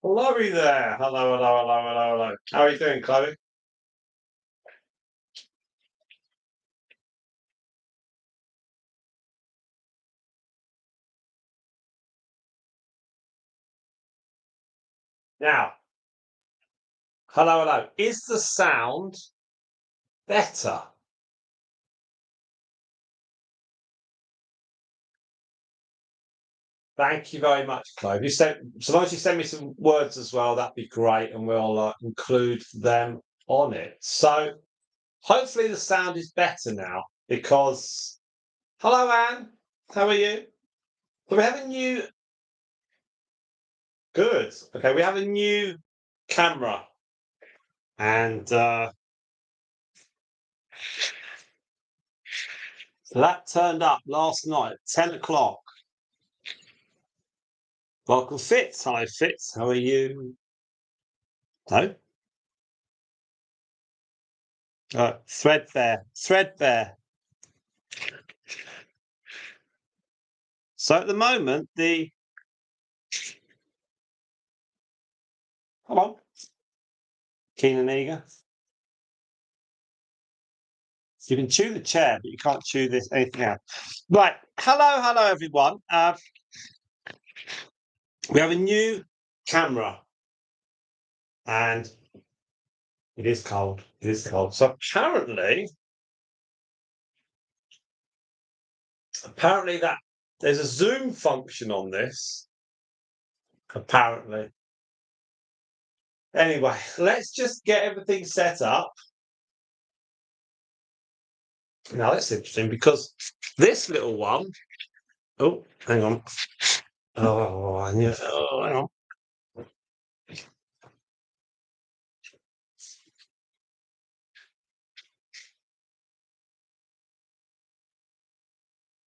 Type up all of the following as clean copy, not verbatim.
Chloe there. Hello, hello, hello, hello, hello. How are you doing, Chloe? Now, hello, hello. Is the sound better? Thank you very much, Chloe. So long as you send me some words as well, that'd be great, and we'll include them on it. So hopefully the sound is better now because hello, Anne. How are you? So we have a new good. Okay, we have a new camera, and that turned up last night, 10 o'clock. Welcome, Fitz. Hi, Fitz. How are you? No? Threadbare. Threadbare. So at the moment, come on, keen and eager. You can chew the chair, but you can't chew anything else. Right. Hello, everyone. We have a new camera, and it is cold. It is cold. So apparently that there's a zoom function on this. Apparently. Anyway, let's just get everything set up. Now that's interesting because this little one. Oh, hang on. Oh, hang on.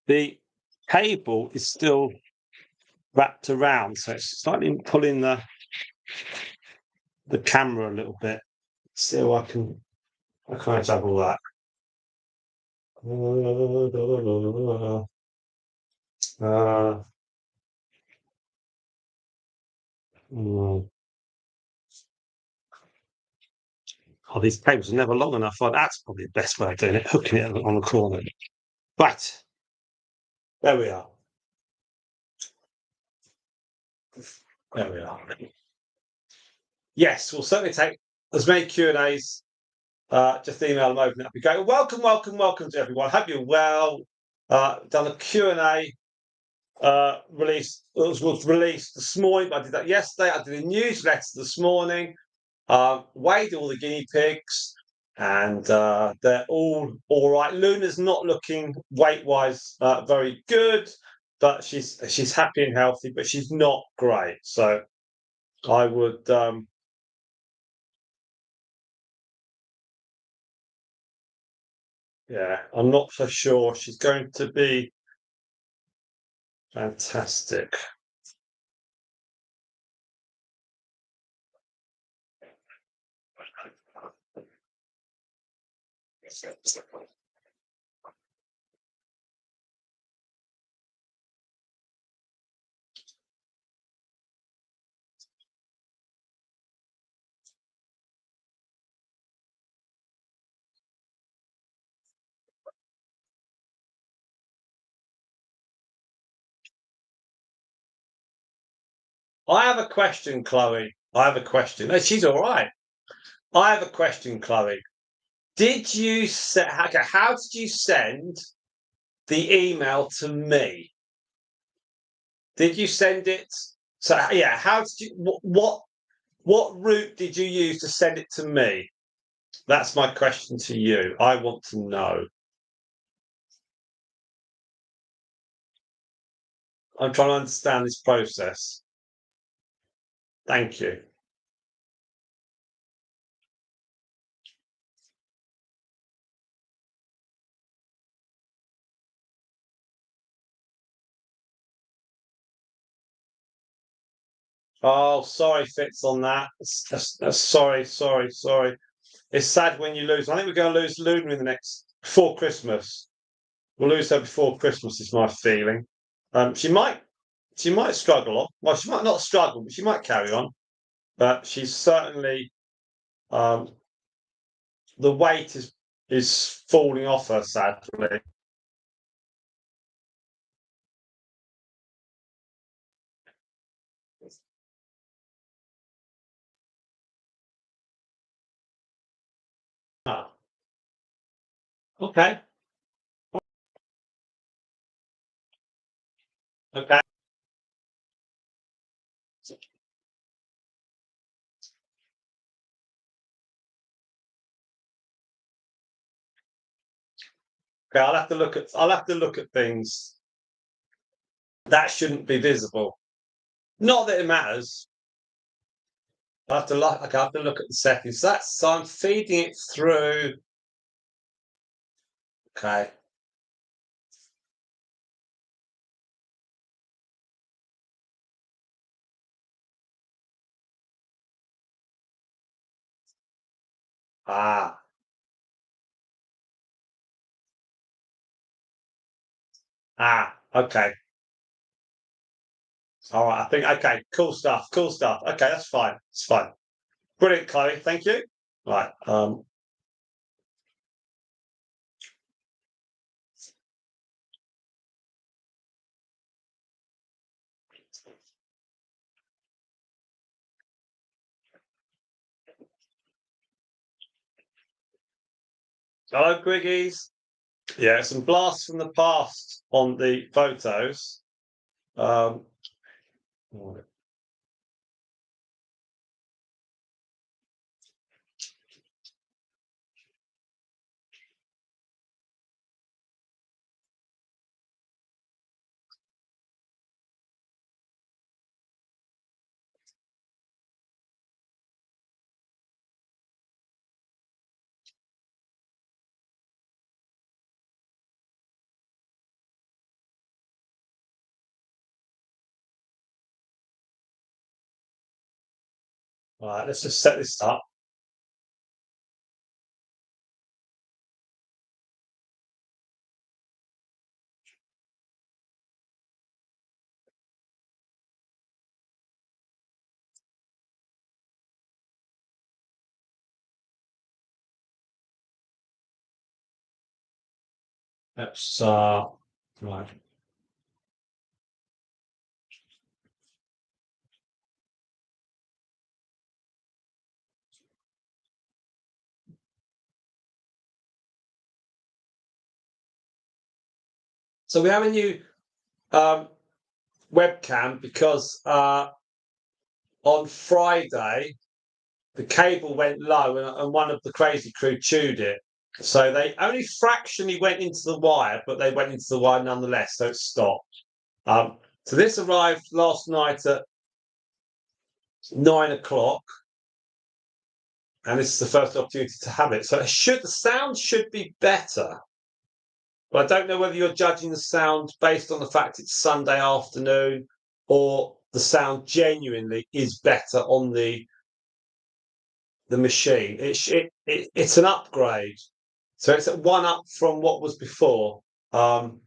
The cable is still wrapped around, so it's slightly pulling the camera a little bit. So I can't juggle that. Oh, these cables are never long enough. Oh, that's probably the best way of doing it, hooking it on the corner. Right. There we are. There we are. Yes, we'll certainly take as many Q&As. Just email them over. That'd be great. Welcome to everyone. Hope you're well. Done a Q&A release. It was released this morning. I did that yesterday. I did a newsletter this morning. Weighed all the guinea pigs, and they're all right. Luna's not looking weight-wise very good, but she's happy and healthy, but she's not great. So I would. Yeah, I'm not so sure she's going to be fantastic. I have a question, Chloe. I have a question. No, she's all right. I have a question, Chloe. Did you say? Okay, how did you send the email to me? Did you send it? So yeah, how did you? What route did you use to send it to me? That's my question to you. I want to know. I'm trying to understand this process. Thank you. Oh, sorry, Fitz, on that. Sorry. It's sad when you lose. I think we're going to lose Luna in the next before Christmas. We'll lose her before Christmas. Is my feeling. She might struggle on. Well, she might not struggle, but she might carry on. but she's certainly the weight is falling off her, sadly. Ah, okay, okay. Okay, I'll have to look at things that shouldn't be visible. Not that it matters. I have to look. Okay, I have to look at the settings. So I'm feeding it through. Okay. Ah. Ah. Okay. All right. I think. Okay. Cool stuff. Cool stuff. Okay, that's fine. It's fine. Brilliant, Chloe. Thank you. Right. Hello, Quiggies. Yeah, some blasts from the past on the photos. Um, all right, let's just set this up. Let's right. So we have a new um, webcam because on Friday the cable went low and one of the crazy crew chewed it. So they only fractionally went into the wire, but they went into the wire nonetheless. So it stopped. So this arrived last night at 9 o'clock, and this is the first opportunity to have it. So the sound should be better, but I don't know whether you're judging the sound based on the fact it's Sunday afternoon or the sound genuinely is better on the machine. It's an upgrade, so it's at one up from what was before. Um,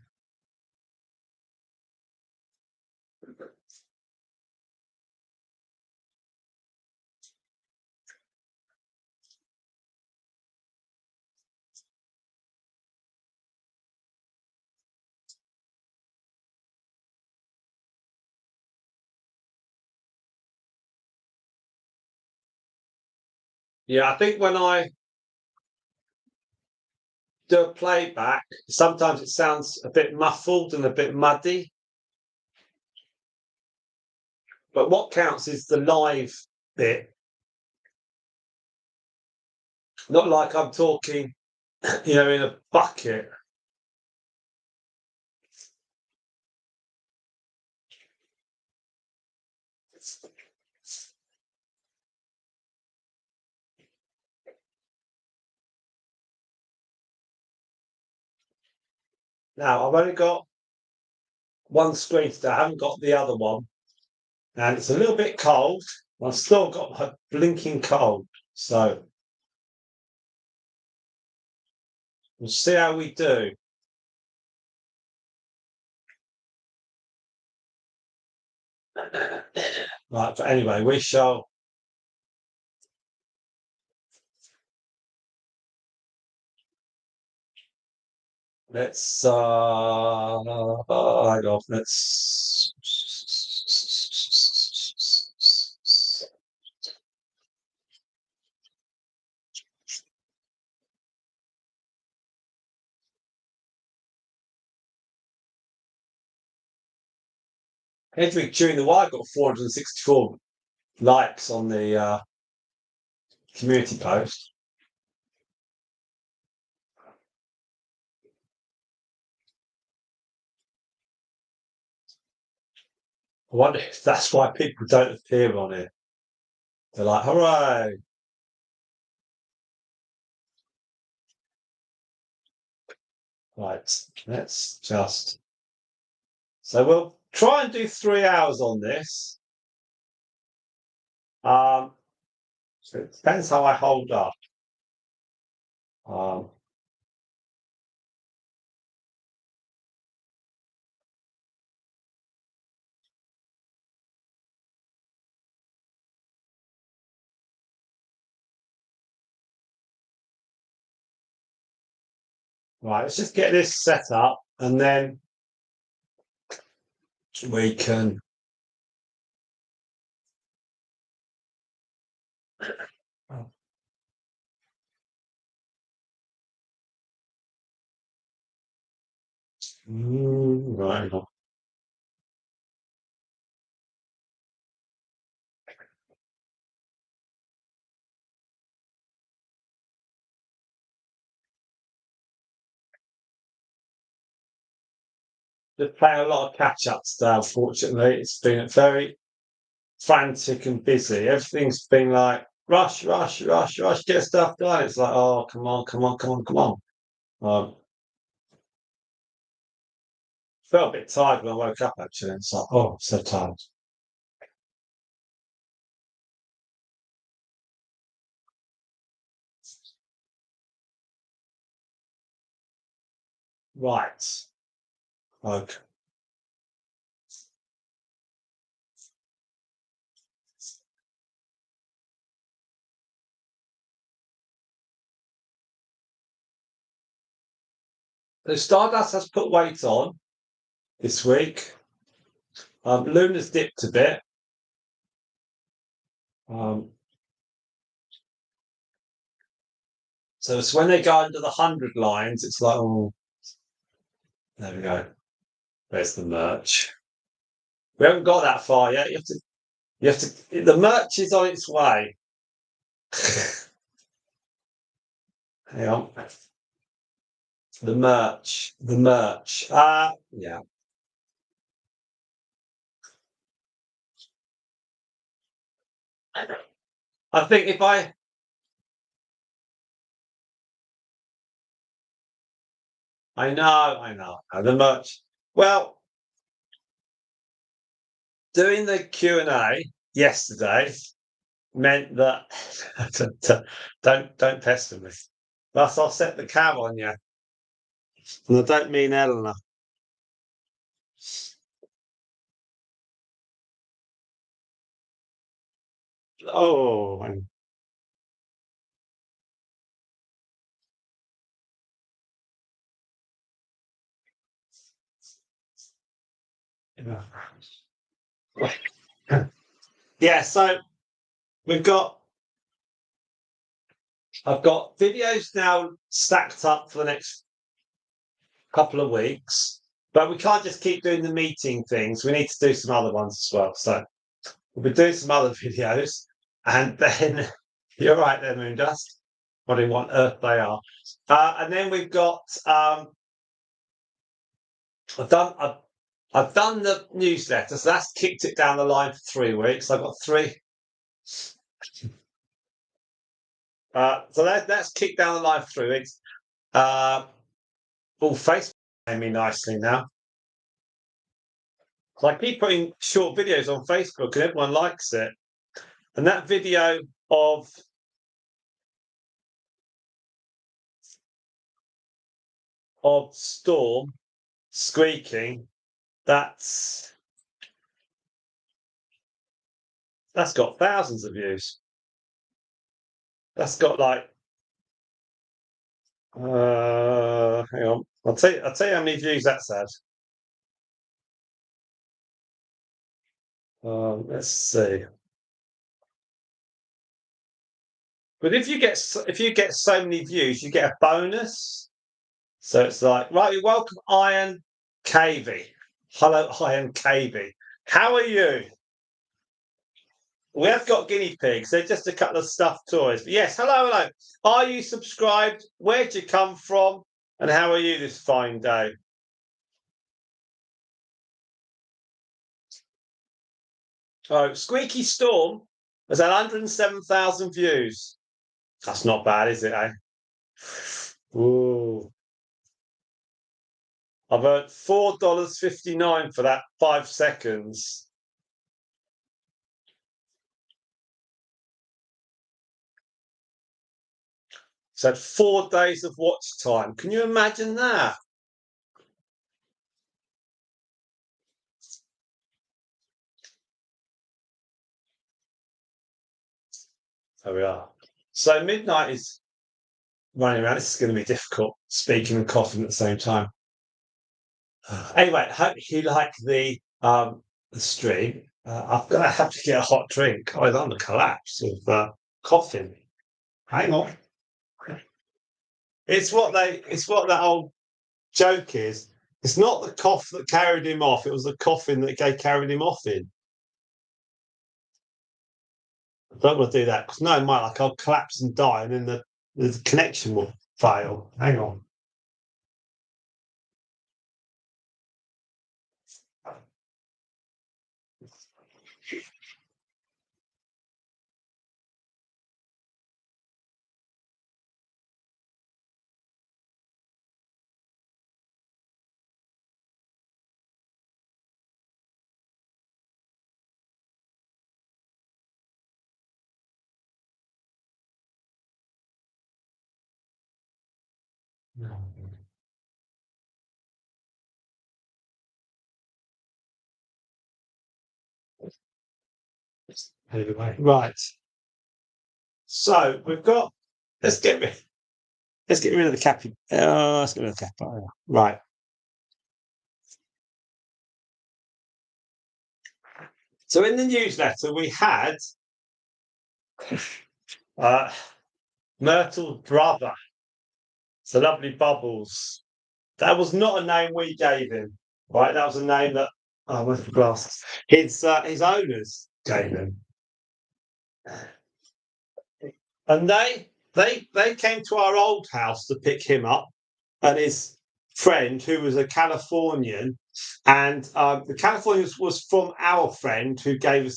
yeah, I think when I do a playback, sometimes it sounds a bit muffled and a bit muddy. But what counts is the live bit, not like I'm talking, in a bucket. Now, I've only got one screen today. I haven't got the other one. And it's a little bit cold. I've still got my blinking cold. So we'll see how we do. Right, but anyway, we shall Let's hang on. Let's every during the while I got 464 likes on the community post. I wonder if that's why people don't appear on it. They're like, hooray! Right, let's just. So we'll try and do 3 hours on this. So it depends how I hold up. Um, right, let's just get this set up and then we can. Right. Just playing a lot of catch up today, unfortunately. It's been very frantic and busy. Everything's been like rush, rush, rush, rush, get stuff done. It's like, oh, come on, come on, come on, come on. Um, felt a bit tired when I woke up actually. It's like, oh, I'm so tired. Right. Okay. The Stardust has put weight on this week. Luna's dipped a bit. Um, so it's when they go into the 100 lines, it's like, oh, there we go. There's the merch. We haven't got that far yet. You have to, the merch is on its way. Hang on. The merch. The merch. Yeah. I think if I know. The merch. Well, doing the Q&A yesterday meant that don't pester me. Thus, I'll set the cam on you. And I don't mean Eleanor. Oh, yeah. So we've got. I've got videos now stacked up for the next couple of weeks, but we can't just keep doing the meeting things. We need to do some other ones as well. So we'll be doing some other videos, and then you're right there, Moondust. Wondering what earth they are. And then we've got. I've done. I've done the newsletter, so that's kicked it down the line for 3 weeks. I've got three. So that's kicked down the line for 3 weeks. Facebook paying me nicely now. So I keep putting short videos on Facebook and everyone likes it. And that video of Storm squeaking, that's got thousands of views. That's got like Hang on. I'll tell you how many views that's had. Let's see. But if you get so many views, you get a bonus. So it's like, right, welcome Iron KV. Hello, Iron KV. How are you? We have got guinea pigs. They're just a couple of stuffed toys. But yes, hello. Are you subscribed? Where'd you come from? And how are you this fine day? Oh, Squeaky Storm has had 107,000 views. That's not bad, is it, eh? Ooh. I've earned $4.59 for that 5 seconds. So 4 days of watch time. Can you imagine that? There we are. So midnight is running around. This is going to be difficult, speaking and coughing at the same time. Anyway, hope you like the stream. I'm going to have to get a hot drink. I'm on the collapse of coughing. Hang on. It's what that old joke is. It's not the cough that carried him off. It was the coughing that carried him off in. I don't want to do that because no, might like I'll collapse and die, and then the connection will fail. Hang on. Anyway, right. So we've got. Let's get rid of the cappy. Let's get rid of the cap. Right. So in the newsletter we had Myrtle's brother. So lovely Bubbles. That was not a name we gave him, right? That was a name that where's the glasses? His owners gave him, and they came to our old house to pick him up, and his friend who was a Californian, and the Californian was from our friend who gave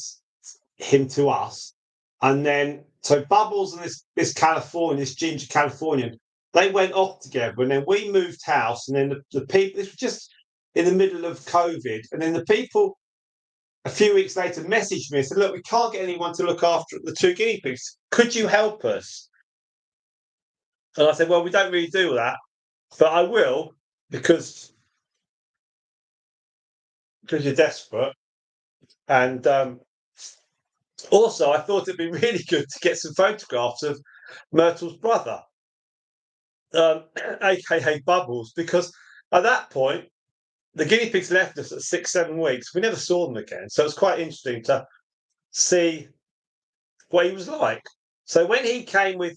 him to us, and then so Bubbles and this Californian, this ginger Californian, they went off together, and then we moved house, and then the people. This was just in the middle of COVID, and then the people a few weeks later messaged me and said, "Look, we can't get anyone to look after the 2 guinea pigs. Could you help us?" And I said, "Well, we don't really do that, but I will because you're desperate." And also, I thought it'd be really good to get some photographs of Myrtle's brother, aka Bubbles, because at that point, the guinea pigs left us at 6, 7 weeks. We never saw them again. So it's quite interesting to see what he was like. So when he came with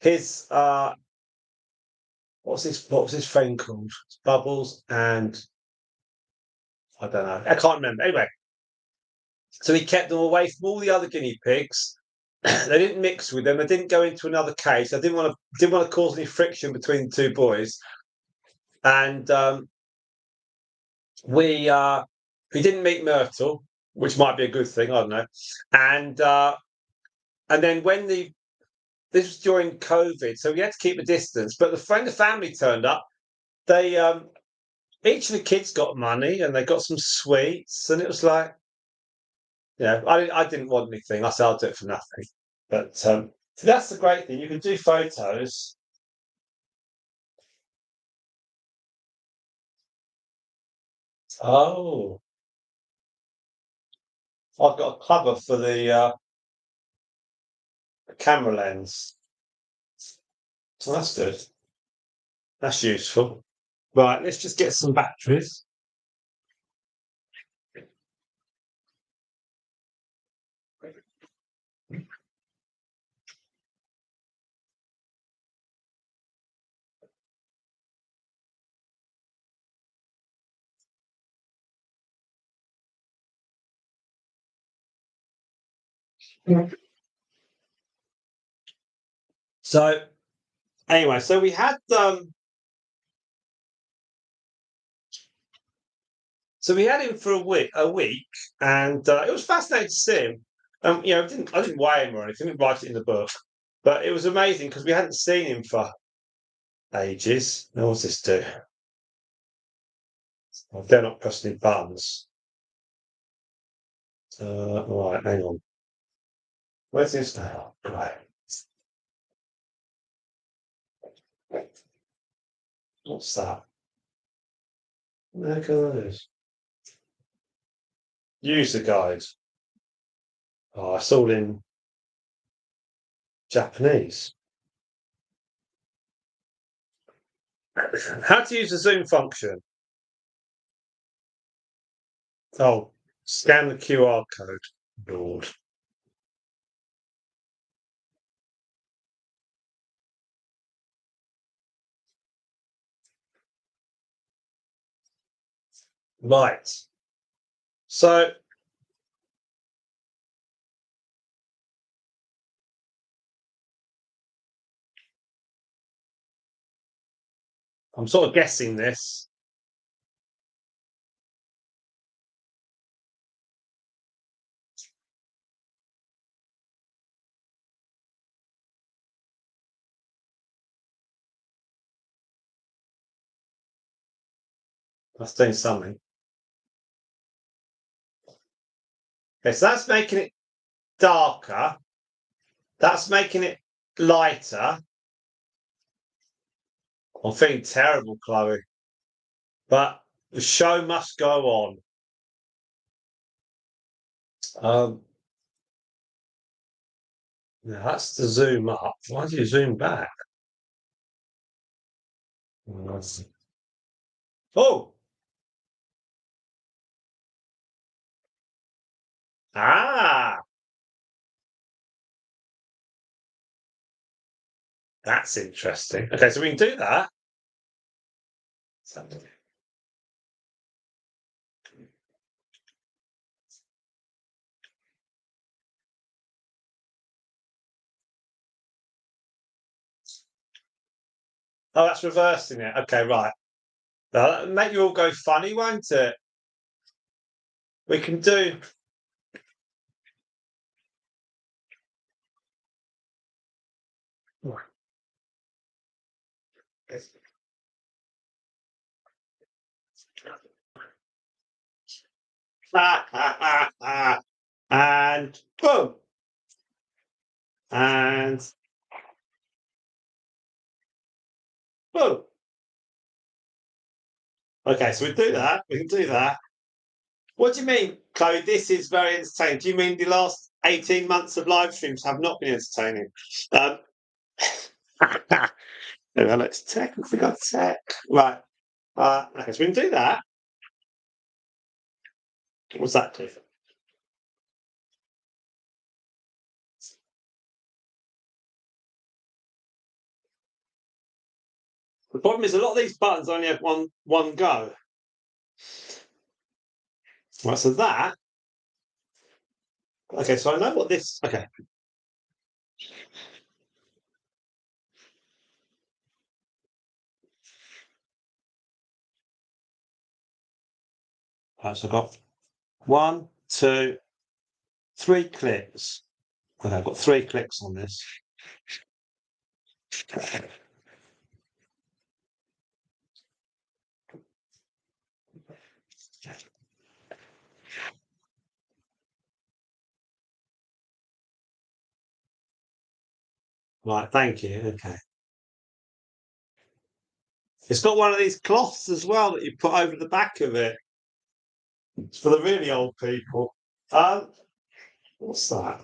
his what was his friend called? Bubbles and I don't know. I can't remember. Anyway, so he kept them away from all the other guinea pigs. They didn't mix with them. They didn't go into another cage. I didn't want to cause any friction between the 2 boys. And he didn't meet Myrtle, which might be a good thing. I don't know. And then when this was during COVID, so we had to keep a distance. But the family turned up. They each of the kids got money and they got some sweets, and it was like, I didn't want anything. I said I'll do it for nothing. But so that's the great thing. You can do photos. Oh, I've got a cover for the camera lens. So that's good. That's useful. Right, let's just get some batteries. So anyway, so we had him for a week, and it was fascinating to see him. I didn't weigh him or anything, didn't write it in the book, but it was amazing because we hadn't seen him for ages. Now, what's this do? Oh, they're not pressing any buttons. Right, hang on. Where's this now? Right. What's that? What the heck are those? User guide. Oh, it's all in Japanese. How to use the Zoom function? Oh, scan the QR code. Lord. Right. So I'm sort of guessing this. That's doing something. Okay, so that's making it darker. That's making it lighter. I'm feeling terrible, Chloe. But the show must go on. Yeah, that's the zoom up. Why do you zoom back? Oh, ah, that's interesting. Okay, so we can do that. Oh, that's reversing it. Okay, right. That'll make you all go funny, won't it? We can do. And boom. And boom. Okay, so we do that. We can do that. What do you mean, Chloe? This is very entertaining. Do you mean the last 18 months of live streams have not been entertaining? Um, let's tech. We got tech. Right. Okay, so we can do that. What's that do? The problem is a lot of these buttons only have one go. Right, so that. Okay, so I know what this. Okay. Right, so I've got 1, 2, 3 clicks. Okay, I've got 3 clicks on this. Right, thank you. Okay. It's got one of these cloths as well that you put over the back of it. It's for the really old people. What's that?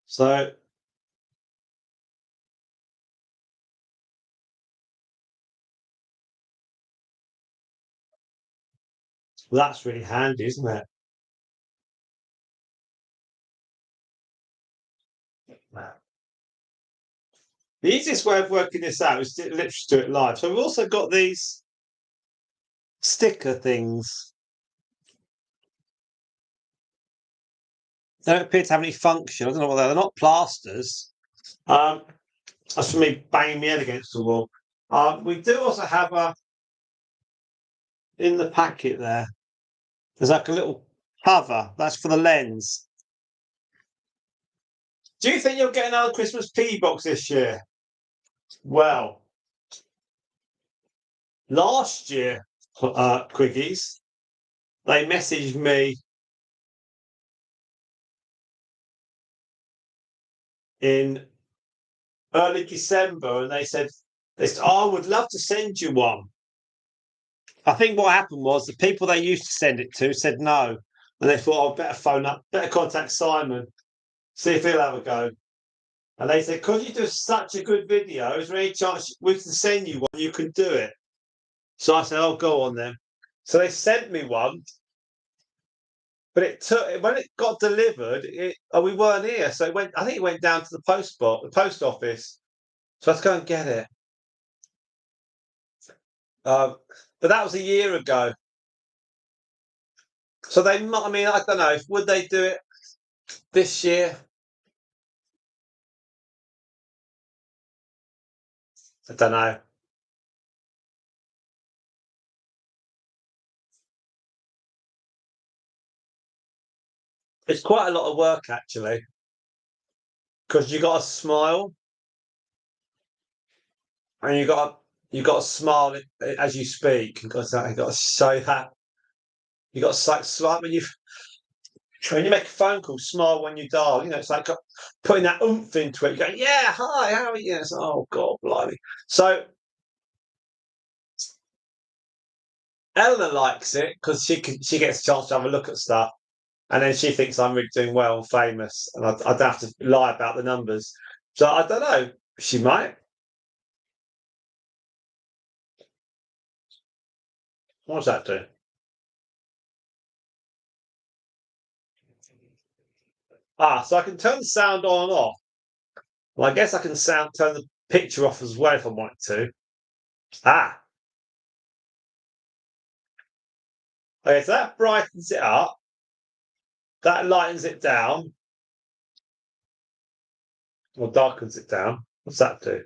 So that's really handy, isn't it? The easiest way of working this out is to literally do it live. So we've also got these sticker things. They don't appear to have any function. I don't know what they're not plasters. That's for me banging my head against the wall. We do also have in the packet there. There's like a little cover. That's for the lens. Do you think you'll get another Christmas piggy box this year? Well, last year, Quiggies, they messaged me in early December and they said, "Oh, I would love to send you one." I think what happened was the people they used to send it to said no. And they thought, "Oh, better phone up, better contact Simon, see if he'll have a go." And they said, "Because you do such a good video, is there any chance we can send you one? You can do it." So I said, "Oh, go on then." So they sent me one, but it took when it got delivered. We weren't here, so it went. I think it went down to the the post office. So let's go and get it. But that was a year ago. So they, I mean, I don't know. Would they do it this year? I don't know. It's quite a lot of work actually, because you got to smile and you got to smile as you speak. You got to show that. You got to smile when you make a phone call. Smile when you dial. You know, it's like putting that oomph into it. You're going, "Yeah, hi, how are you?" It's, oh God, blimey. So Eleanor likes it because she gets a chance to have a look at stuff. And then she thinks I'm really doing well and famous, and I don't have to lie about the numbers. So I don't know. She might. What does that do? So I can turn the sound on and off. Well, I guess I can turn the picture off as well if I want to. Ah, okay. So that brightens it up. That lightens it down or darkens it down. What's that do?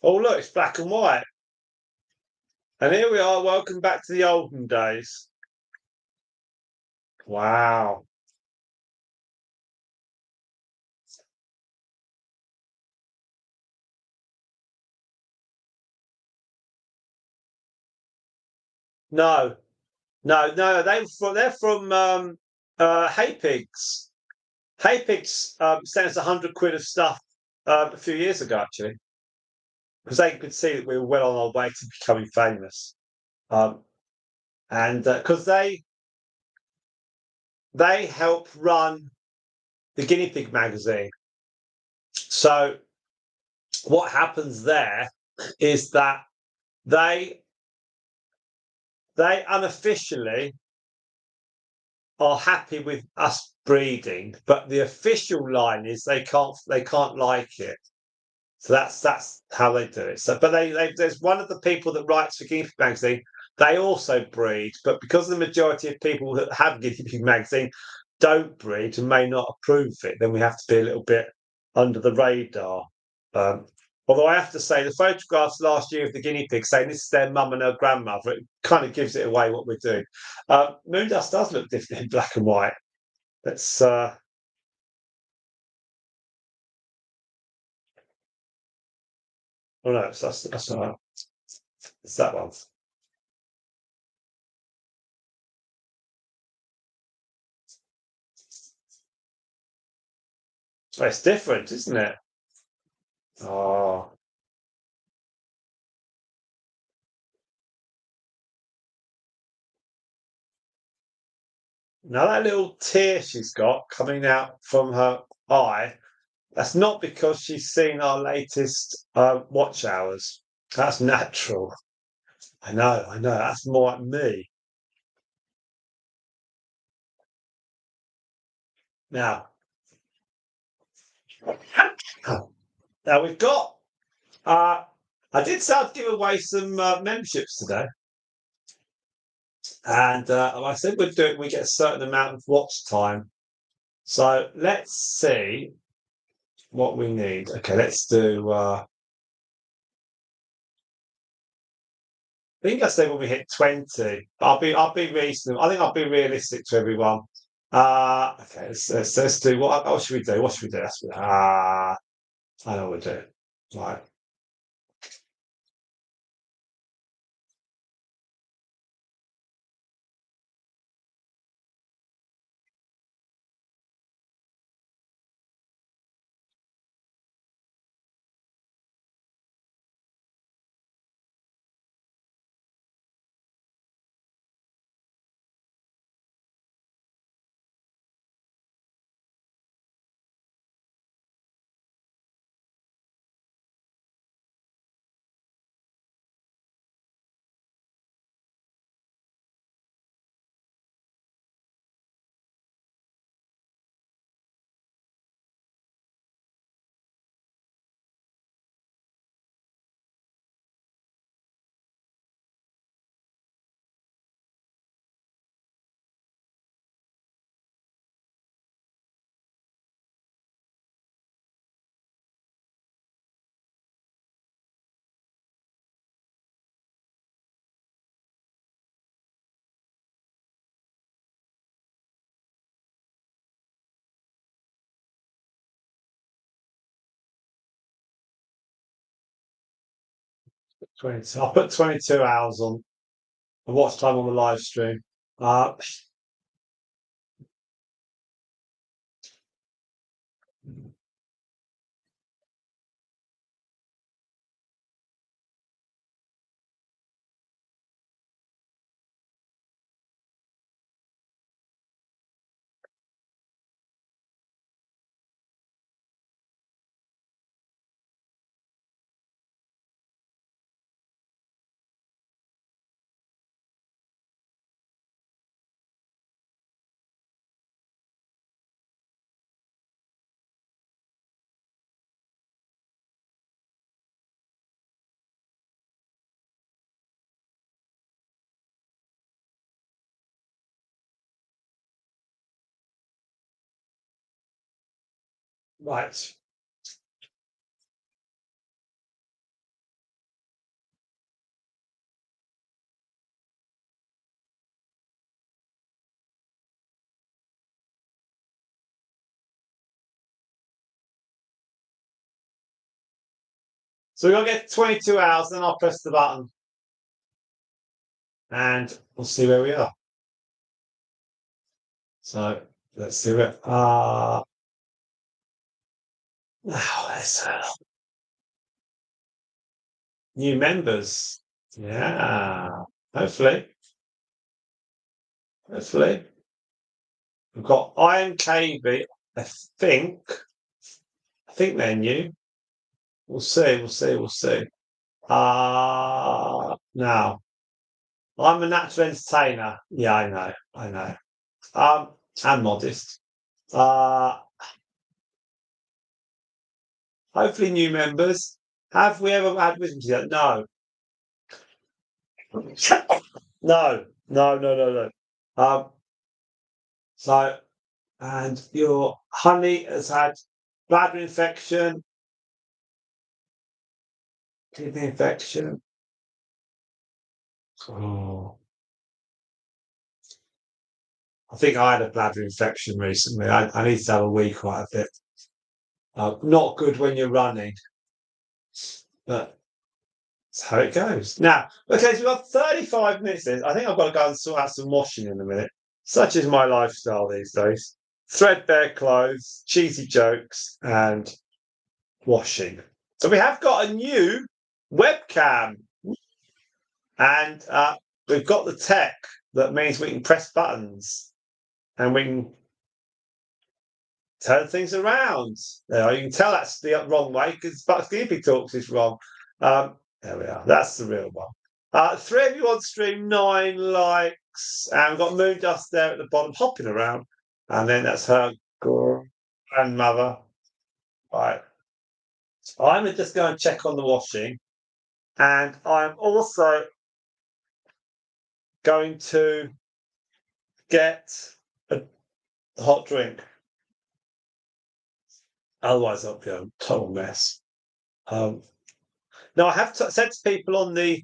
Oh, look, it's black and white. And here we are. Welcome back to the olden days. Wow. No, no. They're from Hay Pigs. Hay Pigs sent us 100 quid of stuff a few years ago, actually, because they could see that we were well on our way to becoming famous, um, and because they help run the Guinea Pig magazine. So what happens there is that they unofficially are happy with us breeding, but the official line is they can't like it. So that's how they do it. So, but there's one of the people that writes for Guinea Pig magazine. They also breed, but because the majority of people that have Guinea Pig magazine don't breed and may not approve it, then we have to be a little bit under the radar. Um, Although I have to say, the photographs last year of the guinea pig saying this is their mum and her grandmother, it kind of gives it away what we're doing. Moondust does look different in black and white. Let's. Oh no, that's not. It's that one. It's different, isn't it? Oh. Now that little tear she's got coming out from her eye, that's not because she's seen our latest watch hours. That's natural. I know. That's more like me. Now, now we've got. I did say I'd give away some memberships today, and I said we'd do it. We get a certain amount of watch time. So let's see what we need. Okay, let's do. I think I said when we hit 20. I'll be reasonable. I think I'll be realistic to everyone. Okay, let's do what should we do? What should we do? I know what we'll do. Right. 20. I'll put 22 hours on the watch time on the live stream. Uh, right. So we're gonna get 22 hours, then I'll press the button and we'll see where we are. So let's do it. Now let's new members. Yeah. Hopefully. Hopefully. We've got IMKB. I think. I think they're new. We'll see. We'll see. We'll see. Now I'm a natural entertainer. Yeah, I know. I know. And modest. Uh, hopefully new members. Have we ever had wisdom yet? No. No. No. No. No. No. Um, so and your honey has had bladder infection, kidney infection. Oh, I think I had a bladder infection recently. I need to have a wee quite a bit. Not good when you're running, but that's how it goes. Now, okay, so we've got 35 minutes. I think I've got to go and sort out some washing in a minute. Such is my lifestyle these days. threadbare clothes, cheesy jokes, and washing. So we have got a new webcam, and we've got the tech that means we can press buttons and we can turn things around. You can tell that's the wrong way because Bucks Guinea Talks is wrong. There we are. That's the real one. 3 of you on stream, 9 likes, and we've got Moon Dust there at the bottom hopping around, and then that's her grandmother. Right. I'm just going to check on the washing, and I'm also going to get a hot drink. Otherwise, I'll be a total mess. Now, I have said to people on the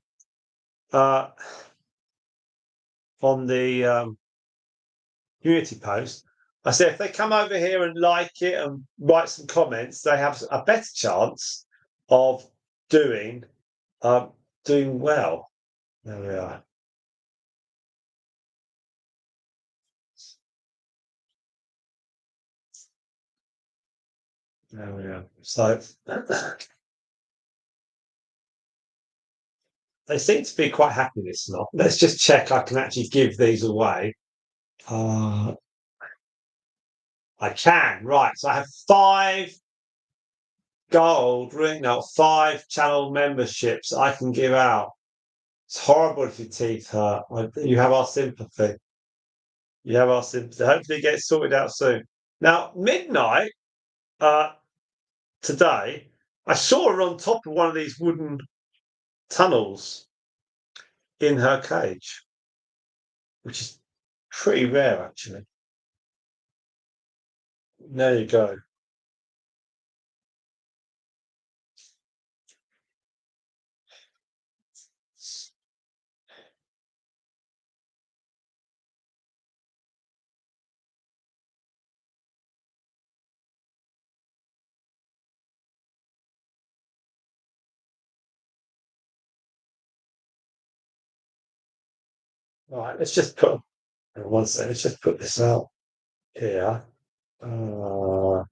community post, I said if they come over here and like it and write some comments, they have a better chance of doing well. There we are. There we are. So they seem to be quite happy this lot. Let's just check I can actually give these away. I can, right. So I have 5 gold ring, no, 5 channel memberships I can give out. It's horrible if your teeth hurt. You have our sympathy. You have our sympathy. Hopefully it gets sorted out soon. Now, midnight today, I saw her on top of one of these wooden tunnels in her cage, which is pretty rare, actually. There you go. All right, let's just put one second. Let's just put this out here. Right,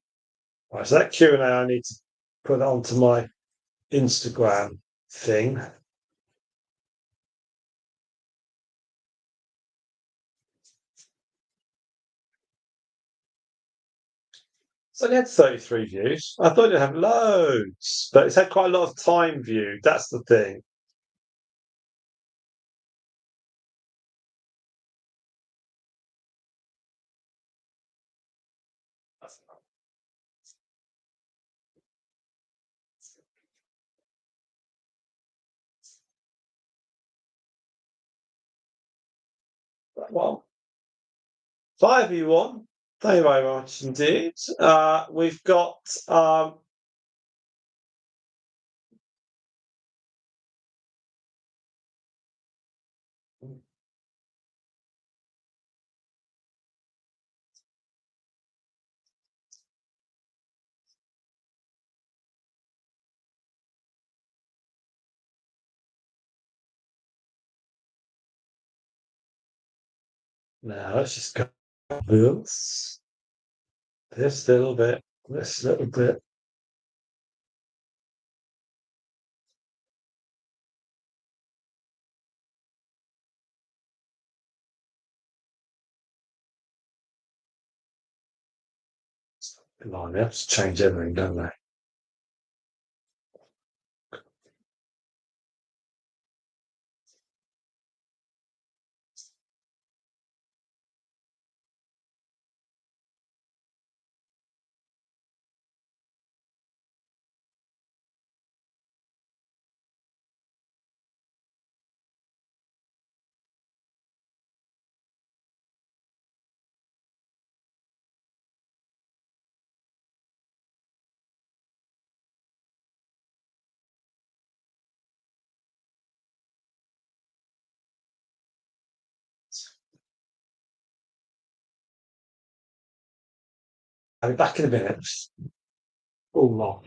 so that Q&A I need to put onto my Instagram thing. So it had 33 views. I thought it'd have loads, but it's had quite a lot of time viewed. That's the thing. Well, 5 of you on. Thank you very much indeed. We've got now let's just go this little bit, this little bit. Come on, they have to change everything, don't they? I'll be back in a minute. Oh, long.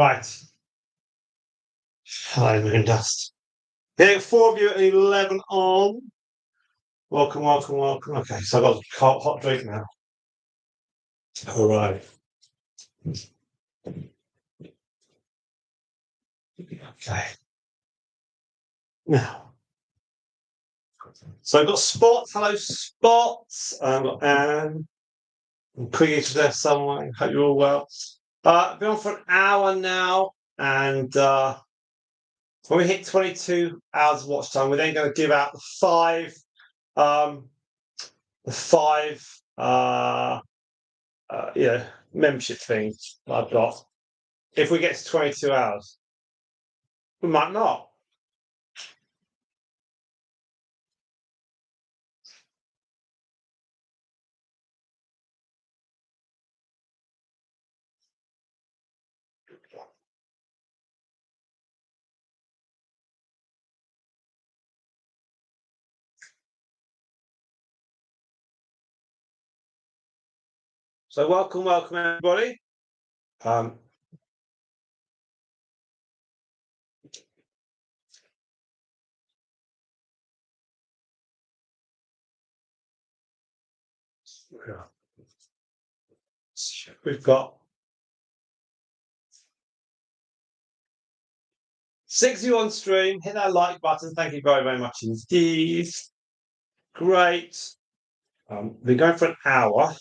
Right. Hello, Moon Dust. Here, 4 of you at 11 on. Welcome, welcome, welcome. Okay, so I've got a hot drink now. All right. Okay. Now, so I've got Spots. Hello, Spots. I've got Anne. Creative there somewhere. Hope you're all well. Been on for an hour now, and when we hit 22 hours of watch time, we're then going to give out um, the five, membership things that I've got. If we get to 22 hours, we might not. So welcome, welcome everybody. We've got 6 of you on stream. Hit that like button. Thank you very, very much indeed. Great. We're going for an hour.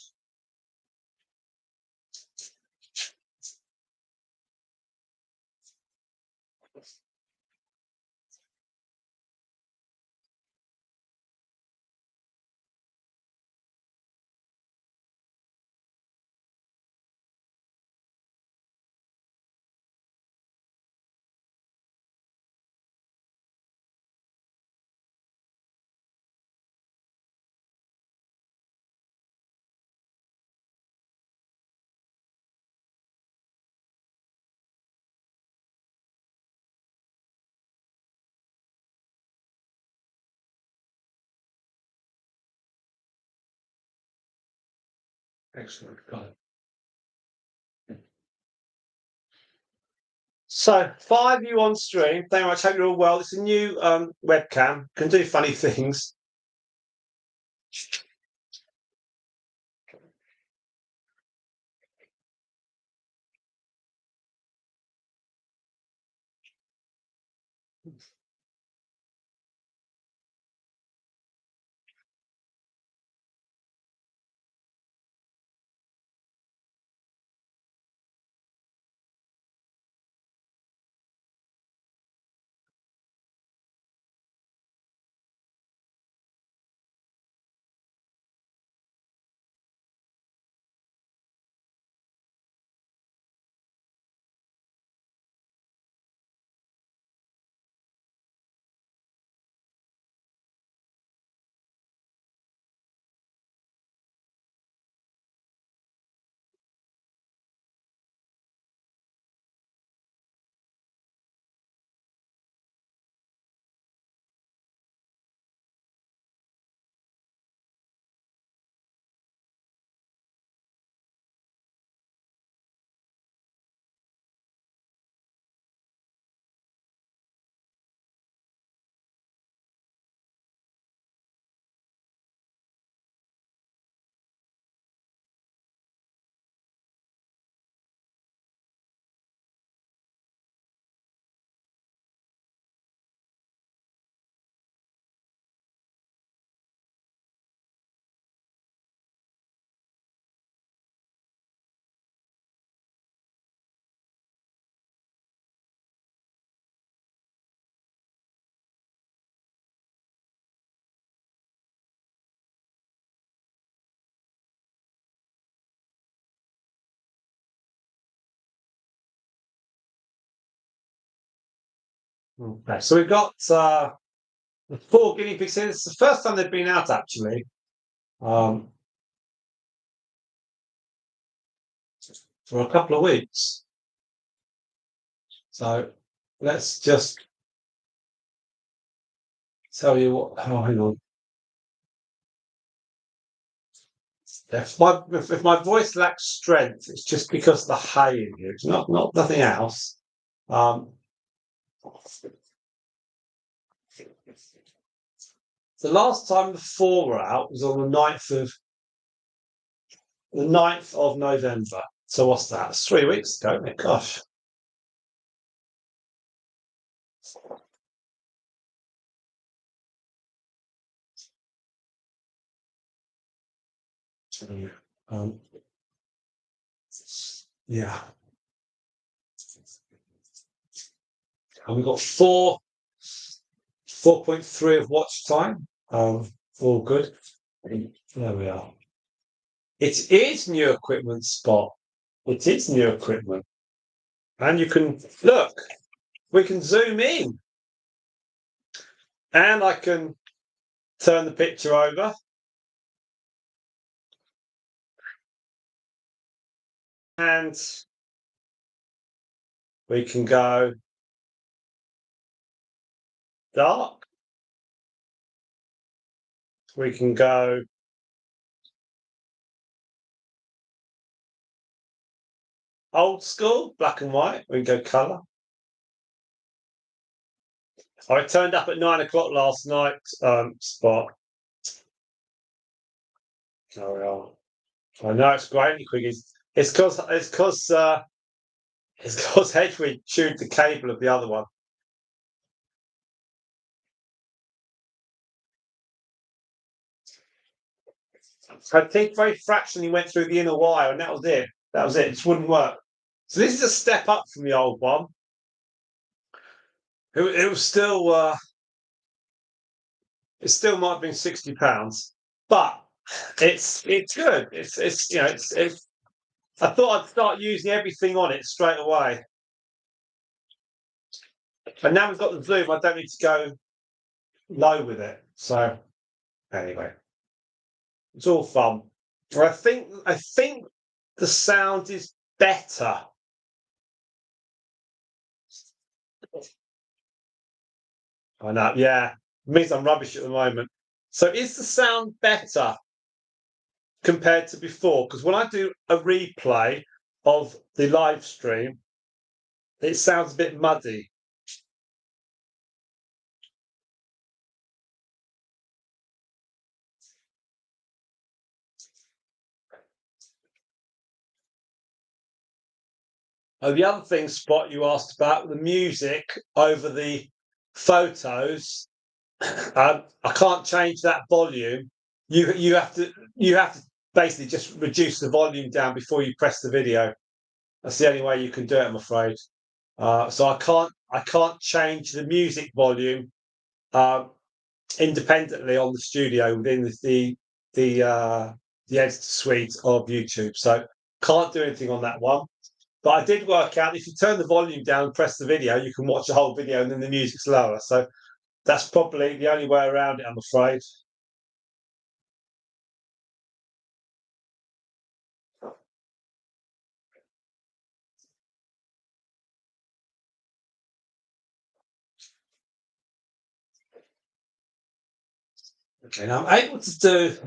Excellent. Got it. So 5 of you on stream. Thank you very much. Hope you're all well. It's a new webcam. Can do funny things. Okay, so we've got the 4 guinea pigs here. It's the first time they've been out actually. For a couple of weeks. So let's just tell you what. Oh, hang on. If my voice lacks strength, it's just because of the hay in here. It's not nothing else. The last time the 4 were out was on the 9th of November. So what's that? It's 3 weeks ago, isn't it? Gosh. Um, yeah. And we've got 4.3 of watch time. All good. There we are. It is new equipment, Spot. It is new equipment. And you can look, we can zoom in. And I can turn the picture over. And we can go dark. We can go old school, black and white. We can go colour. I turned up at 9 o'clock last night, Spot. There we are. I know it's great, Quiggies. It's because Hedwig chewed the cable of the other one. I think very fractionally went through the inner wire, and that was it. That was it. It just wouldn't work. So this is a step up from the old one. It was still it still might have been £60, but it's good. It's you know it's. I thought I'd start using everything on it straight away, and now we've got the zoom. I don't need to go low with it. So anyway, it's all fun. I think the sound is better. I know, yeah. It means I'm rubbish at the moment. So is the sound better compared to before? Because when I do a replay of the live stream, it sounds a bit muddy. Oh, the other thing, Spot, you asked about the music over the photos. I can't change that volume. You have to basically just reduce the volume down before you press the video. That's the only way you can do it, I'm afraid. So I can't change the music volume independently on the studio within the editor suite of YouTube. So can't do anything on that one. But I did work out if you turn the volume down and press the video, you can watch the whole video and then the music's lower. So that's probably the only way around it, I'm afraid. Okay, now I'm able to do.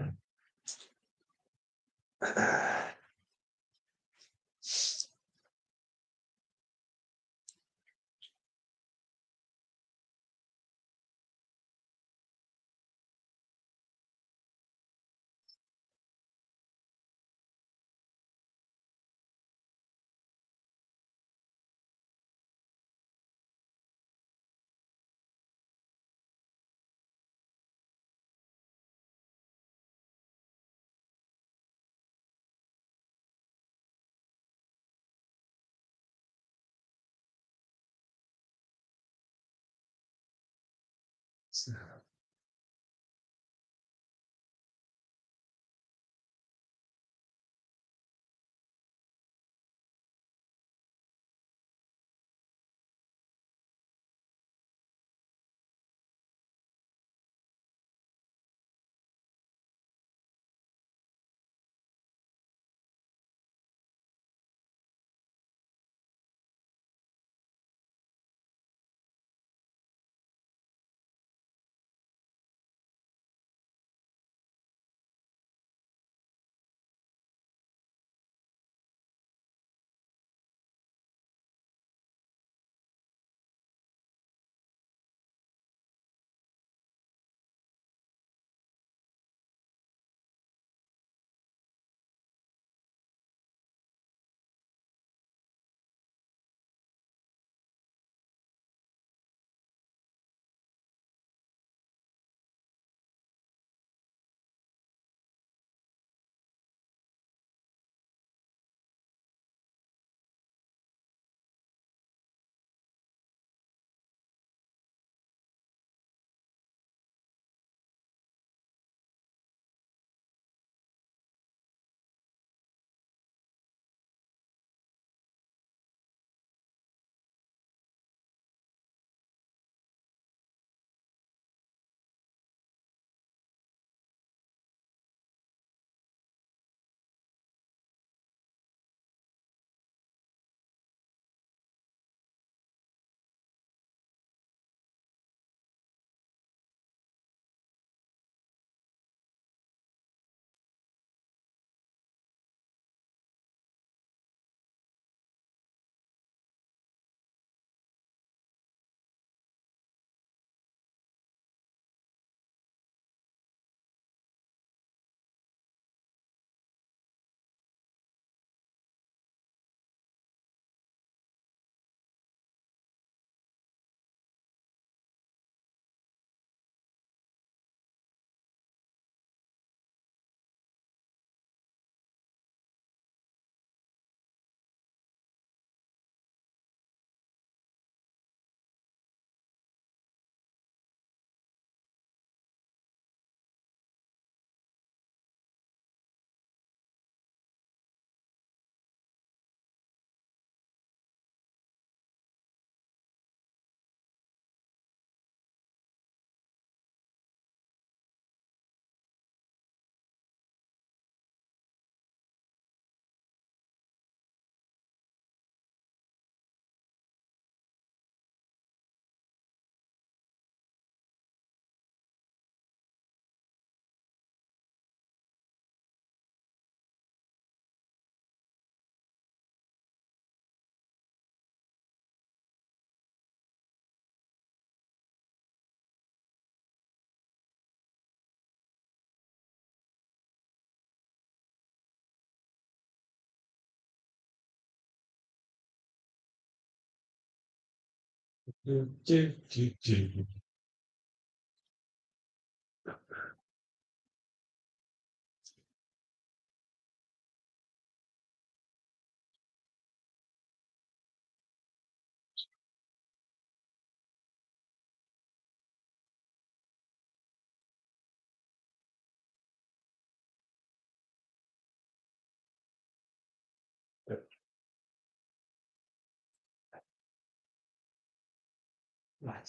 Right.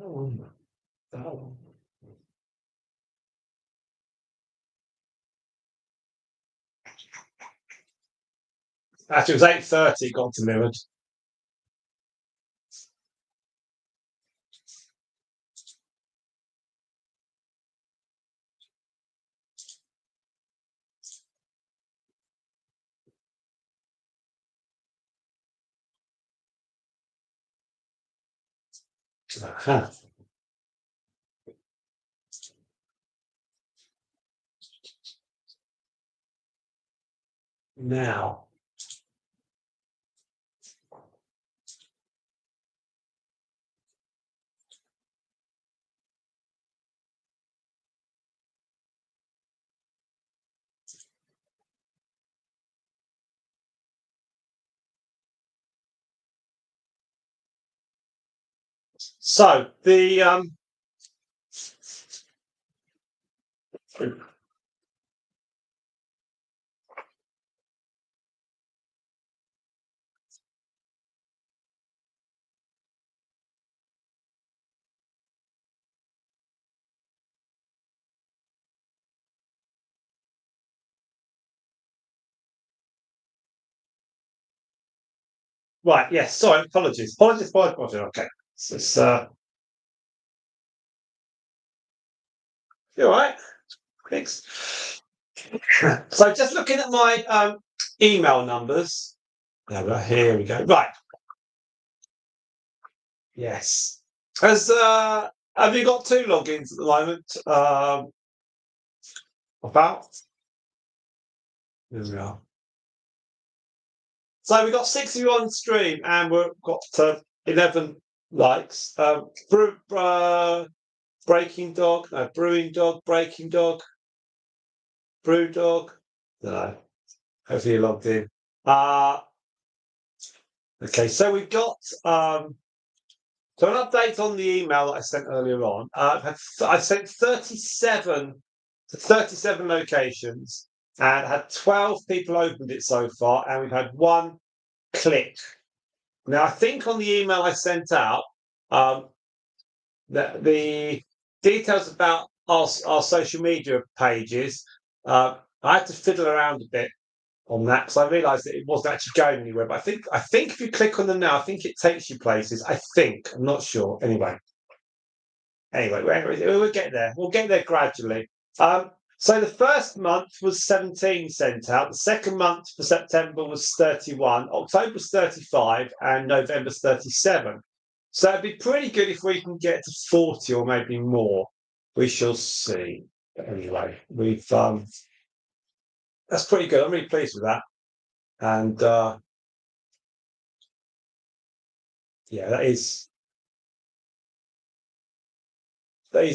Oh. Actually, it was 8:30. It got delivered. Uh-huh. Now, so the right, yes. Sorry, apologies. Apologies for okay. It's you all right? Thanks. So just looking at my email numbers. Here we go. Right. Yes. As have you got two logins at the moment? About here we are. So we got 6 of you on stream, and we've got 11 likes. Breaking Dog, no, Brewing Dog, Breaking Dog, Brew Dog. No, hopefully you logged in. Okay, so we've got so an update on the email that I sent earlier on. I've sent 37 to 37 locations and had 12 people opened it so far, and we've had one click. Now, I think on the email I sent out, that the details about our social media pages, I had to fiddle around a bit on that because I realised that it wasn't actually going anywhere. But I think if you click on them now, I think it takes you places. I think I'm not sure. Anyway, we'll get there. We'll get there gradually. So the first month was 17 sent out. The second month for September was 31. October was 35, and November's 37. So it'd be pretty good if we can get to 40 or maybe more. We shall see. Anyway, we've that's pretty good. I'm really pleased with that. And yeah, that is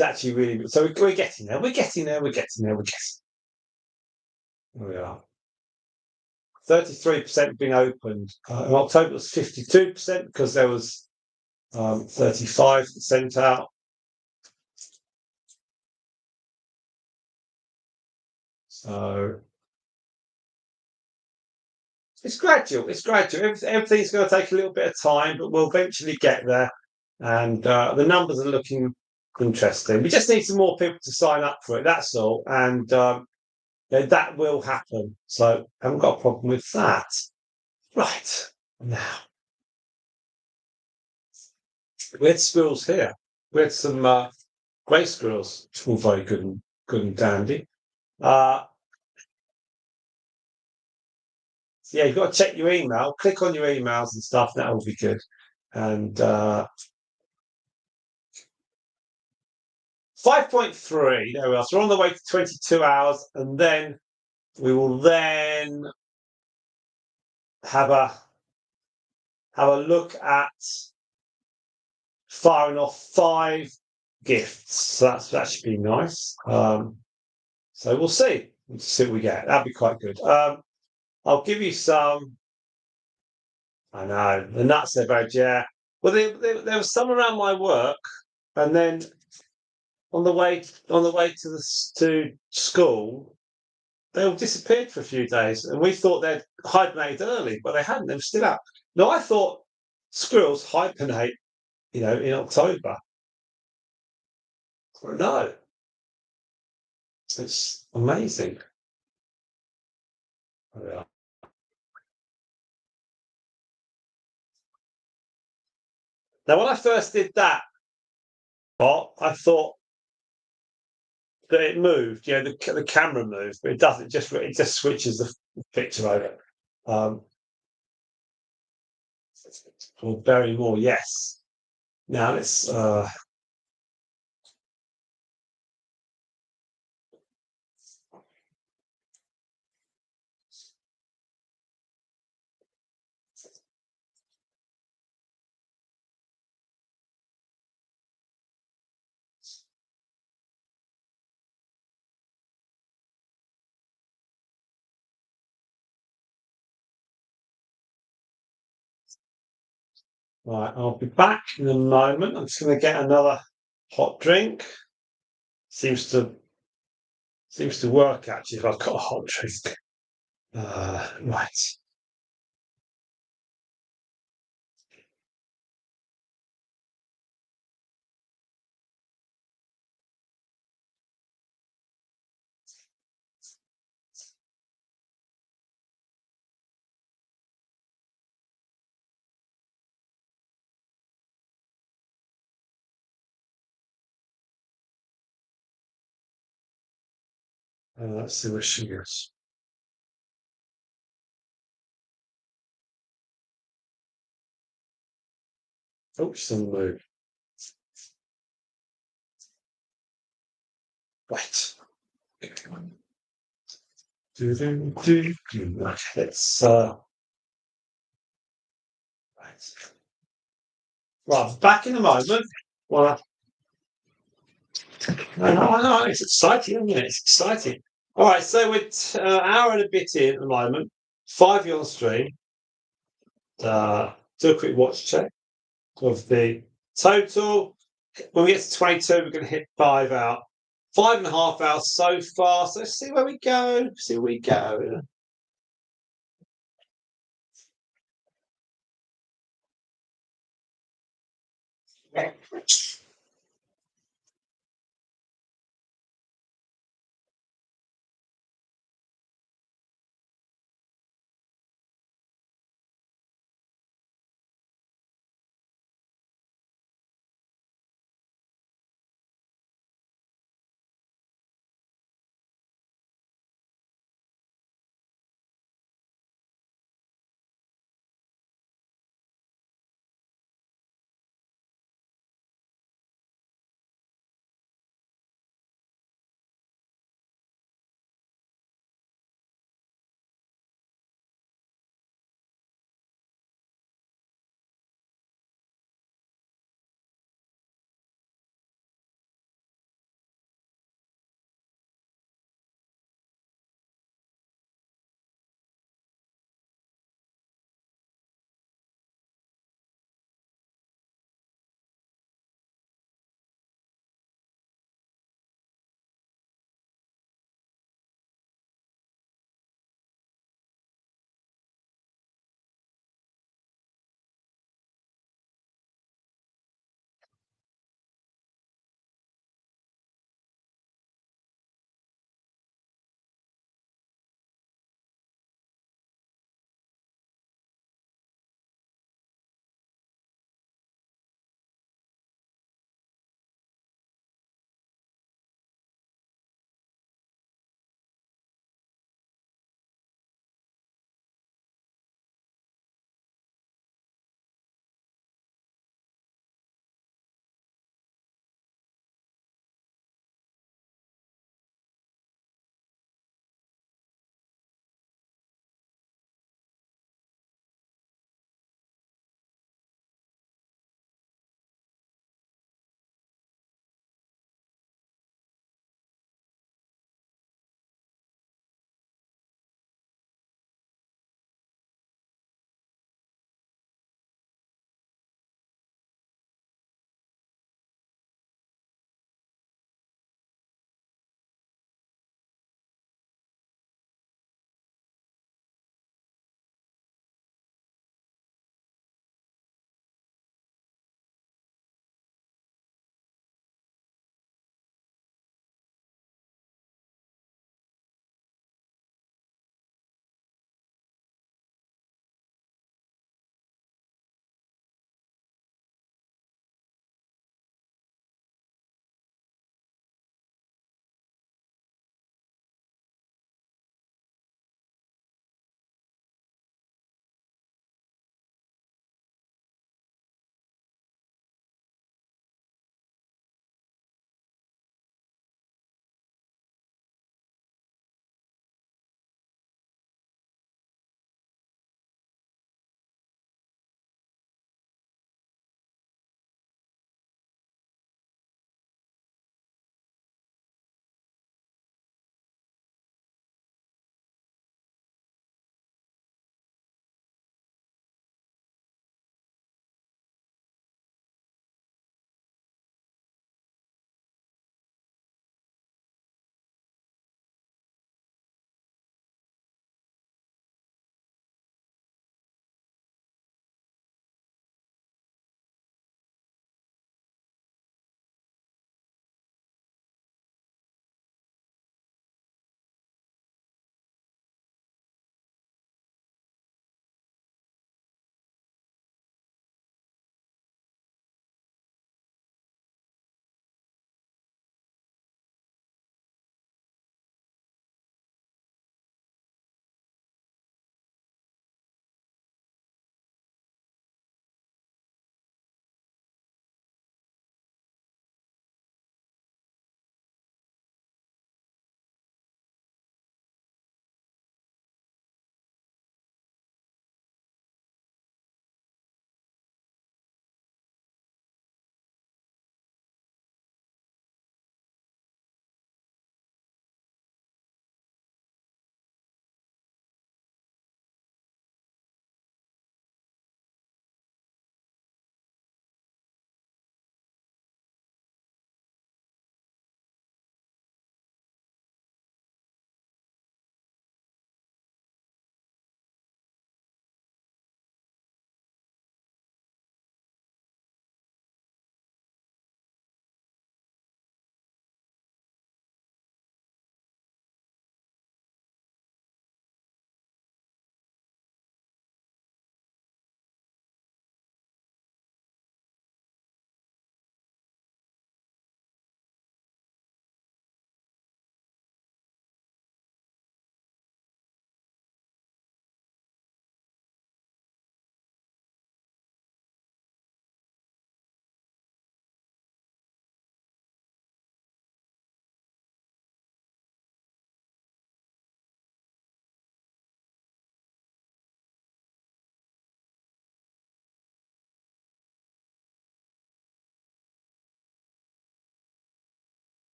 actually really good. So we're getting there. We're getting there. We're getting there. There we are. 33% being opened. In October, it was 52% because there was 35 sent out. So it's gradual. It's gradual. Everything's going to take a little bit of time, but we'll eventually get there. And the numbers are looking interesting. We just need some more people to sign up for it. That's all. And that will happen. So I haven't got a problem with that. Right. Now, we had squirrels here. We had some grey squirrels, which were very good and dandy. So yeah, you've got to check your email. Click on your emails and stuff. That will be good. And 5.3. There we are. So we're on the way to 22 hours, and then we will then have have a look at firing off 5 gifts. So that should be nice. So we'll see. We'll see what we get. That'd be quite good. I'll give you some. I know the nuts they're very Well, there was some around my work, and then on the way to school, they all disappeared for a few days, and we thought they'd hibernated early, but they hadn't. They were still out. No, I thought squirrels hibernate, in October. No, it's amazing. Yeah. Now, when I first did that, I thought that it moved. The camera moved, but it doesn't. It just switches the picture over. Or bury more. Yes. Now let's. Right, I'll be back in a moment. I'm just going to get another hot drink. Seems to work actually if I've got a hot drink. Right. Let's see where she is. Oh, she's on the move. Right. Let's right, back in a moment. Well, no, it's exciting, isn't it? It's exciting. All right, so we're an hour and a bit in at the moment. 5 you on the stream. Do a quick watch check of the total. When we get to 22, we're going to hit 5 out. 5.5 hours so far. So let's see where we go. See where we go.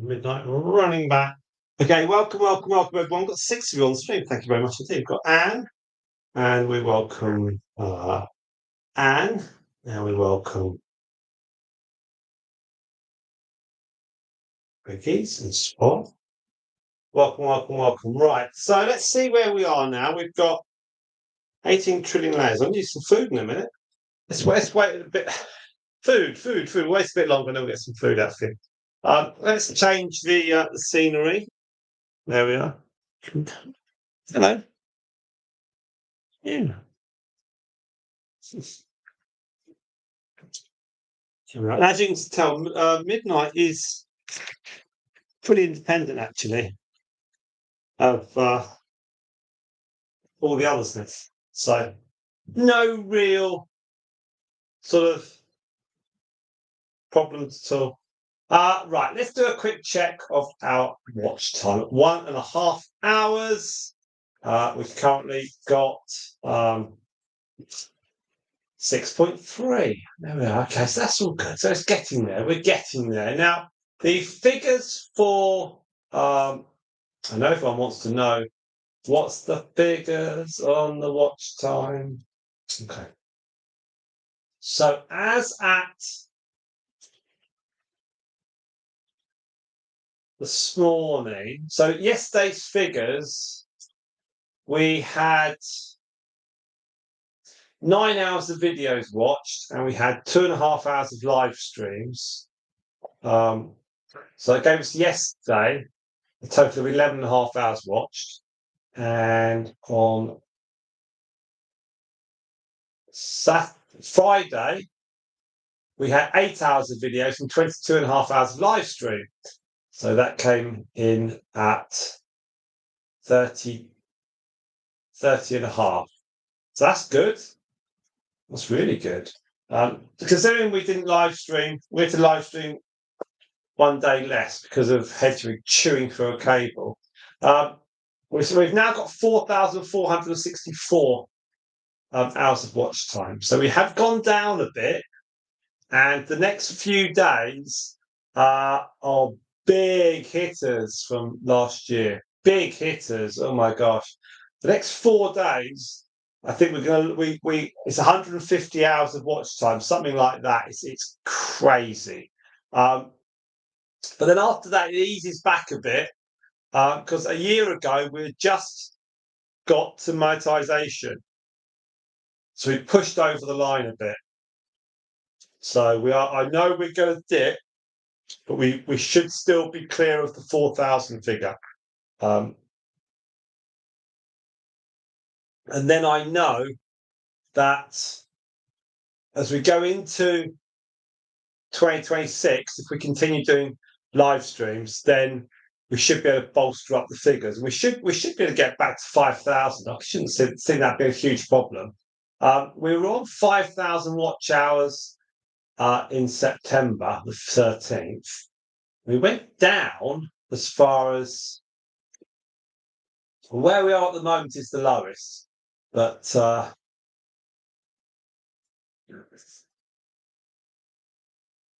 Midnight running back. Okay, welcome everyone. We've got 6 of you on stream. Thank you very much indeed. We've got Anne, and we welcome Anne. Now we welcome Ricky's and Spot. Welcome. Right, so let's see where we are now. We've got 18 trillion layers. I'll need some food in a minute. Let's wait a bit. Food. Wait a bit longer, and then we'll get some food out for you. Let's change the scenery. There we are. Hello. Yeah. As you can tell, Midnight is pretty independent, actually, of all the others. So, no real sort of problems at all. Right, let's do a quick check of our watch time. 1.5 hours. We've currently got 6.3. There we are. Okay, so that's all good. So it's getting there. We're getting there. Now, the figures for, I know everyone wants to know, what's the figures on the watch time? Okay. So as at this morning, so yesterday's figures, we had 9 hours of videos watched, and we had 2.5 hours of live streams. So it gave us yesterday a total of 11.5 hours watched. And on Friday, we had 8 hours of videos and 22.5 hours of live stream. So that came in at 30 and a half. So that's good. That's really good. Considering we didn't live stream, we had to live stream one day less because of Hedgewick chewing through a cable. So we've now got 4,464 hours of watch time. So we have gone down a bit, and the next few days are big hitters from last year. Big hitters. Oh my gosh. The next 4 days, I think it's 150 hours of watch time, something like that. It's crazy. But then after that, it eases back a bit because a year ago we just got to monetization, so we pushed over the line a bit. So we are. I know we're going to dip, but we should still be clear of the 4,000 figure. And then I know that as we go into 2026, if we continue doing live streams, then we should be able to bolster up the figures. We should be able to get back to 5,000. I shouldn't see that being a huge problem. We were on 5,000 watch hours in September the 13th. We went down as far as where we are at the moment is the lowest, but I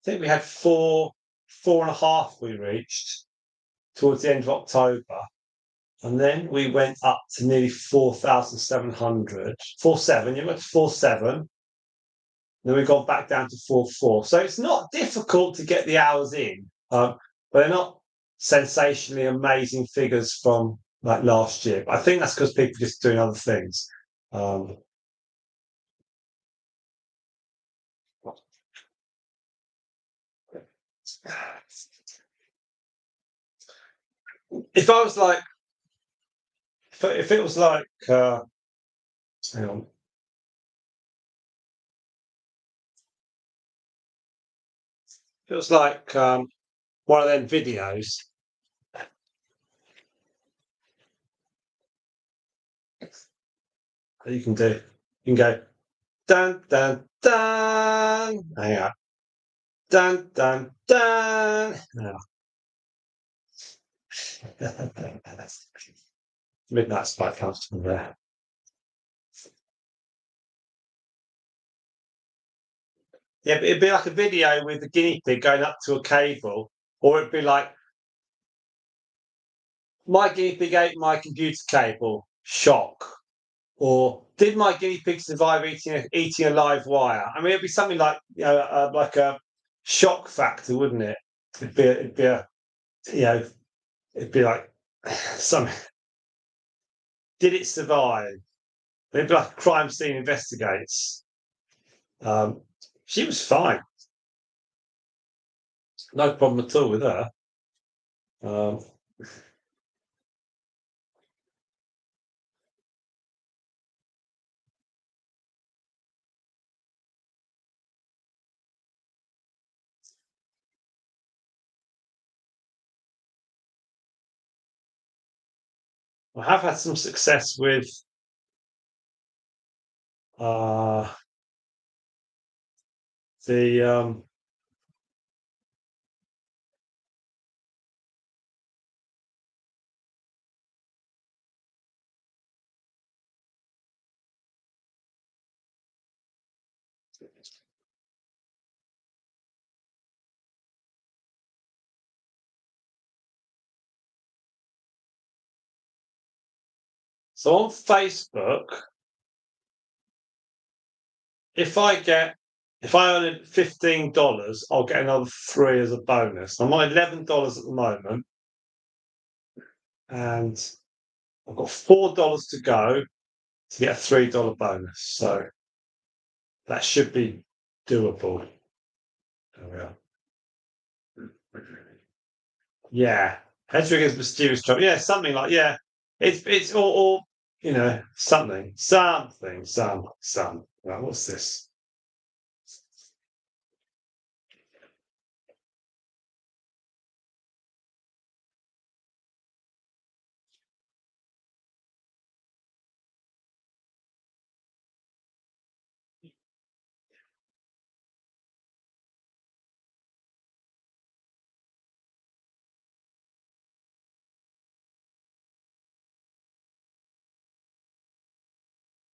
think we had 4.5 we reached towards the end of October. And then we went up to nearly 4,700. 4.7, you went to 4.7. Then we've gone back down to 4.4. So it's not difficult to get the hours in, but they're not sensationally amazing figures from like last year. But I think that's because people are just doing other things. If I was like, if it was like, hang on. If it was like one of them videos. That you can do. You can go dun dun dun. Hang on. Dun dun dun. Midnight Spike comes from there. Yeah, but it'd be like a video with the guinea pig going up to a cable, or it'd be like my guinea pig ate my computer cable. Shock. Or did my guinea pig survive eating a live wire? I mean, it'd be something like a shock factor, wouldn't it? It'd be a you know, it'd be like some. Did it survive? It'd be like a crime scene investigates. Um, she was fine, no problem at all with her. Um, I have had some success with uh, the so on Facebook. If I earn $15, I'll get another three as a bonus. I'm on $11 at the moment, and I've got $4 to go to get a $3 bonus. So that should be doable. There we are. Yeah, Hedrick mysterious trouble. Yeah, something like yeah. It's or some. Right, what's this?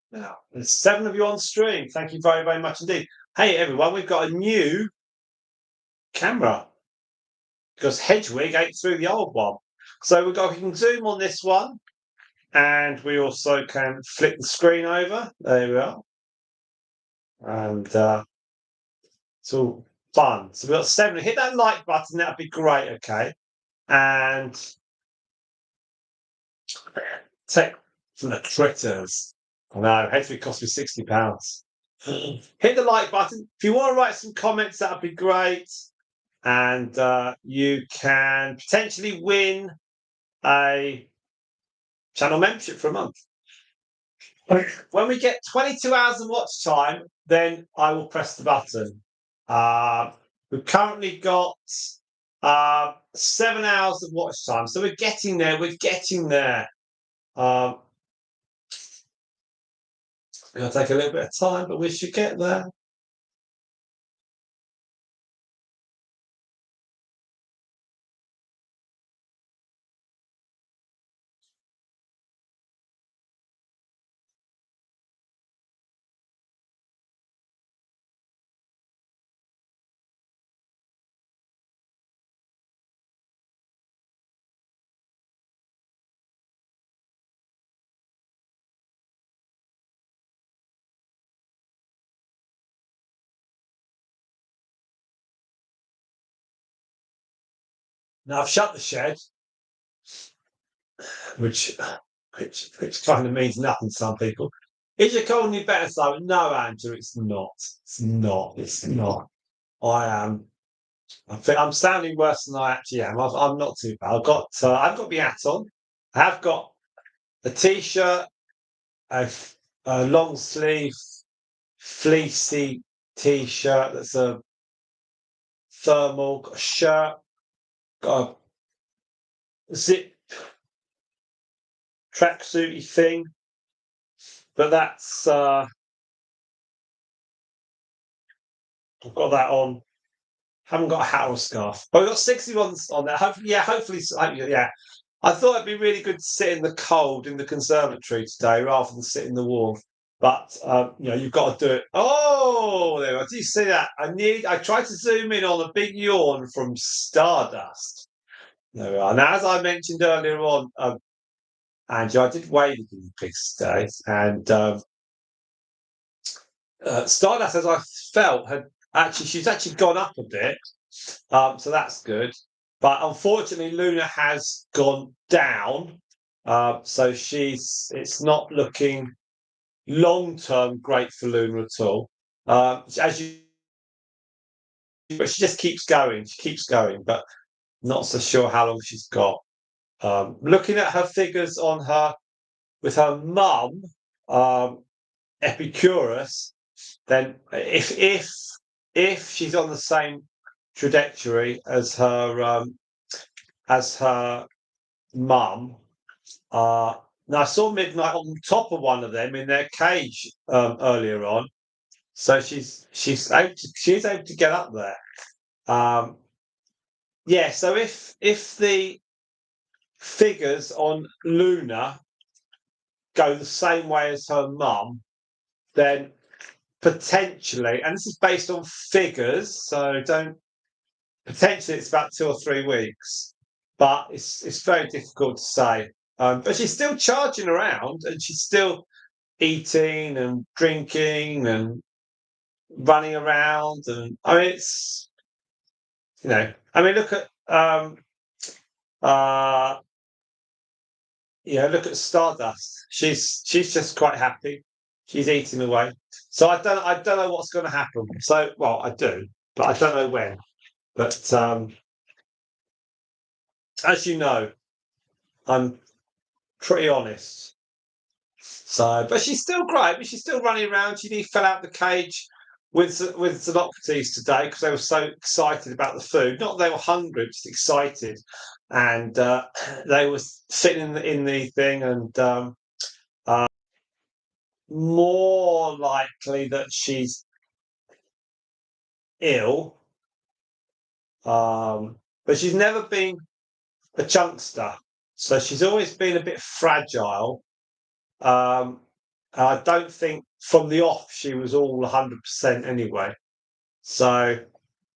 Now, there's 7 of you on stream. Thank you very, very much indeed. Hey, everyone, we've got a new camera because Hedwig ate through the old one. So we can zoom on this one, and we also can flip the screen over. There we are. And it's all fun. So we've got 7. Hit that like button, that'd be great, okay? And take from the critters. I know, Hedwig cost me £60. Hit the like button. If you want to write some comments, that'd be great. And you can potentially win a channel membership for a month. When we get 22 hours of watch time, then I will press the button. We've currently got 7 hours of watch time, so we're getting there. We're getting there. It's going to take a little bit of time, but we should get there. Now I've shut the shed, which kind of means nothing to some people. Is your cold any better, Simon? No, Andrew, it's not. It's not. It's not. I am. I'm sounding worse than I actually am. I'm not too bad. I've got my hat on. I have got a t-shirt, a long sleeve, fleecy t-shirt that's a thermal. Got a shirt. Got a zip tracksuity thing. But that's I've got that on. Haven't got a hat or a scarf. But we've got 61s on there. Hopefully, yeah. I thought it'd be really good to sit in the cold in the conservatory today rather than sit in the warm. But you've got to do it. Oh, there. Do you see that? I tried to zoom in on a big yawn from Stardust. There we are. Now, as I mentioned earlier on, Andrew, I did weigh the guinea pigs today, and Stardust, as I felt, she's actually gone up a bit, so that's good. But unfortunately, Luna has gone down, so it's not looking long term great for Luna at all. As you, but she just keeps going. She keeps going, but not so sure how long she's got. Looking at her figures on her with her mum, Epicurus, then if she's on the same trajectory as her mum, now I saw Midnight on top of one of them in their cage earlier on, so she's able to get up there. Yeah, so if the figures on Luna go the same way as her mum, then potentially, and this is based on figures, so don't potentially it's about 2 or 3 weeks, but it's very difficult to say. But she's still charging around, and she's still eating and drinking and running around, and I mean it's look at uh look at Stardust. She's just quite happy. She's eating away. So I don't know what's going to happen. So well, I do, but I don't know when. But as you know, I'm pretty honest. So, but she's still great. But she's still running around. She fell out the cage with Xenocrates today because they were so excited about the food. Not that they were hungry, just excited, and they were sitting in the thing and. More likely that she's ill, but she's never been a chunkster, so she's always been a bit fragile. I don't think from the off she was all 100% anyway. So,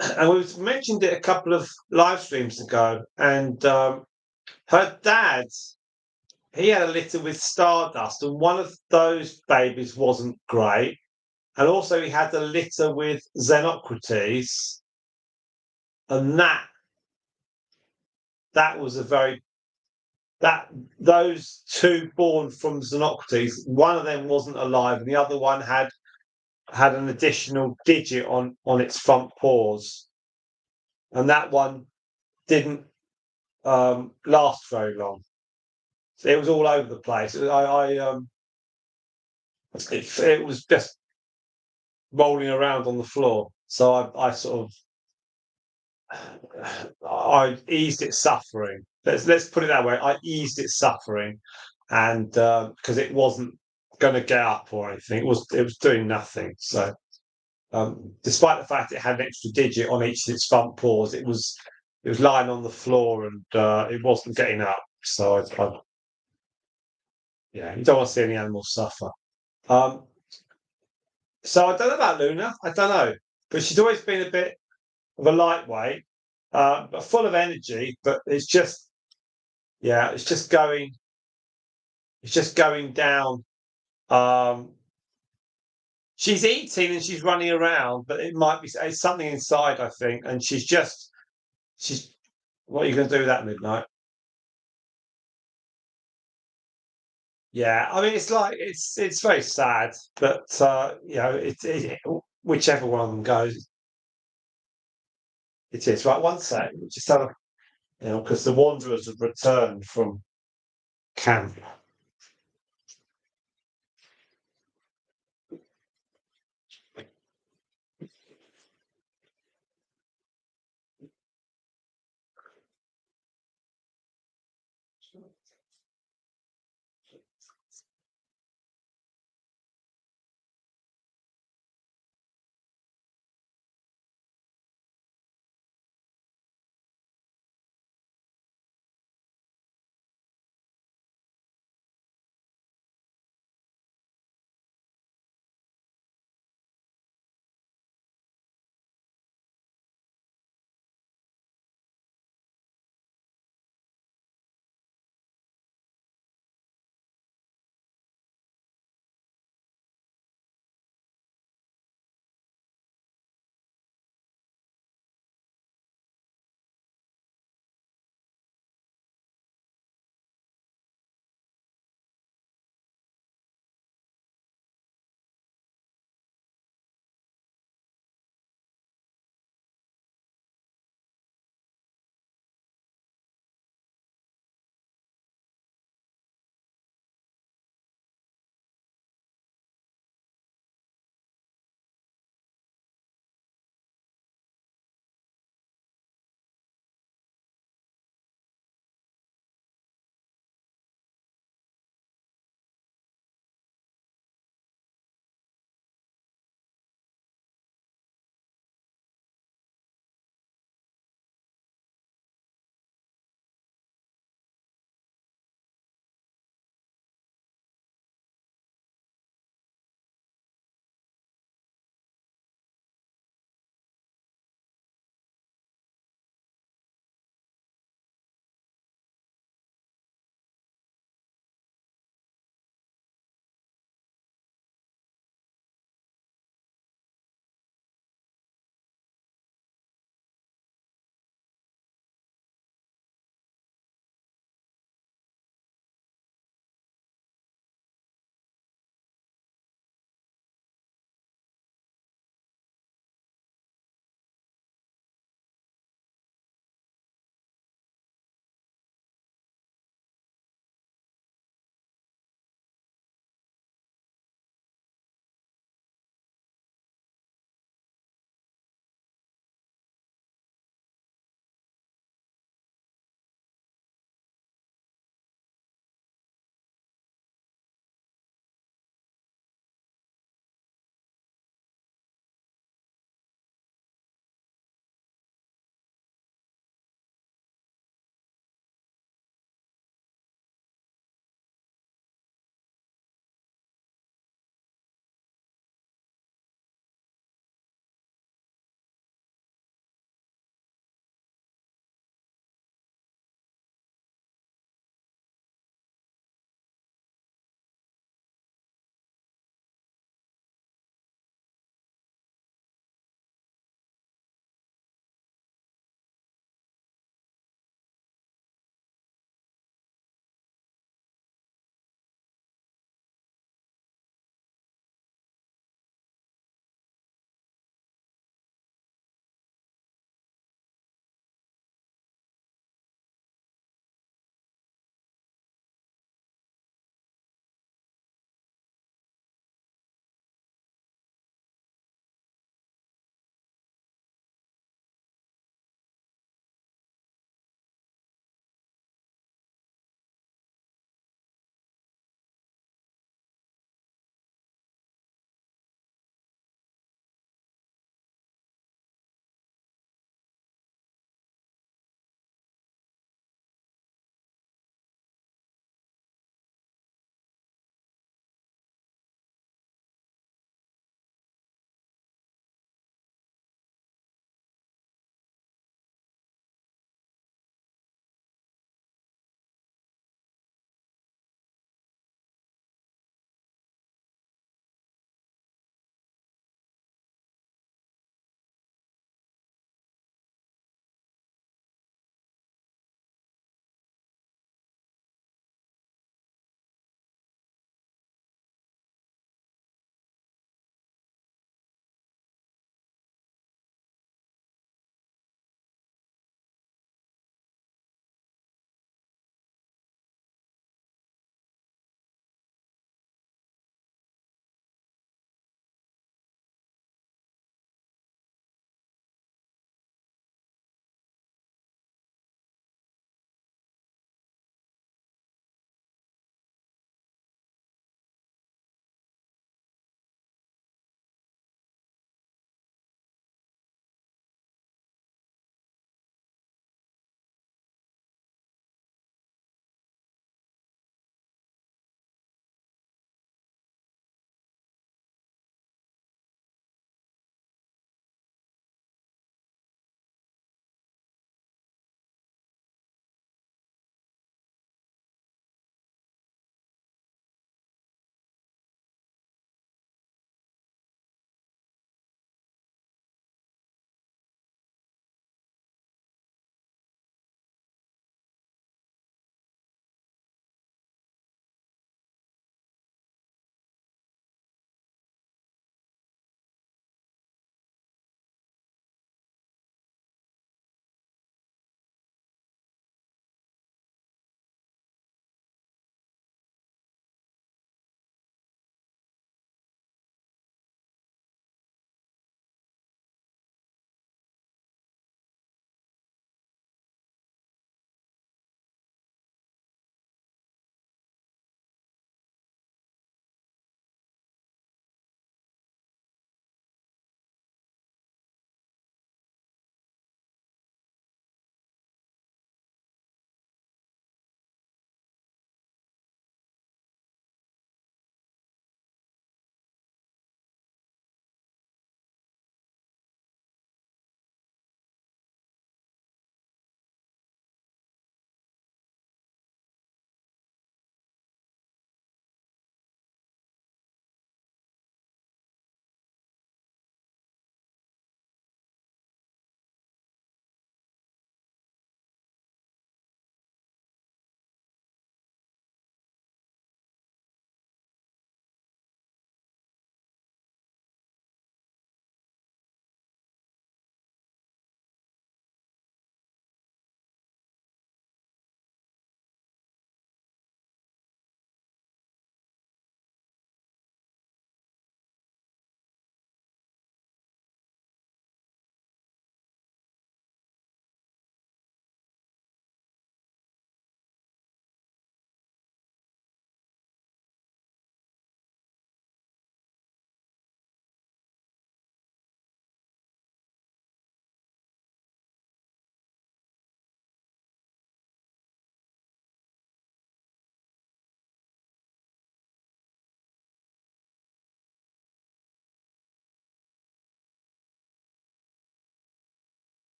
and we've mentioned it a couple of live streams ago, and her dad, he had a litter with Stardust, and one of those babies wasn't great. And also, he had a litter with Xenocrates, and that was a very that those two born from Xenocrates, one of them wasn't alive, and the other one had an additional digit on its front paws, and that one didn't last very long. So it was all over the place. It was just rolling around on the floor. So I sort of I eased its suffering. Let's put it that way. I eased its suffering, and because it wasn't going to get up or anything, it was doing nothing. So despite the fact it had an extra digit on each of its front paws, it was lying on the floor and it wasn't getting up. So yeah, you don't want to see any animals suffer. Um, so I don't know about Luna. I don't know, but she's always been a bit of a lightweight, but full of energy. But it's just going down. Um, she's eating and she's running around, but it might be it's something inside, I think, and she's. What are you going to do with that midnight? Yeah, I mean, it's very sad, but whichever one of them goes, it is right. One sec, just have because the Wanderers have returned from camp.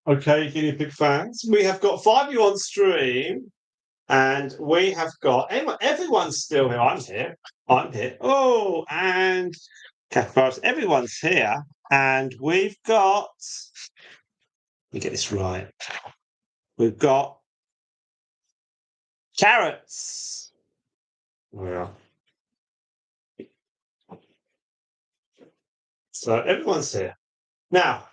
Okay, guinea pig fans. We have got 5 of you on stream, and we have got everyone's still here. I'm here. I'm here. Oh, and Cathars, everyone's here, and we've got. Let me get this right. We've got carrots. Well, so everyone's here now.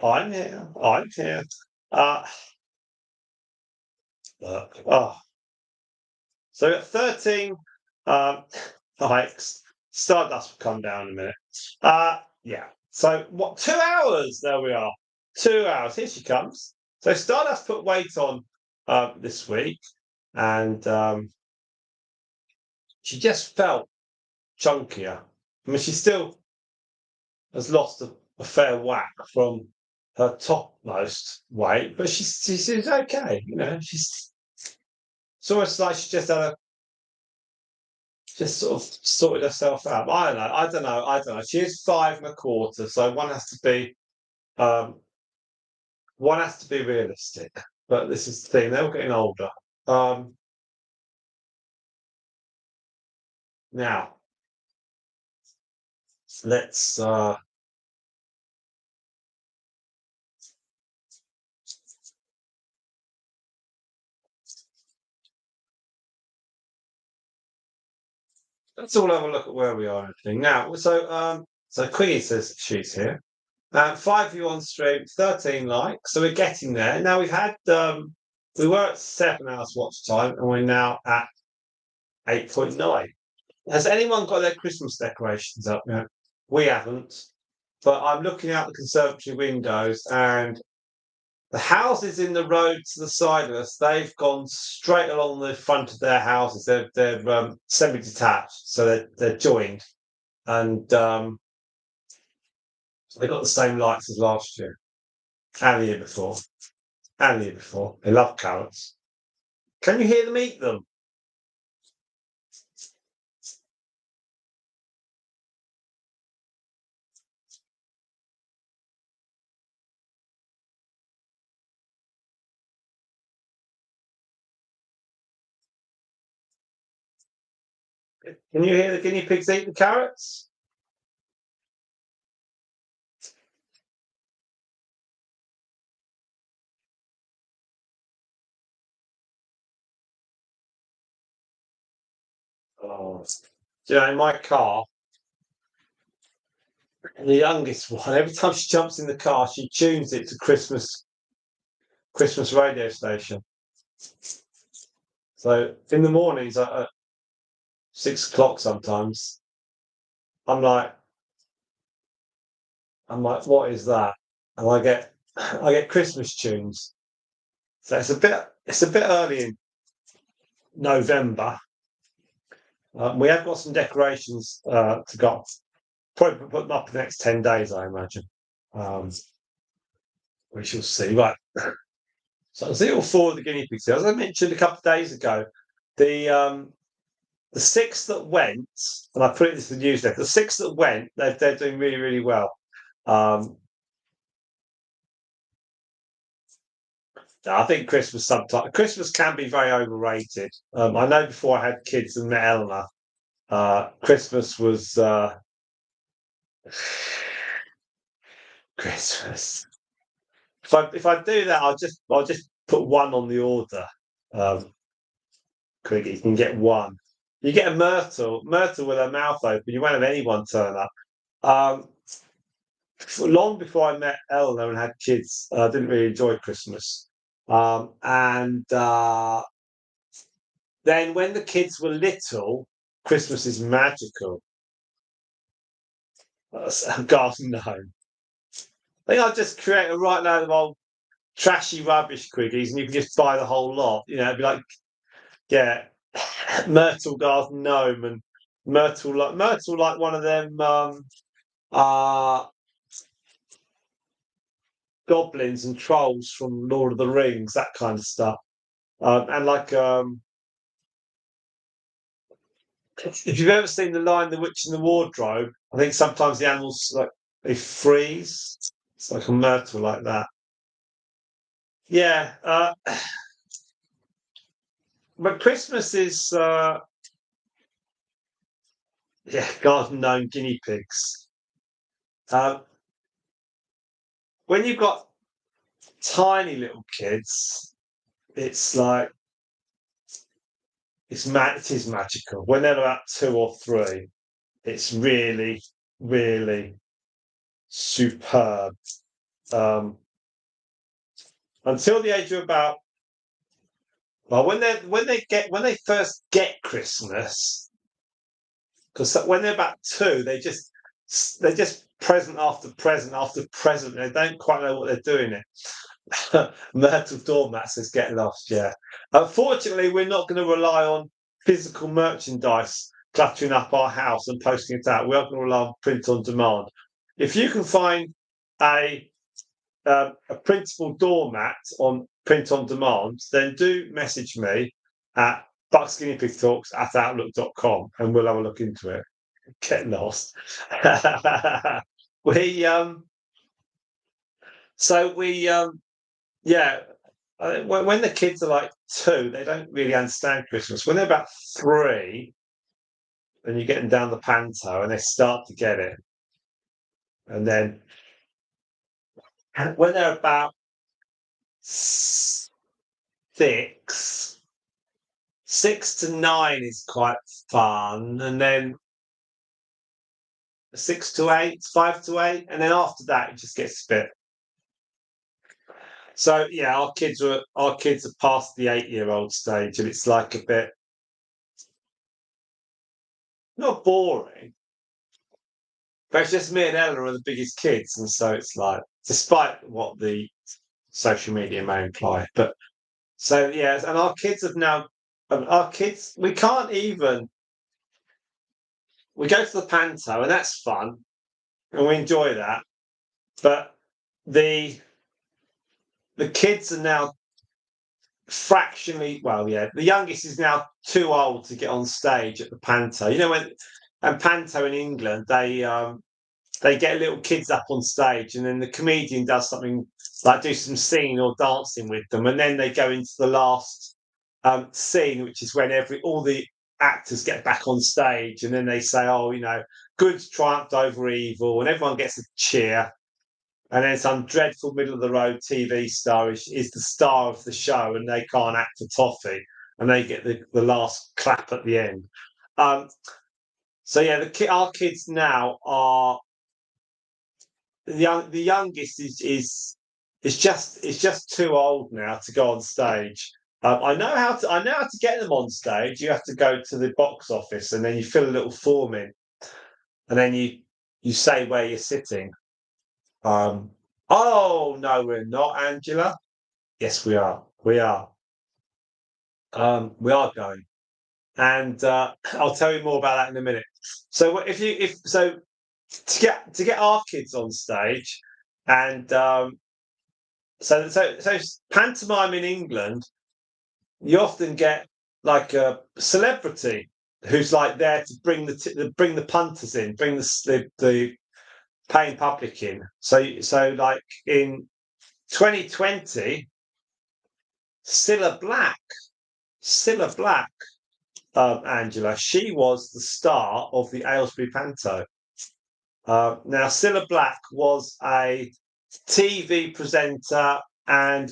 I'm here. I'm here. Look. Oh, so at 13 likes, Stardust will come down in a minute. Yeah. So what? 2 hours. There we are. 2 hours. Here she comes. So Stardust put weight on this week, and she just felt chunkier. I mean, she still has lost a fair whack from her topmost weight, but she seems okay. You know, it's almost like she just sort of sorted herself out. I don't know. I don't know. She is 5 1/4, so um, one has to be realistic. But this is the thing; they're all getting older. Now let's. Let's all have a look at where we are and everything. Now, so Queenie says she's here. 5 of you on stream, 13 likes. So we're getting there. Now we were at 7 hours watch time, and we're now at 8.9. Has anyone got their Christmas decorations up yet? We haven't. But I'm looking out the conservatory windows, and the houses in the road to the side of us, they've gone straight along the front of their houses. They're semi-detached, so they're joined, and they got the same lights as last year and the year before and the year before. They love carrots. Can you hear them eat them? Can you hear the guinea pigs eat the carrots? Oh, do you know, in my car, the youngest one, every time she jumps in the car, she tunes it to Christmas radio station. So in the mornings at 6 o'clock sometimes, I'm like, what is that? And I get Christmas tunes. So it's a bit early in November. We have got some decorations to go. Probably put them up in the next 10 days, I imagine. Um, we shall see. Right. So I see all 4 of the guinea pigs. As I mentioned a couple of days ago, the 6 that went, and I put it into the newsletter, the 6 that went, they're doing really, really well. I think Christmas can be very overrated. I know before I had kids and met Eleanor, Christmas was Christmas. If I do that, I'll just put 1 on the order. Quiggy, you can get 1. You get a myrtle with her mouth open. You won't have anyone turn up. Long before I met Eleanor and had kids, I didn't really enjoy Christmas. And then when the kids were little, Christmas is magical. Garden gnome. I think I'll just create a right load of old trashy rubbish quiggies, and you can just buy the whole lot. You know, it'd be like, yeah, Myrtle Garden Gnome and Myrtle like one of them uh goblins and trolls from Lord of the Rings, that kind of stuff. And like if you've ever seen The Lion, the Witch, and the Wardrobe, I think sometimes the animals like they freeze. It's like a myrtle like that. Yeah, but Christmas is garden gnome guinea pigs. Uh, when you've got tiny little kids, it's like it is magical. When they're about 2 or 3, it's really, really superb. Um, until the age of about when they first get Christmas, because when they're about 2, they're just present after present after present. They don't quite know what they're doing it. Myrtle doormat says get lost. Yeah. Unfortunately, we're not going to rely on physical merchandise cluttering up our house and posting it out. We are going to rely on print on demand. If you can find a printable doormat on print on demand, then do message me at bucksguineapigtalks@outlook.com and we'll have a look into it. Get lost. we so we yeah. When the kids are like 2, they don't really understand Christmas. When they're about 3, and you get them down the panto, and they start to get it, and then when they're about 6, 6 to 9 is quite fun, and then 6 to 8, 5 to 8, and then after that it just gets a bit. So yeah, our kids are past the 8-year-old stage, and it's like a bit not boring, but it's just me and Ella are the biggest kids, and so it's like, despite what the social media may imply, but so yes, and our kids have now, our kids, we can't even. We go to the panto, and that's fun, and we enjoy that. But the kids are now fractionally, well, yeah, the youngest is now too old to get on stage at the panto. You know, when and panto in England, they get little kids up on stage, and then the comedian does something like do some singing or dancing with them, and then they go into the last scene, which is when all the actors get back on stage, and then they say, "Oh, you know, good triumphed over evil," and everyone gets a cheer. And then some dreadful middle of the road TV star is the star of the show, and they can't act for toffee, and they get the last clap at the end. Um, so yeah, our kids now are the youngest is just too old now to go on stage. I know how to get them on stage. You have to go to the box office, and then you fill a little form in, and then you say where you're sitting. Oh no, we're not, Angela. Yes, we are. We are. We are going, and I'll tell you more about that in a minute. So if so to get our kids on stage, and so pantomime in England, you often get like a celebrity who's like there to bring the punters in, bring the paying public in. So like in 2020, Cilla Black, Cilla Black, Angela, she was the star of the Aylesbury Panto. Now, Cilla Black was a TV presenter and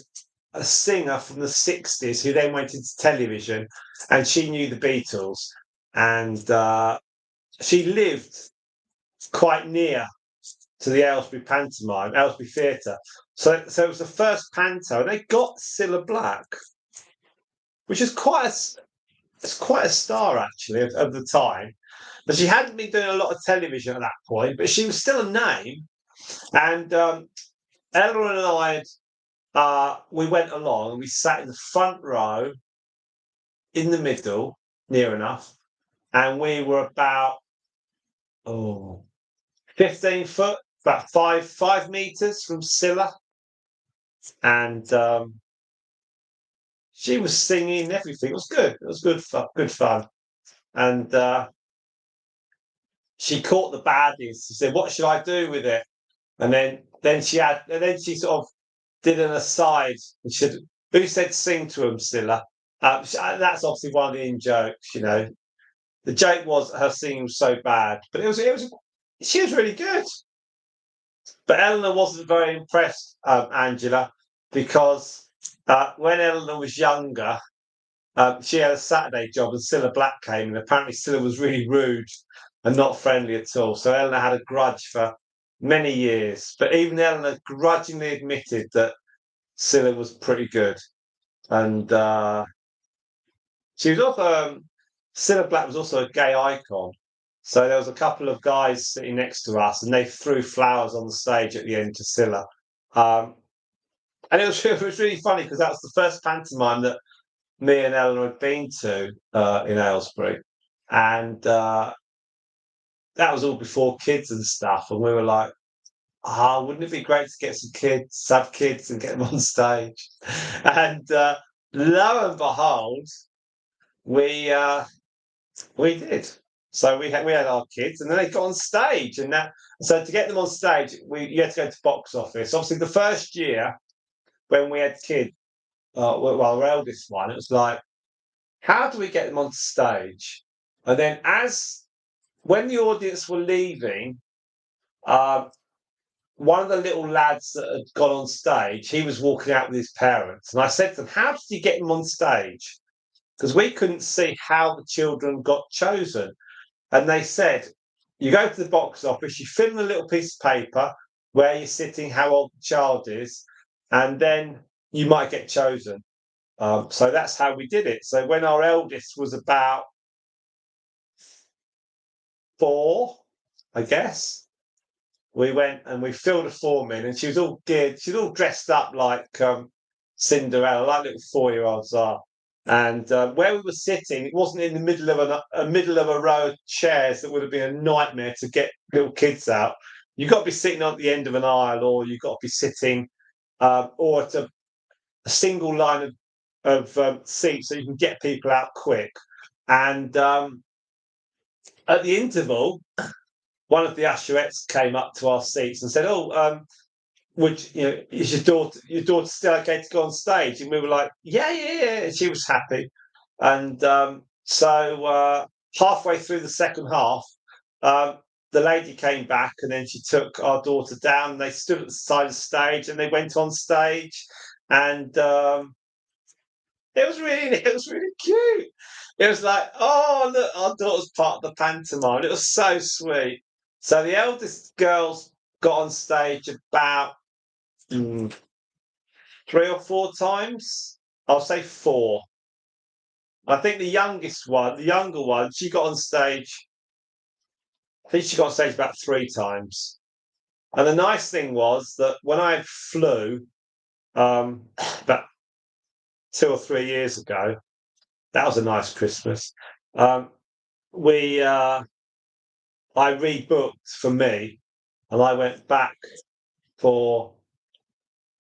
a singer from the 60s who then went into television, and she knew the Beatles, and she lived quite near to the Aylesbury pantomime, Aylesbury Theatre. So it was the first panto, and they got Cilla Black, which is quite a star actually of the time. But she hadn't been doing a lot of television at that point, but she was still a name. And Ella and I, we went along and we sat in the front row, in the middle, near enough, and we were about 15 foot, about 5 meters from Cilla, and she was singing everything. It was good. It was good fun. And she caught the baddies. She said, "What should I do with it?" And then then she sort of did an aside and she said, "Who said sing to him, Scylla?" That's obviously one of the in jokes, you know. The joke was her singing was so bad, but she was really good. But Eleanor wasn't very impressed, Angela, because when Eleanor was younger, she had a Saturday job and Cilla Black came, and apparently Cilla was really rude and not friendly at all. So Eleanor had a grudge for many years. But even Eleanor grudgingly admitted that Cilla was pretty good. And she was also, Cilla Black was also a gay icon. So there was a couple of guys sitting next to us, and they threw flowers on the stage at the end to Cilla. And it was really funny because that was the first pantomime that me and Eleanor had been to in Aylesbury, and that was all before kids and stuff. And we were like, wouldn't it be great to get some kids, have kids, and get them on stage? And lo and behold, we did. So we had our kids, and then they got on stage, and so to get them on stage, you had to go to box office. Obviously, the first year when we had kids, well, our eldest one, it was like, how do we get them on stage? And then when the audience were leaving, one of the little lads that had gone on stage, he was walking out with his parents. And I said to them, how did you get them on stage? Because we couldn't see how the children got chosen. And they said, you go to the box office, you fill in a little piece of paper where you're sitting, how old the child is, and then you might get chosen. So that's how we did it. So when our eldest was about 4, I guess, we went and we filled a form in, and she was all geared. She was all dressed up like Cinderella, like little 4-year-olds are. And where we were sitting, it wasn't in the middle of a row of chairs that would have been a nightmare to get little kids out. You've got to be sitting at the end of an aisle, or you've got to be sitting, or at a single line of seats so you can get people out quick. And at the interval, one of the usherettes came up to our seats and said, "Oh, is your daughter still okay to go on stage?" And we were like, "Yeah, yeah, yeah." And she was happy. And so halfway through the second half, the lady came back, and then she took our daughter down. And they stood at the side of the stage, and they went on stage, and it was really cute. It was like, oh look, our daughter's part of the pantomime. It was so sweet. So the eldest girls got on stage about 3 or 4 times. I'll say 4. I think the younger one, she got on stage. I think she got on stage about 3 times. And the nice thing was that when I flew about 2 or 3 years ago, that was a nice Christmas. We I rebooked for me, and I went back for.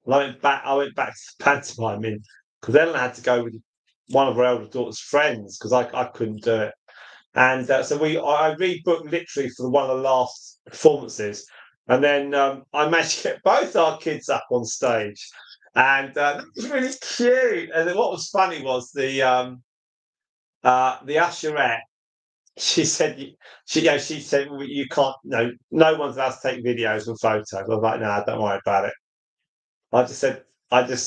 I went back to the pantomime because Ellen had to go with one of her elder daughter's friends because I couldn't do it, and so I rebooked literally for one of the last performances, and then I managed to get both our kids up on stage, and that was really cute. And then what was funny was the usherette. She said, she said, well, you can't, no one's allowed to take videos and photos. I was like, no, don't worry about it. I just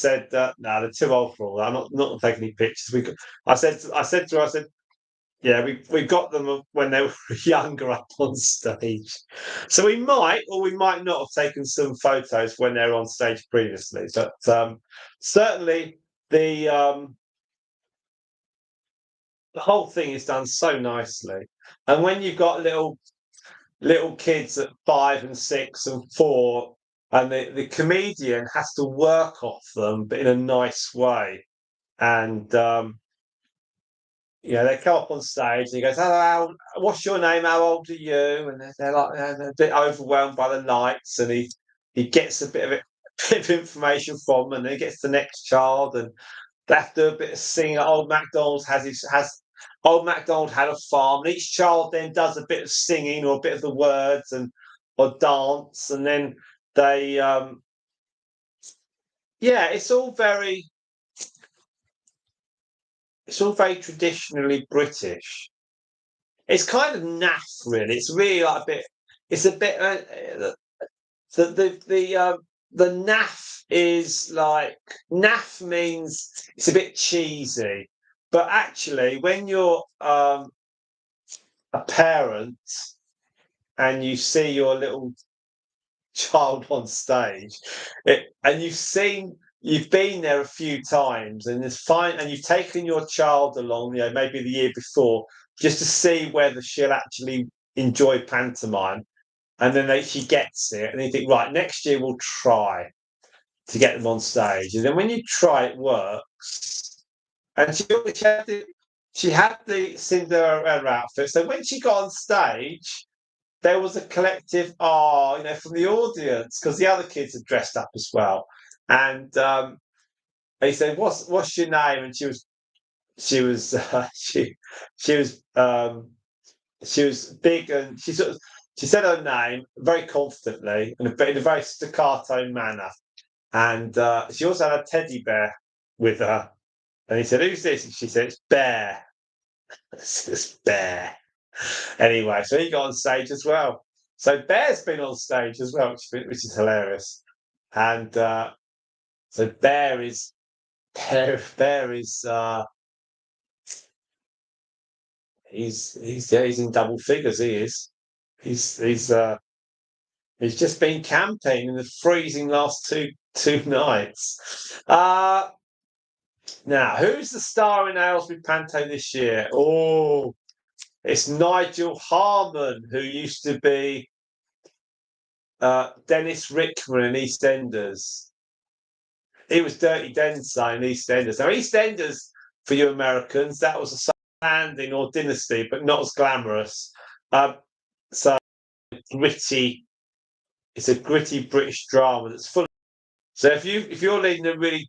said, no, they're too old for all that. I'm not taking any pictures. I said to her, I said, yeah, we got them when they were younger up on stage. So we might or we might not have taken some photos when they were on stage previously. But certainly the whole thing is done so nicely. And when you've got little kids at 5 and 6 and 4, and the comedian has to work off them, but in a nice way. And they come up on stage and he goes, "Hello, what's your name? How old are you?" And they're like, they're a bit overwhelmed by the lights, and he gets a bit of information from them, and then he gets the next child, and they have to do a bit of singing. Old MacDonald had a farm, and each child then does a bit of singing or a bit of the words or dance, and then they, yeah, it's all very traditionally British. It's kind of naff, really. It's really like a bit. It's a bit. The naff is like naff means it's a bit cheesy, but actually, when you're a parent and you see your little child on stage, and you've been there a few times, and it's fine, and you've taken your child along, maybe the year before, just to see whether she'll actually enjoy pantomime, and then she gets it, and you think, right, next year we'll try to get them on stage, and then when you try, it works, and she had the Cinderella outfit, so when she got on stage there was a collective from the audience because the other kids had dressed up as well, and they said, "What's your name?" And she was she was she was big, and she said her name very confidently and in a very staccato manner, and she also had a teddy bear with her, and he said, "Who's this?" And she said, "It's Bear." It's Bear. Anyway, so he got on stage as well. So Bear's been on stage as well, which is hilarious. And so Bear is he's in double figures. He is. He's just been camping in the freezing last two nights. Now, who's the star in Aylesbury Panto this year? Oh, it's Nigel Harmon, who used to be Dennis Rickman in EastEnders. He was Dirty Densai in EastEnders. Now, EastEnders, for you Americans, that was a landing or dynasty, but not as glamorous. So gritty. It's a gritty British drama that's full. So if you're leading a really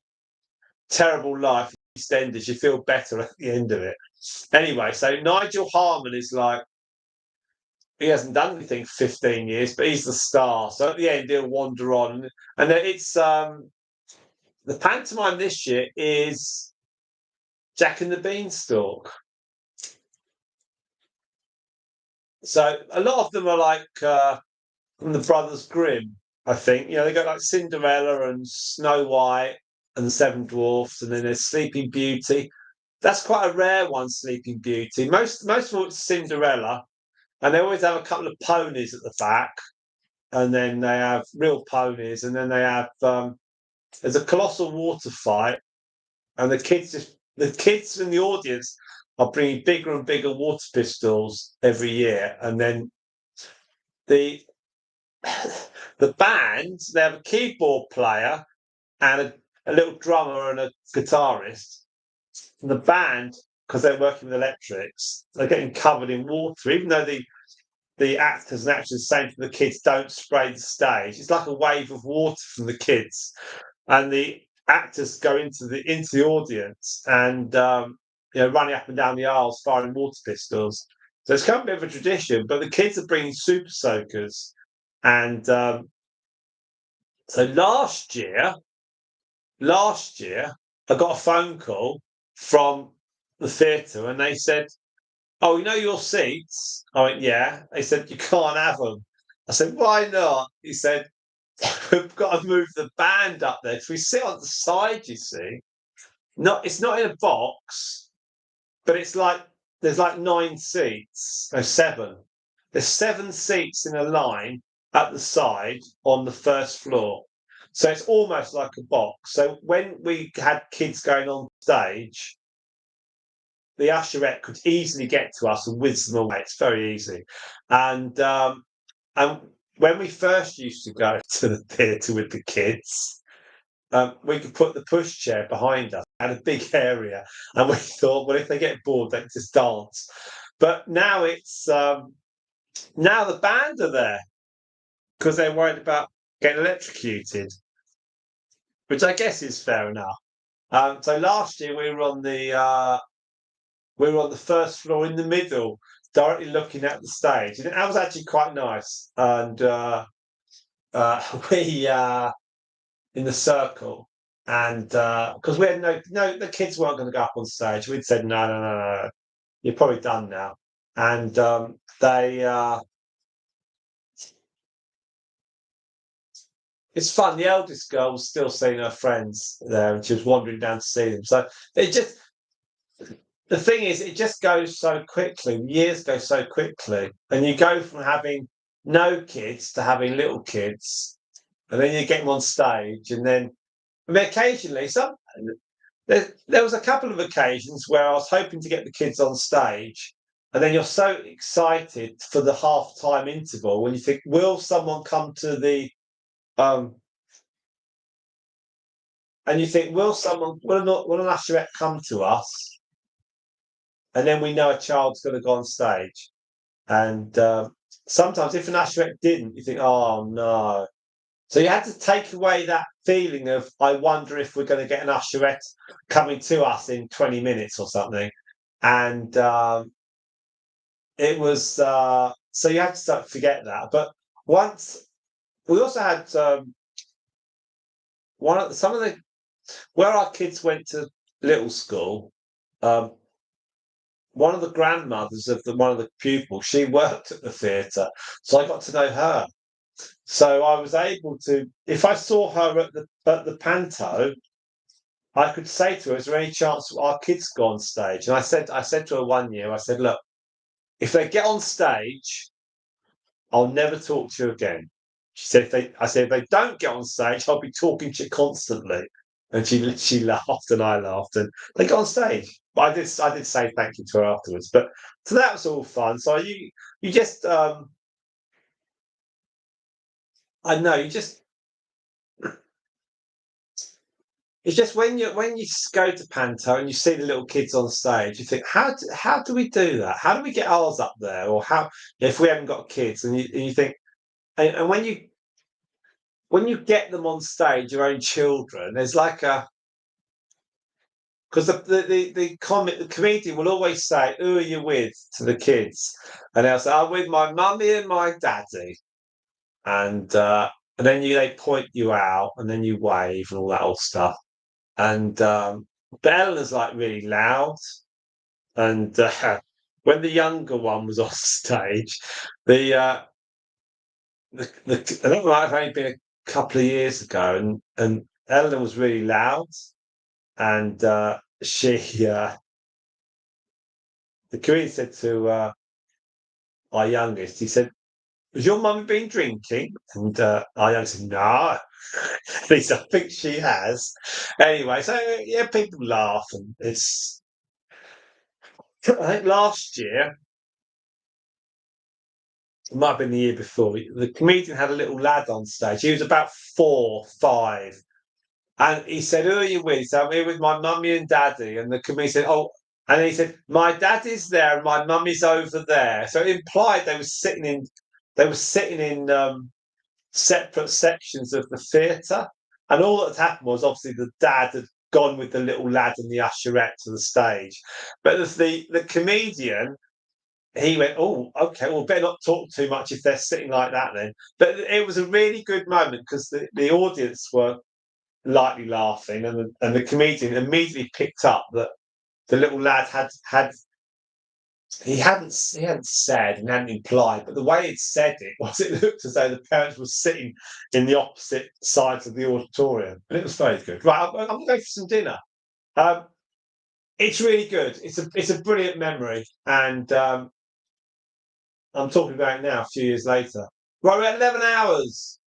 terrible life in EastEnders, you feel better at the end of it. Anyway, so Nigel Harmon is like, he hasn't done anything for 15 years, but he's the star. So at the end, he'll wander on. And it's the pantomime this year is Jack and the Beanstalk. So a lot of them are like from the Brothers Grimm, I think. They got like Cinderella and Snow White and the Seven Dwarfs, and then there's Sleeping Beauty. That's quite a rare one, Sleeping Beauty. Most of all, it's Cinderella, and they always have a couple of ponies at the back, and then they have real ponies, and then they have there's a colossal water fight, and the kids in the audience are bringing bigger and bigger water pistols every year, and then the band, they have a keyboard player and a little drummer and a guitarist. And the band, because they're working with electrics, they're getting covered in water, even though the actors and actors saying to the kids, "Don't spray the stage." It's like a wave of water from the kids, and the actors go into the audience and running up and down the aisles firing water pistols. So it's kind of a bit of a tradition, but the kids are bringing super soakers, and so last year I got a phone call from the theatre, and they said, "Oh, your seats?" I went, "Yeah." They said, "You can't have them." I said, "Why not?" He said, "We've got to move the band up there because we sit on the side, you see. It's not in a box, but it's like there's like 9 seats. No, 7. There's 7 seats in a line at the side on the first floor. So it's almost like a box. So when we had kids going on stage, the usherette could easily get to us and whiz them away. It's very easy. And when we first used to go to the theatre with the kids, we could put the pushchair behind us, had a big area, and we thought, well, if they get bored, they can just dance. But now it's now the band are there because they're worried about getting electrocuted, which I guess is fair enough. So last year we were on the first floor in the middle, directly looking at the stage, and that was actually quite nice. And we in the circle, and because we had no, the kids weren't going to go up on stage. We'd said no, no, no, no, you're probably done now, and they. It's fun. The eldest girl was still seeing her friends there, and she was wandering down to see them. So it just the thing is, it just goes so quickly. Years go so quickly, and you go from having no kids to having little kids, and then you get them on stage, and then I mean, occasionally, there was a couple of occasions where I was hoping to get the kids on stage, and then you're so excited for the half-time interval when you think, will someone come to the um, and you think, will an usherette come to us? And then we know a child's going to go on stage. And sometimes, if an usherette didn't, you think, oh no. So you had to take away that feeling of, I wonder if we're going to get an usherette coming to us in 20 minutes or something. And it was, so you had to start forget that. But once, we also had some of the, where our kids went to little school, one of the grandmothers of one of the pupils, she worked at the theatre. So I got to know her. So I was able to, if I saw her at the panto, I could say to her, "Is there any chance our kids go on stage?" And I said to her one year, I said, "Look, if they get on stage, I'll never talk to you again." She said, I said, "If they don't get on stage, I'll be talking to you constantly." And she laughed and I laughed, and they got on stage. But I did say thank you to her afterwards. But so that was all fun. So you just I know you just it's just when you go to Panto and you see the little kids on stage, you think, how do we do that? How do we get ours up there? Or how if we haven't got kids? And you think, and when you get them on stage, your own children, there's like a because the comedian will always say, "Who are you with?" to the kids, and they'll say, "I'm with my mummy and my daddy," and then they point you out, and then you wave and all that old stuff. And but Eleanor's like really loud, and when the younger one was on stage, the I think it might have only been a couple of years ago, and Eleanor was really loud, and the comedian said to our youngest, he said, "Has your mum been drinking?" And our youngest said, "No." At least I think she has. Anyway, so yeah, people laugh, and it's. I think last year, it might have been the year before, the comedian had a little lad on stage. He was about 4, 5. And he said, "Who are you with?" He said, "I'm here with my mummy and daddy." And the comedian said, "Oh," and he said, "My daddy's there and my mummy's over there." So it implied they were sitting in separate sections of the theatre. And all that had happened was obviously the dad had gone with the little lad and the usherette to the stage. But the comedian, he went, "Oh, okay, well, better not talk too much if they're sitting like that then." But it was a really good moment because the audience were lightly laughing, and the comedian immediately picked up that the little lad had he hadn't said and hadn't implied, but the way it said it was it looked as though the parents were sitting in the opposite sides of the auditorium, and it was very good. Right, I'm going to go for some dinner. Um, it's really good. It's a brilliant memory, and I'm talking about it now, a few years later. Right, we're at 11 hours.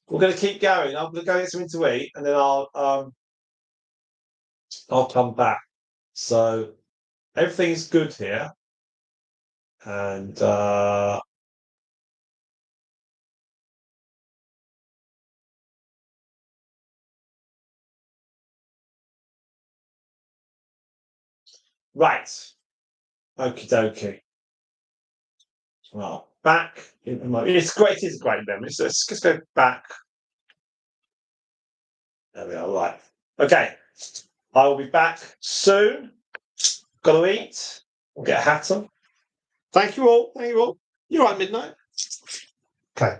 We're going to keep going. I'm going to go get something to eat, and then I'll come back. So everything's good here, and right. Okie dokie. Well, back. It's great. It's a great memory. So let's just go back. There we are. Right. Okay. I will be back soon. Got to eat. I'll get a hat on. Thank you all. Thank you all. You're right, midnight. Okay.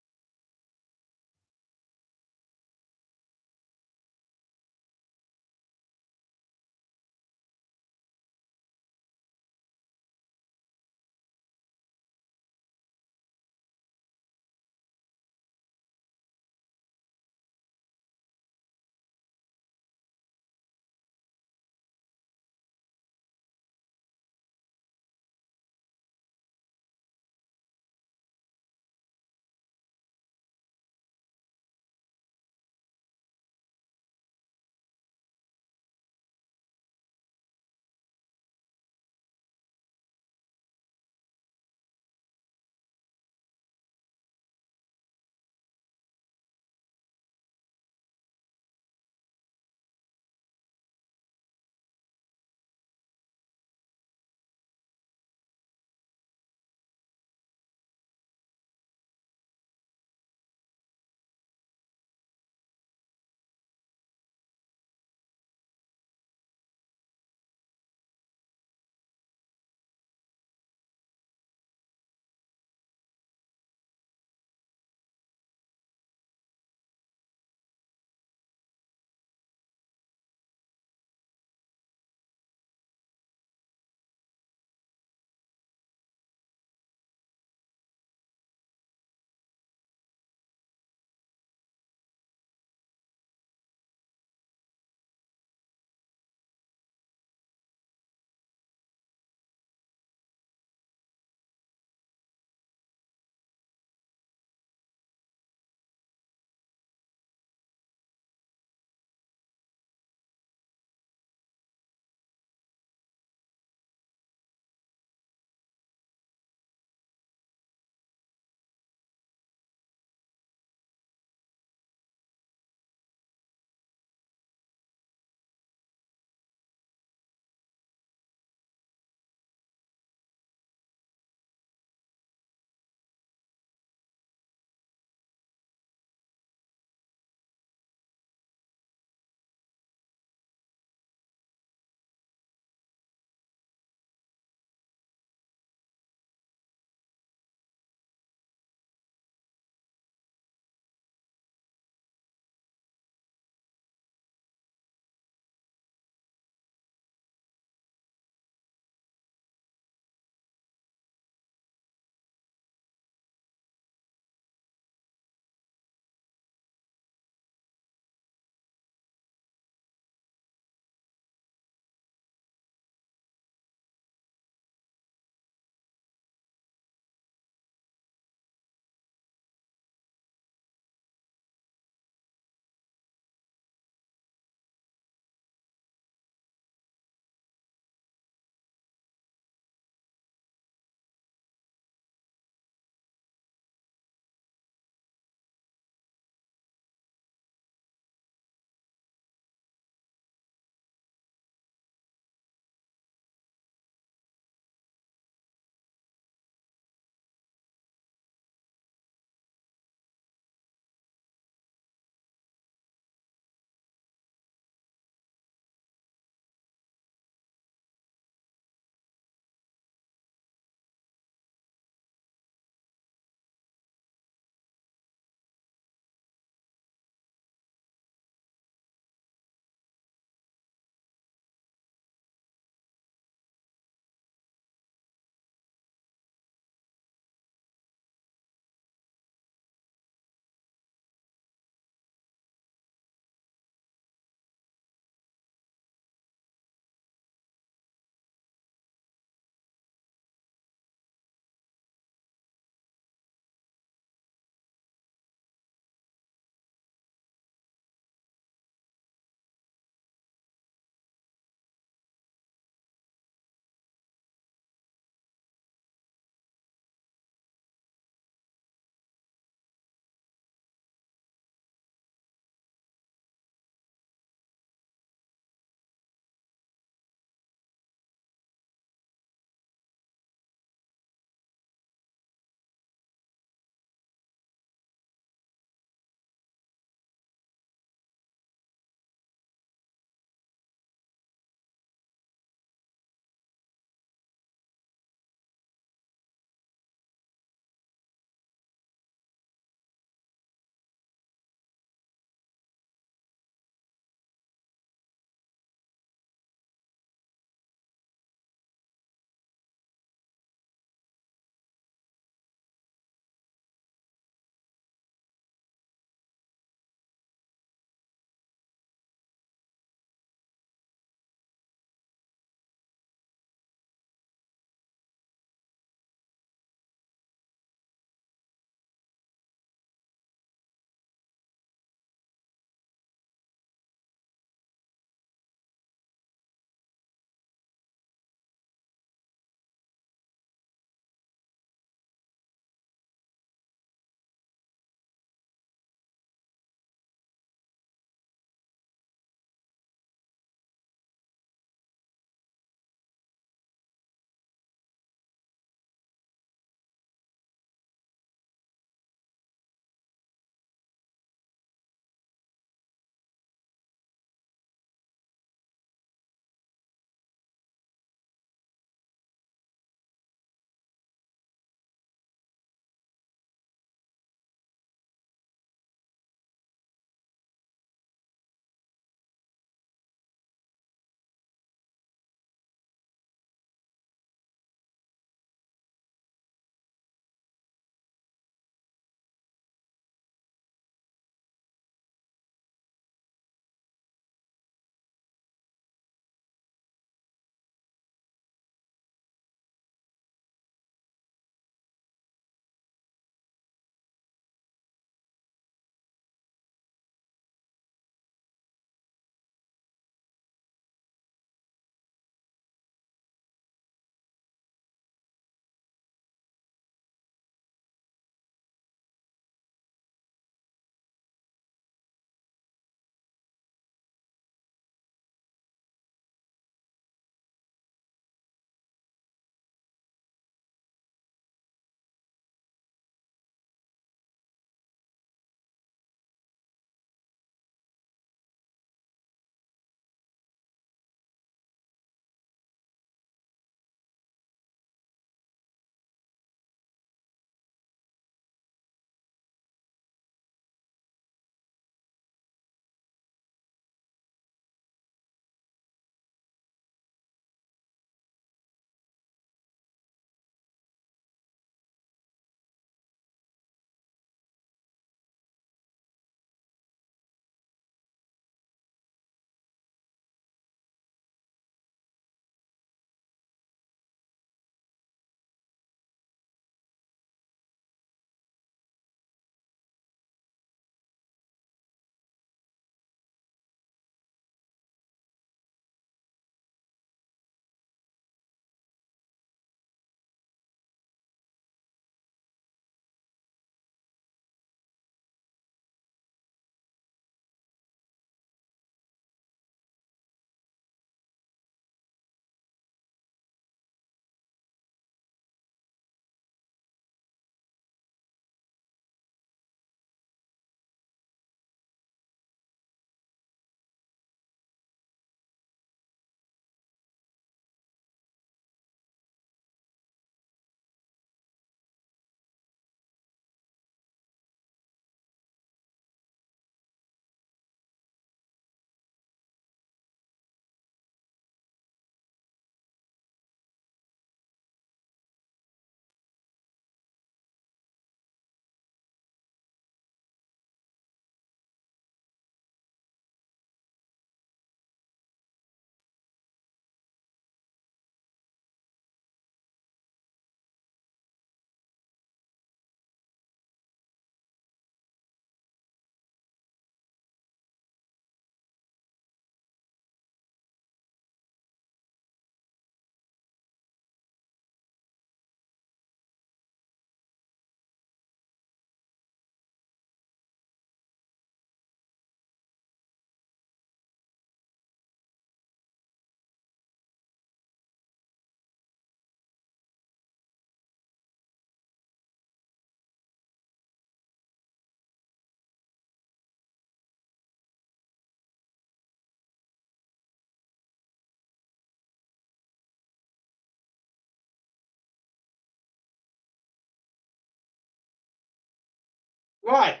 Right.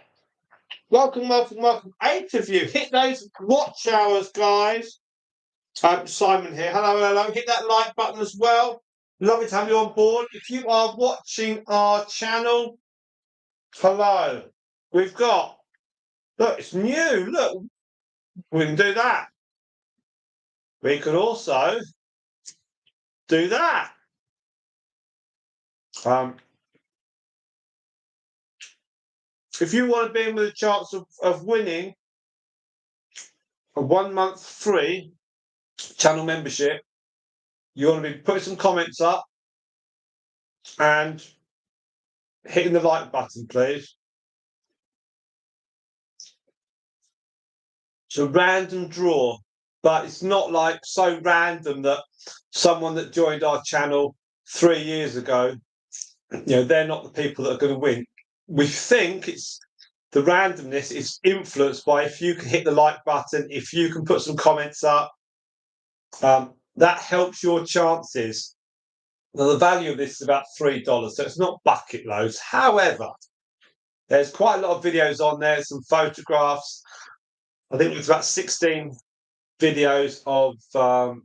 Welcome, welcome, welcome. 8 of you. Hit those watch hours, guys. Simon here. Hello, hello. Hit that like button as well. Lovely to have you on board. If you are watching our channel, hello. We've got, look, it's new. Look, we can do that. We could also do that. If you want to be in with a chance of winning a 1 month free channel membership, you want to be putting some comments up and hitting the like button, please. It's a random draw, but it's not like so random that someone that joined our channel 3 years ago, they're not the people that are going to win. We think it's the randomness is influenced by if you can hit the like button, if you can put some comments up, that helps your chances. Now, the value of this is about $3, so it's not bucket loads. However, there's quite a lot of videos on there, some photographs. I think it's about 16 videos of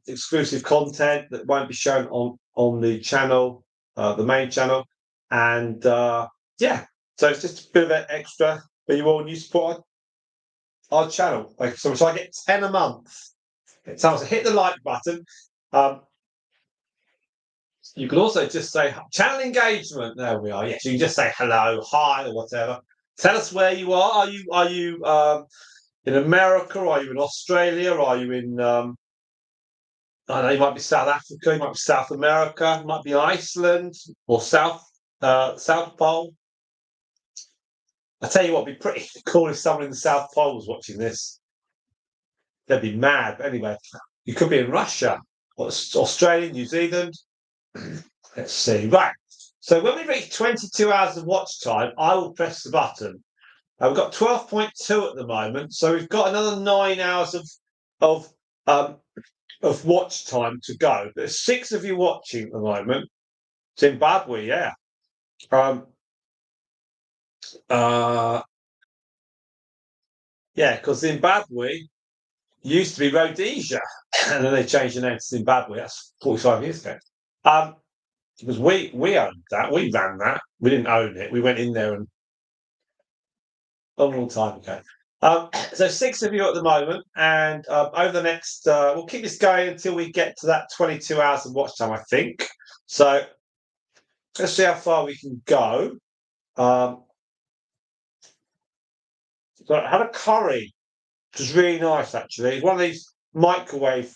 exclusive content that won't be shown on the channel, the main channel. And yeah, so it's just a bit of an extra for you all, and you support our channel. So I get 10 a month. So hit the like button. You can also just say channel engagement. There we are. Yes, you can just say hello, hi, or whatever. Tell us where you are. Are you in America? Are you in Australia? Are you in I don't know, you might be South Africa, you might be South America, you might be Iceland or South Pole. I tell you what, it'd be pretty cool if someone in the South Pole was watching this. They'd be mad. But anyway, you could be in Russia or Australia, New Zealand. Let's see. Right. So when we reach 22 hours of watch time, I will press the button. We've got 12.2 at the moment, so we've got another 9 hours of watch time to go. There's 6 of you watching at the moment. Zimbabwe, yeah. Yeah, because Zimbabwe used to be Rhodesia, and then they changed the name to Zimbabwe. That's 45 years ago. Because we owned that, we ran that. We didn't own it. We went in there and a long time ago. So 6 of you at the moment, and over the next, we'll keep this going until we get to that 22 hours of watch time, I think. So let's see how far we can go. So I had a curry, which was really nice actually. It's one of these microwave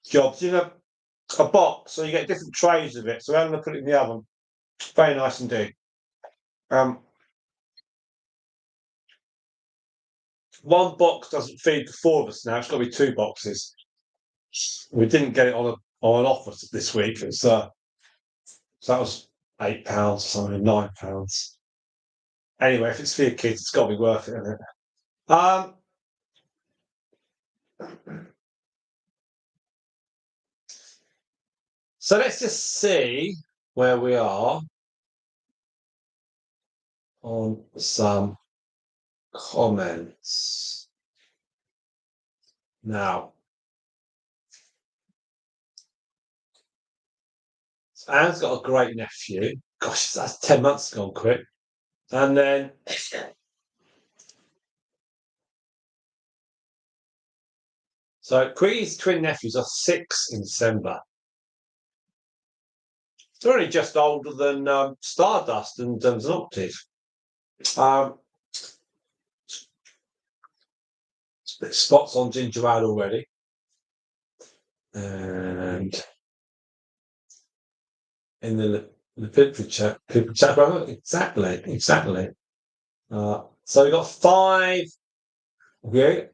jobs, a box, so you get different trays of it. So I'm going to put it in the oven. Very nice indeed. One box doesn't feed the 4 of us now. It's got to be 2 boxes. We didn't get it on an offer this week. It's so that was £8 or something, £9. Anyway, if it's for your kids, it's got to be worth it, isn't it? So let's just see where we are on some comments. Now, so Anne's got a great nephew. Gosh, that's 10 months gone quick. And then so Quee's twin nephews are 6 in December. They're only just older than Stardust and Octave. Spots on ginger ale already. And in the people chat, exactly. So we've got 5. Okay.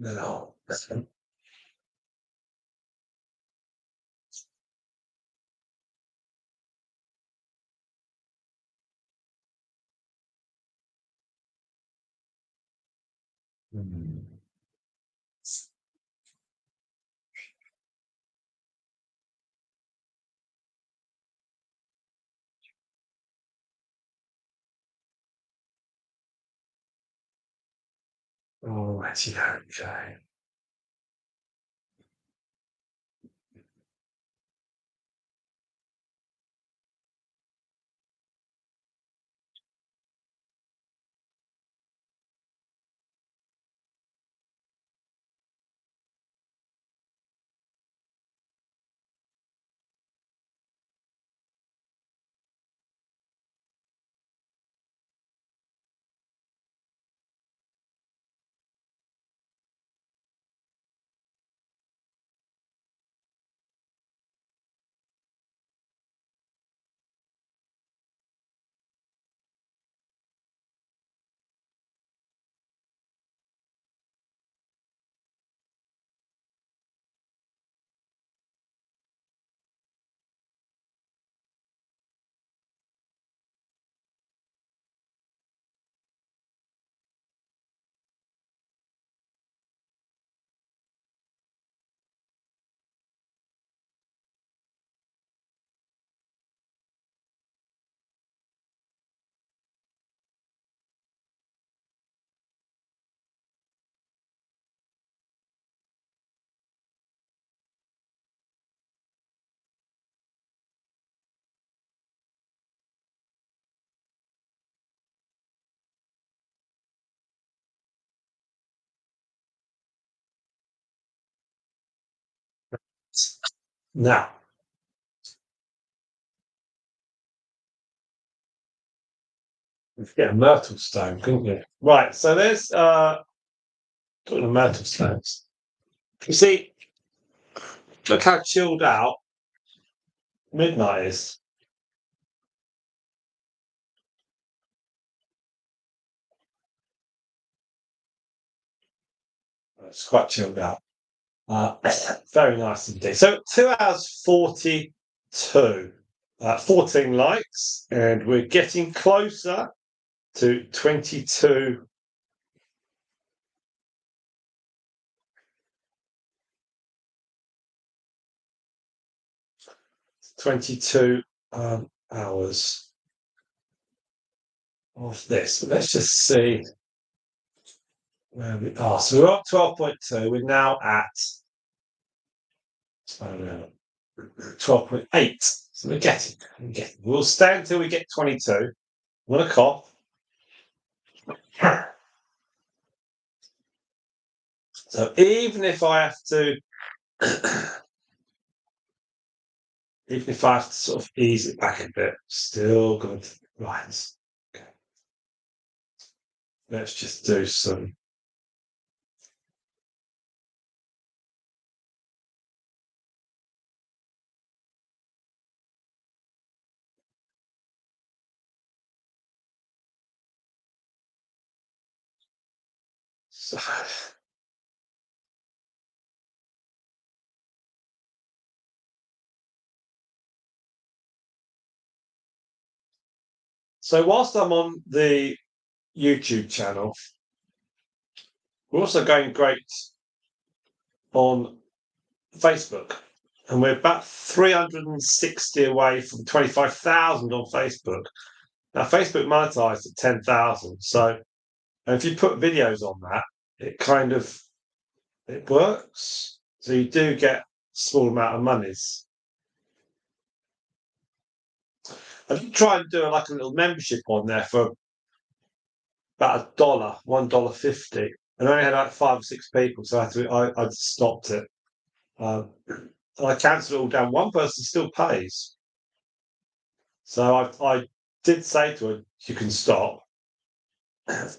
No. Oh, actually, okay. Now, get a myrtle stone, couldn't you? Right, so there's talking of myrtle stones. You see, look how chilled out midnight is. It's quite chilled out. Uh, very nice indeed. So 2 hours 42, 14 likes, and we're getting closer to 22. 22 hours of this. Let's just see where we are. So we're up 12.2. We're now at 12.8. So we're getting. We'll stay until we get 22. I'm going to cough. So even if I have to, even if I have to sort of ease it back a bit, still going to, right. Okay. Let's just do some. So, so whilst I'm on the YouTube channel, we're also going great on Facebook. And we're about 360 away from 25,000 on Facebook. Now, Facebook monetized at 10,000. So if you put videos on that, it kind of it works. So you do get a small amount of monies. I did try and do like a little membership on there for about $1, $1.50. And I only had like 5 or 6 people, so I stopped it. And I cancelled it all down. One person still pays. So I did say to her, you can stop.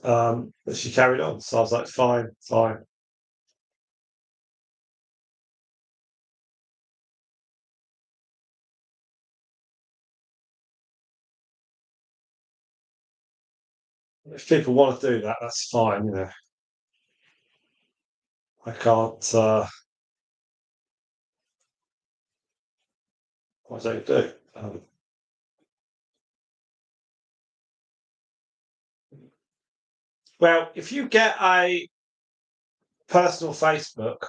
But she carried on. So I was like, fine, fine. If people want to do that, that's fine, you know. I can't. What does it do? Well, if you get a personal Facebook,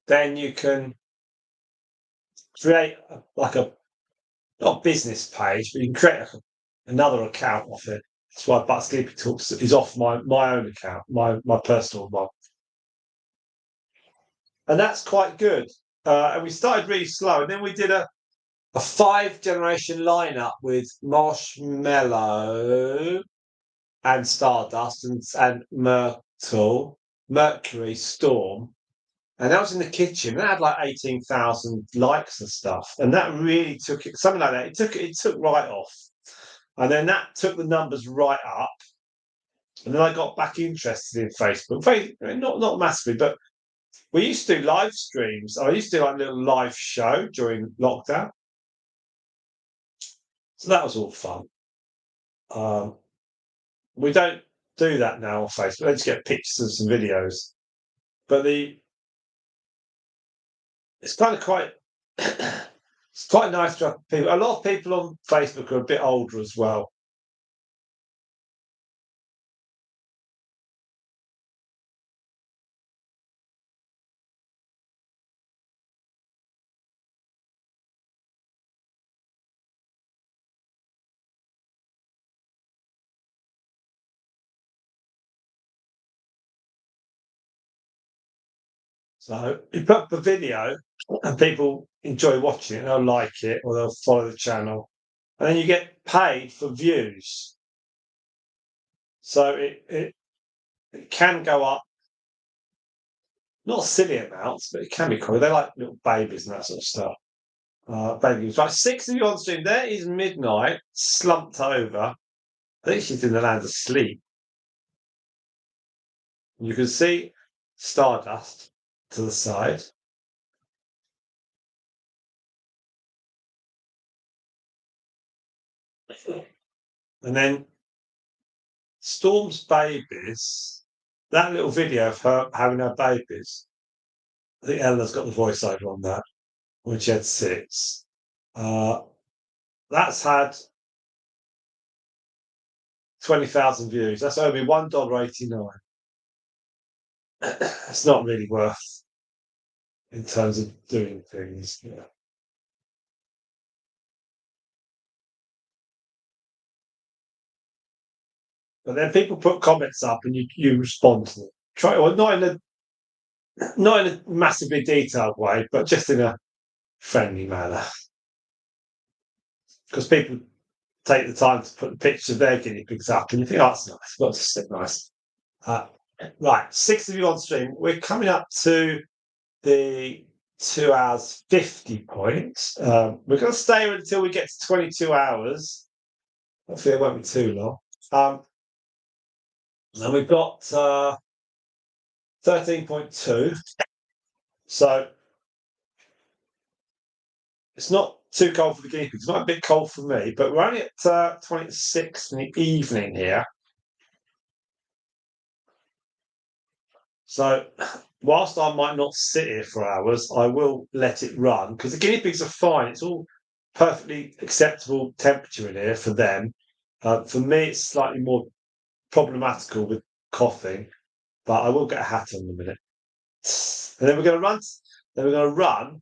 then you can create like a not business page, but you can create another account off it. That's why But Sleepy Talks is off my own account, my personal one, and that's quite good. And we started really slow, and then we did a 5 generation lineup with Marshmallow and Stardust and Mercury, Storm, and that was in the kitchen. That had like 18,000 likes and stuff, and that really took it. Something like that. It took right off, and then that took the numbers right up. And then I got back interested in Facebook. Not massively, but we used to do live streams. I used to do like a little live show during lockdown, so that was all fun. Um, we don't do that now on Facebook. Let's get pictures and some videos, but it's kind of quite it's quite nice to have people. A lot of people on Facebook are a bit older as well. So you put up a video and people enjoy watching it, they'll like it or they'll follow the channel. And then you get paid for views. So it can go up, not silly amounts, but it can be cool. They like little babies and that sort of stuff. Babies. Right, 6 of you on stream. There is Midnight, slumped over. I think she's in the land of sleep. You can see Stardust to the side. And then Storm's babies, that little video of her having her babies, I think Eleanor's got the voiceover on that when she had 6. Uh, that's had 20,000 views. That's only $1.89. It's not really worth in terms of doing things. Yeah. But then people put comments up and you respond to them. Try well, not in a massively detailed way, but just in a friendly manner. Because people take the time to put the pictures of their guinea pigs up, and you think, oh, that's nice. Well, it's just nice. Uh, right, 6 of you on stream. We're coming up to the 2 hours 50 point. We're going to stay until we get to 22 hours. Hopefully, it won't be too long. And we've got 13.2. So it's not too cold for the guinea pigs. It's not a bit cold for me, but we're only at 26 in the evening here. So whilst I might not sit here for hours, I will let it run because the guinea pigs are fine. It's all perfectly acceptable temperature in here for them. For me, it's slightly more problematical with coughing, but I will get a hat on in a minute. And then we're going to run. Then we're going to run,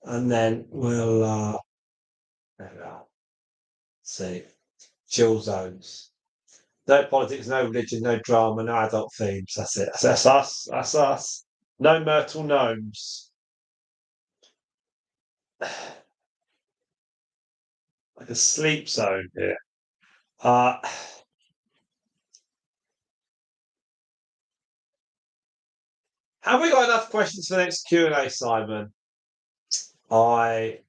and then we'll see chill zones. No politics, no religion, no drama, no adult themes. That's it. That's us. That's us. No myrtle gnomes. Like a sleep zone here. Have we got enough questions for the next Q&A, Simon? I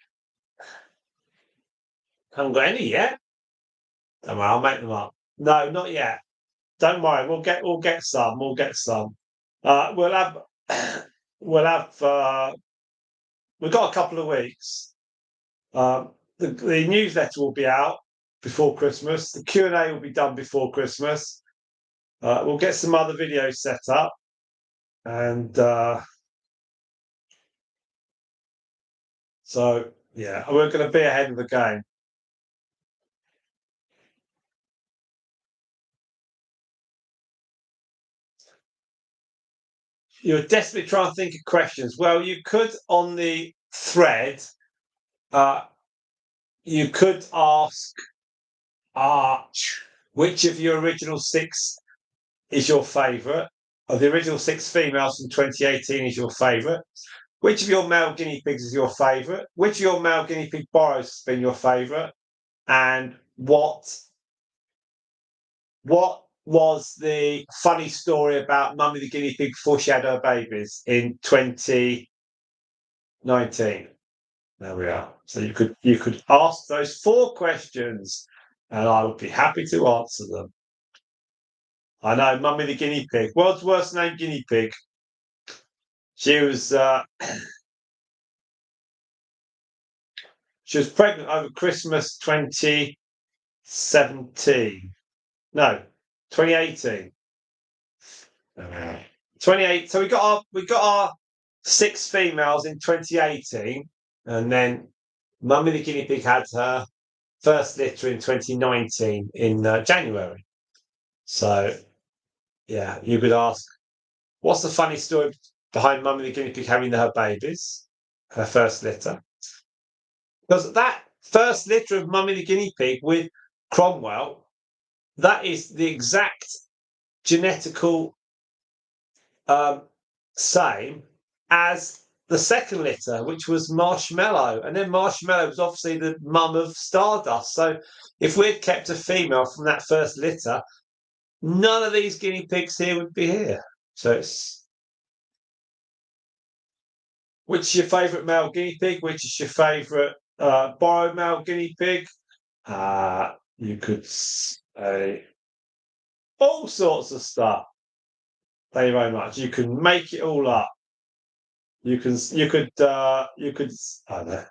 haven't got any yet. Don't worry, I'll make them up. No, not yet. Don't worry, we'll get some. We'll get some. We'll have we'll have we've got a couple of weeks. The newsletter will be out before Christmas. The Q&A will be done before Christmas. We'll get some other videos set up. And so, yeah, we're going to be ahead of the game. You're desperately trying to think of questions. Well, you could on the thread, you could ask, which of your original 6 is your favourite? Of the original 6 females from 2018 is your favourite? Which of your male guinea pigs is your favourite? Which of your male guinea pig borrows has been your favourite? And what was the funny story about Mummy the guinea pig before she had her babies in 2019? There we are. So you could ask those 4 questions, and I would be happy to answer them. I know, Mummy the guinea pig, world's worst named guinea pig. She was pregnant over Christmas 2017. No, 2018. 28. So we got our 6 females in 2018, and then Mummy the guinea pig had her first litter in 2019 in January. So yeah, you could ask, what's the funny story behind Mummy the guinea pig having her babies, her first litter? Because that first litter of Mummy the guinea pig with Cromwell, that is the exact genetical same as the second litter, which was Marshmallow. And then Marshmallow was obviously the mum of Stardust. So if we'd kept a female from that first litter, none of these guinea pigs here would be here. So it's, which is your favourite male guinea pig? Which is your favourite borrowed male guinea pig? You could say all sorts of stuff. Thank you very much. You can make it all up. You could, I don't know.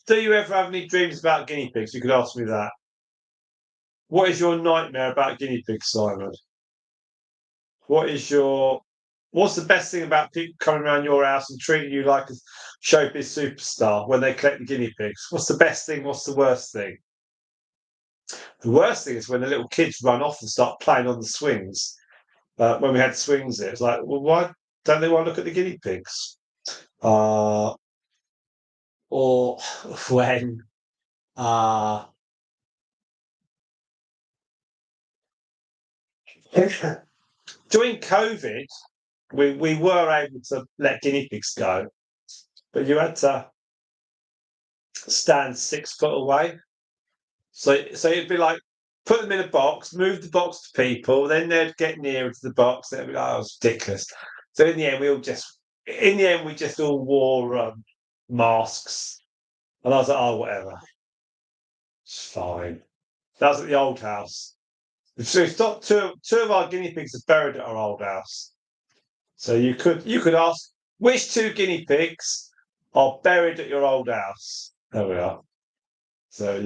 Do you ever have any dreams about guinea pigs? You could ask me that. What is your nightmare about guinea pigs, Simon? What's the best thing about people coming around your house and treating you like a showbiz superstar when they collect the guinea pigs? What's the best thing? What's the worst thing? The worst thing is when the little kids run off and start playing on the swings. When we had swings, it's like, well, why don't they want to look at the guinea pigs? Or when during COVID, we were able to let guinea pigs go, but you had to stand 6 foot away. So it'd be like put them in a box, move the box to people, then they'd get nearer to the box. They'd be like, "Oh, it's ridiculous." So in the end, we just all wore masks, and I was like, "Oh, whatever, it's fine." That was at the old house. So we've got two of our guinea pigs are buried at our old house. So you could ask which 2 guinea pigs are buried at your old house. There we are. So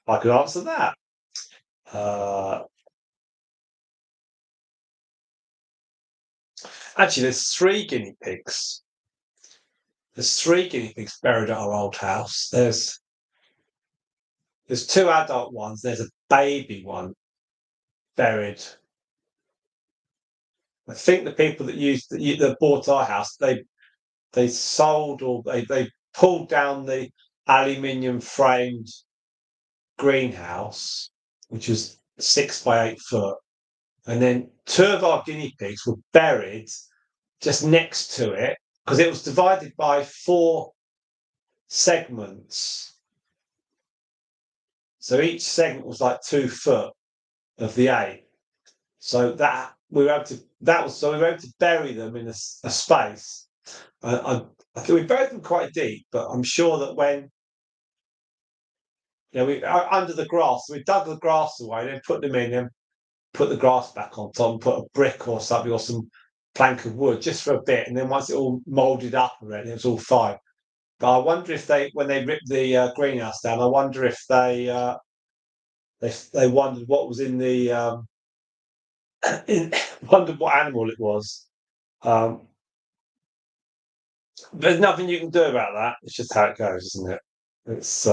I could answer that. Actually, there's 3 guinea pigs. There's 3 guinea pigs buried at our old house. There's 2 adult ones. There's a baby one buried. I think the people that bought our house, they sold or they pulled down the aluminium framed greenhouse, which was 6 by 8 foot, and then 2 of our guinea pigs were buried just next to it because it was divided by 4 segments. So each segment was like 2 foot of the 8. So we were able to bury them in a space. I think we buried them quite deep, but I'm sure that when we under the grass, we dug the grass away, then put them in, then put the grass back on top, and put a brick or something or some plank of wood just for a bit, and then once it all moulded up already, it was all fine. But I wonder if when they ripped the greenhouse down, I wonder if they wondered what was in the wondered what animal it was. There's nothing you can do about that. It's just how it goes, isn't it? It's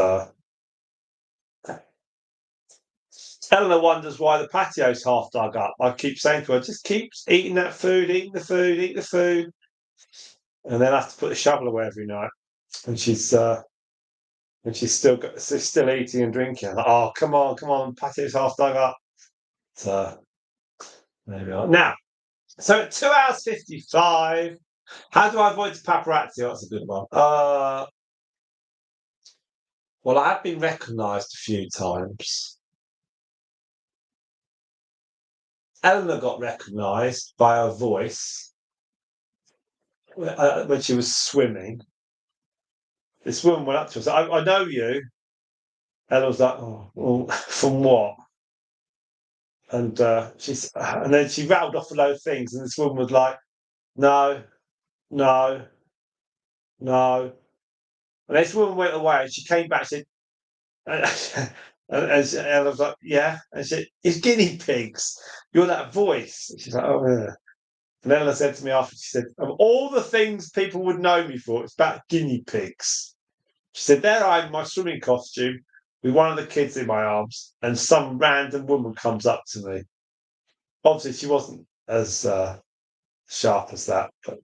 Eleanor wonders why the patio's half dug up. I keep saying to her, just keep eating that food, eating the food, eat the food, and then I have to put the shovel away every night. And she's she's still eating and drinking. Like, oh, come on, patio's half dug up. So there we are. Now, so at 2 hours 55, how do I avoid the paparazzi? That's a good one. Well, I have been recognised a few times. Eleanor got recognised by her voice when she was swimming. This woman went up to us. I know you. Eleanor was like, oh, well, from what? And and then she rattled off a load of things, and this woman was like, no, no, no. And this woman went away, and she came back. She said, and I was like, yeah. And she said, it's guinea pigs. You're that voice. And she's like, oh, yeah. And Ella said to me after, she said, of all the things people would know me for, it's about guinea pigs. She said, there I am in my swimming costume with one of the kids in my arms, and some random woman comes up to me. Obviously, she wasn't as sharp as that, but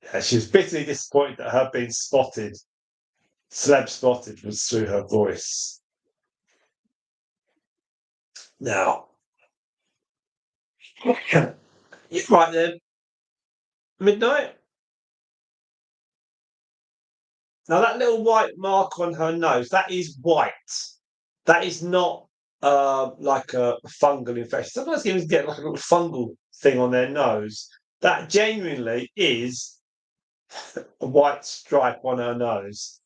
yeah, she was bitterly disappointed that her being spotted, celeb spotted, was through her voice. Now, right then, midnight. Now that little white mark on her nose, that is white. That is not like a fungal infection. Sometimes you get like a little fungal thing on their nose. That genuinely is a white stripe on her nose.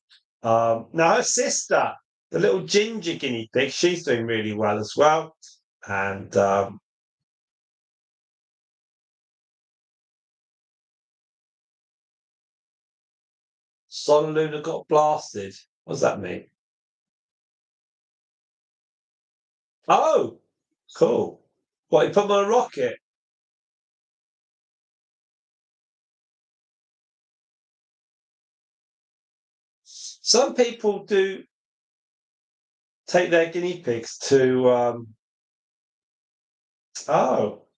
Now her sister, the little ginger guinea pig, she's doing really well as well. And Solar Luna got blasted. What does that mean? Oh, cool. What, you put them on a rocket? Some people do take their guinea pigs to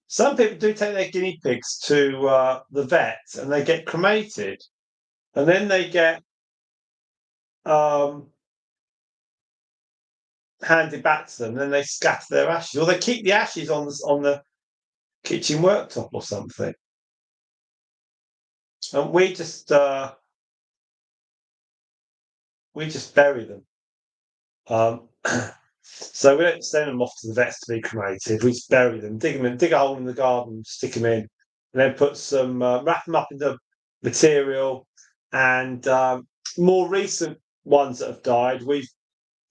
some people do take their guinea pigs to the vet and they get cremated, and then they get um, handed back to them. And then they scatter their ashes, or they keep the ashes on the kitchen worktop or something. And we just bury them. Um, so we don't send them off to the vets to be cremated. We just bury them, dig a hole in the garden, stick them in, and then put some wrap them up in the material. And more recent ones that have died, we've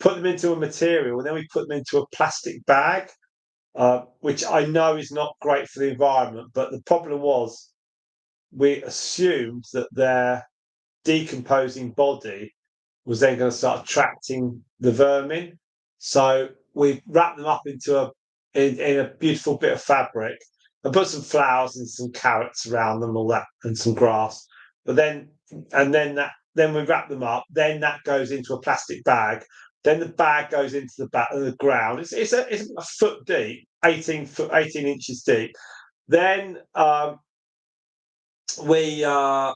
put them into a material, and then we put them into a plastic bag, which I know is not great for the environment. But the problem was we assumed that their decomposing body was then going to start attracting the vermin. So we wrapped them up into in a beautiful bit of fabric and put some flowers and some carrots around them, all that, and some grass. But then then we wrap them up. Then that goes into a plastic bag. Then the bag goes into the ground. It's a foot deep, 18 inches deep. Then we I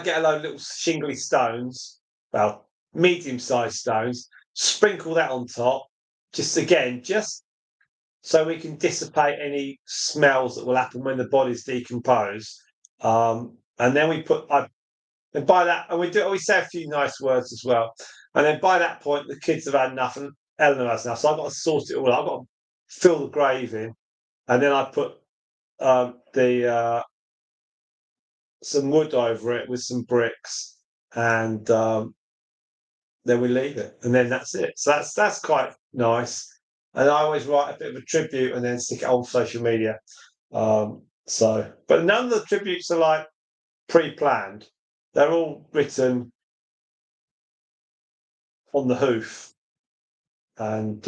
get a load of little shingly stones, well, medium-sized stones, sprinkle that on top, just so we can dissipate any smells that will happen when the bodies decompose. And then and by that, and we say a few nice words as well. And then by that point, the kids have had enough, and Eleanor has enough. So I've got to sort it all out. I've got to fill the grave in, and then I put the some wood over it with some bricks, and then we leave it, and then that's it. So that's quite nice. And I always write a bit of a tribute and then stick it on social media. But none of the tributes are like pre-planned. They're all written on the hoof, and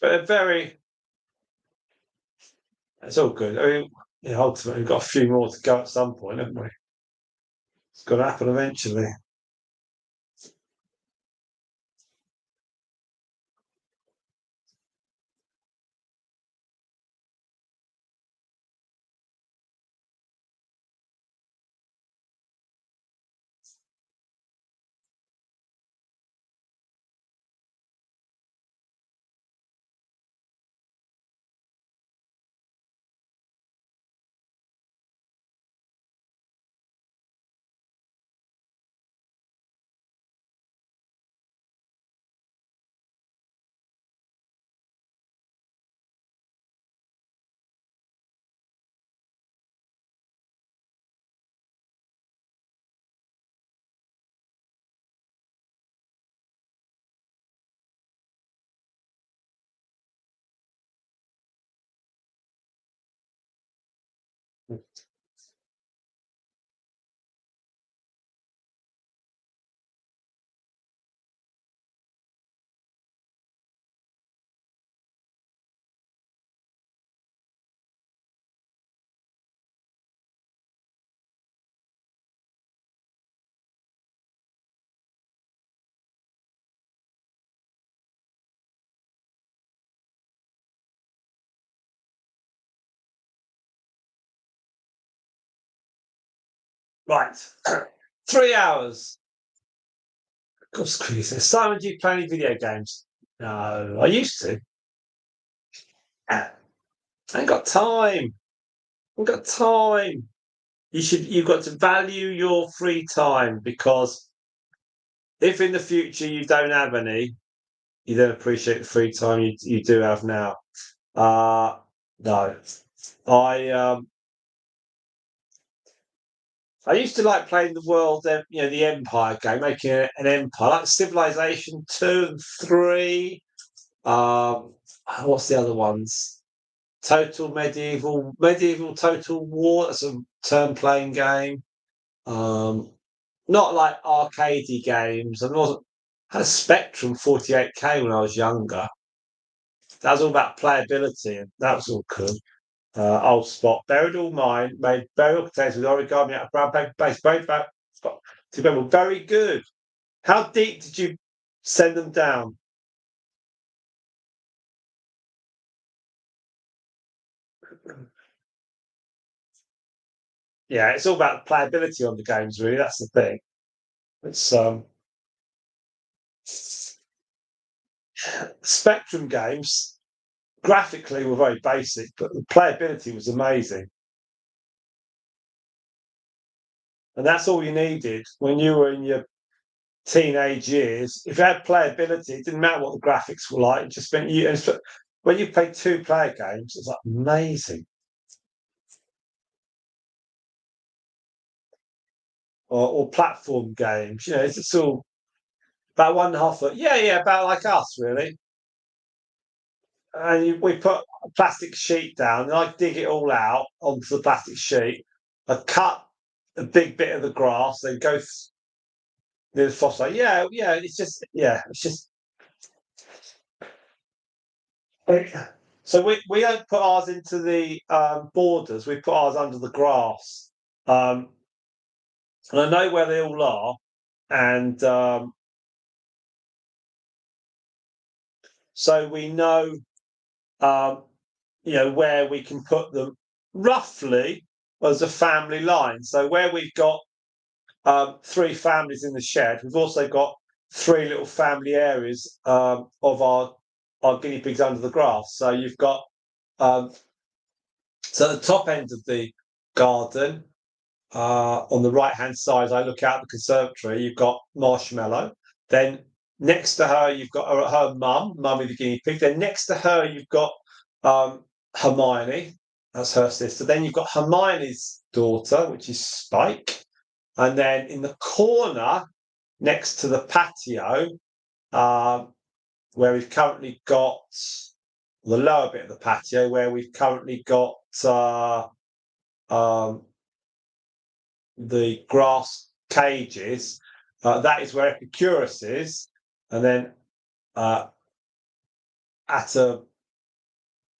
but very. It's all good. I mean, ultimately, we've got a few more to go at some point, haven't we? It's got to happen eventually. Right. 3 hours. Of course, Chris. Simon, do you play any video games? No, I used to. I ain't got time. I've got time. You've got to value your free time, because if in the future you don't have any, you don't appreciate the free time you do have now. No. I I used to like playing the world, the Empire game, making an empire, like Civilization 2 and 3. What's the other ones? Total Medieval Total War. That's a turn-playing game. Um, Not like arcadey games. I wasn't had a Spectrum 48K when I was younger. That was all about playability, and that was all cool. Old Spot buried all mine, made burial containers with origami out of brown paper base. Spot. Very good. How deep did you send them down? Yeah, it's all about playability on the games, really. That's the thing. It's Spectrum games graphically were very basic, but the playability was amazing. And that's all you needed when you were in your teenage years. If you had playability, it didn't matter what the graphics were like. It just meant you. When you played two-player games, it's like amazing. Or platform games, it's all about 1.5 foot. Yeah, about like us, really. And we put a plastic sheet down, and I dig it all out onto the plastic sheet. I cut a big bit of the grass, then go near the phosphate. Yeah. It's just. So we don't put ours into the borders. We put ours under the grass, and I know where they all are, and so we know um, where we can put them roughly as a family line. So where we've got three families in the shed, we've also got three little family areas of our guinea pigs under the grass. So you've got so at the top end of the garden, on the right hand side, I look out the conservatory. You've got Marshmallow. Then next to her, you've got her mummy the guinea pig. Then next to her, you've got Hermione. That's her sister. Then you've got Hermione's daughter, which is Spike. And then in the corner, next to the patio, where we've currently got the lower bit of the patio, where we've currently got the grass cages. That is where Epicurus is. And then at a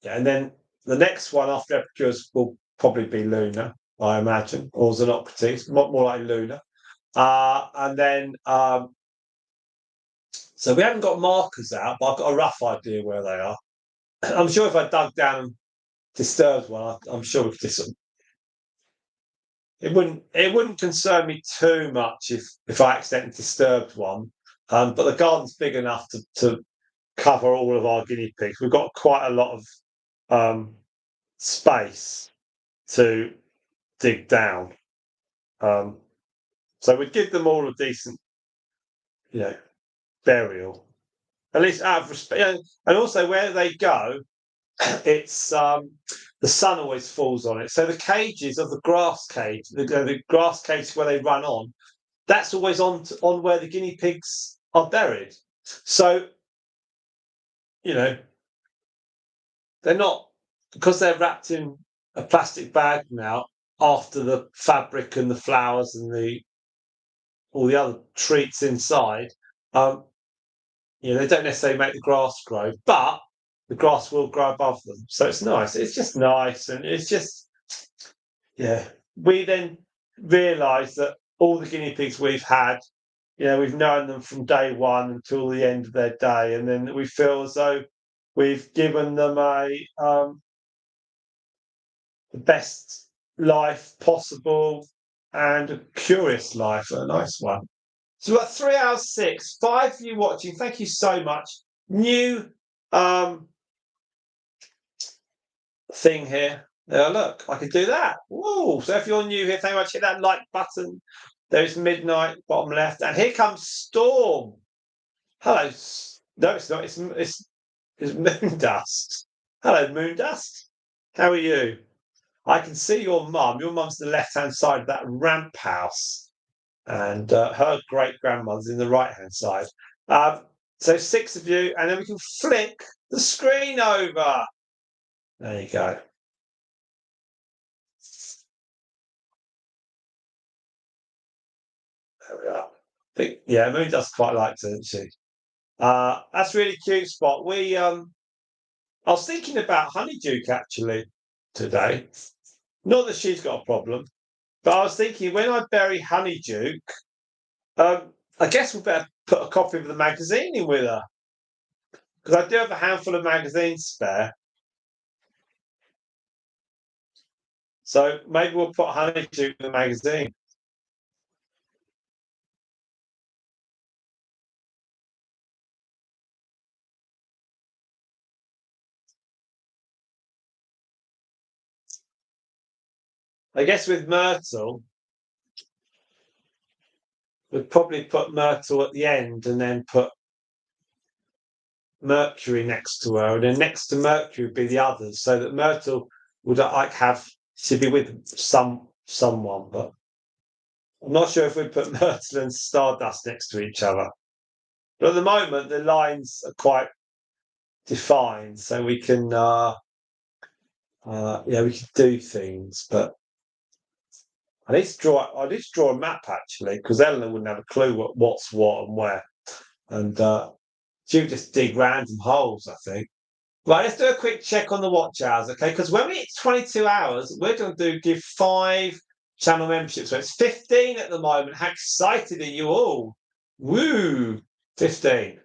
and then the next one after Epicurus will probably be Luna, I imagine, or Xenocrates, more like Luna. And then, so we haven't got markers out, but I've got a rough idea where they are. I'm sure if I dug down and disturbed one, I'm sure we could it wouldn't concern me too much if I accidentally disturbed one. But the garden's big enough to cover all of our guinea pigs. We've got quite a lot of space to dig down. So we'd give them all a decent, burial, at least out of respect. And also where they go, it's the sun always falls on it. So the cages of the grass cage, the grass cage where they run on, that's always on where the guinea pigs are buried. So, they're not, because they're wrapped in a plastic bag now after the fabric and the flowers and all the other treats inside. They don't necessarily make the grass grow, but the grass will grow above them. So it's nice. It's just nice. And it's just, we then realise that all the guinea pigs we've had, we've known them from day one until the end of their day. And then we feel as though we've given them the best life possible and a curious life, a nice one. So we've got 3 hours 6, 5 of you watching. Thank you so much. New thing here. Look, I can do that. Whoa! So if you're new here, thank you very much. Hit that like button. There's midnight, bottom left, and here comes Storm. Hello. No, it's not. It's Moondust. Hello, Moondust. How are you? I can see your mum. Your mum's the left-hand side of that ramp house, and her great-grandmother's in the right-hand side. So 6 of you, and then we can flick the screen over. There you go. There we are. Moon does quite like it, doesn't she? That's really cute, Spot. I was thinking about Honeyduke actually today. Not that she's got a problem, but I was thinking when I bury Honeyduke, I guess we better put a copy of the magazine in with her, because I do have a handful of magazines spare. So maybe we'll put Honeyduke in the magazine. I guess with Myrtle, we'd probably put Myrtle at the end and then put Mercury next to her, and then next to Mercury would be the others, so that Myrtle would she'd be with someone, but I'm not sure if we put Myrtle and Stardust next to each other. But at the moment, the lines are quite defined, so we can we can do things, but I need to draw a map actually, because Eleanor wouldn't have a clue what's what and where, and she would just dig random holes, I think. Right, let's do a quick check on the watch hours, okay? Because when we hit 22 hours, we're going to give 5 channel memberships. So it's 15 at the moment. How excited are you all? Woo! 15.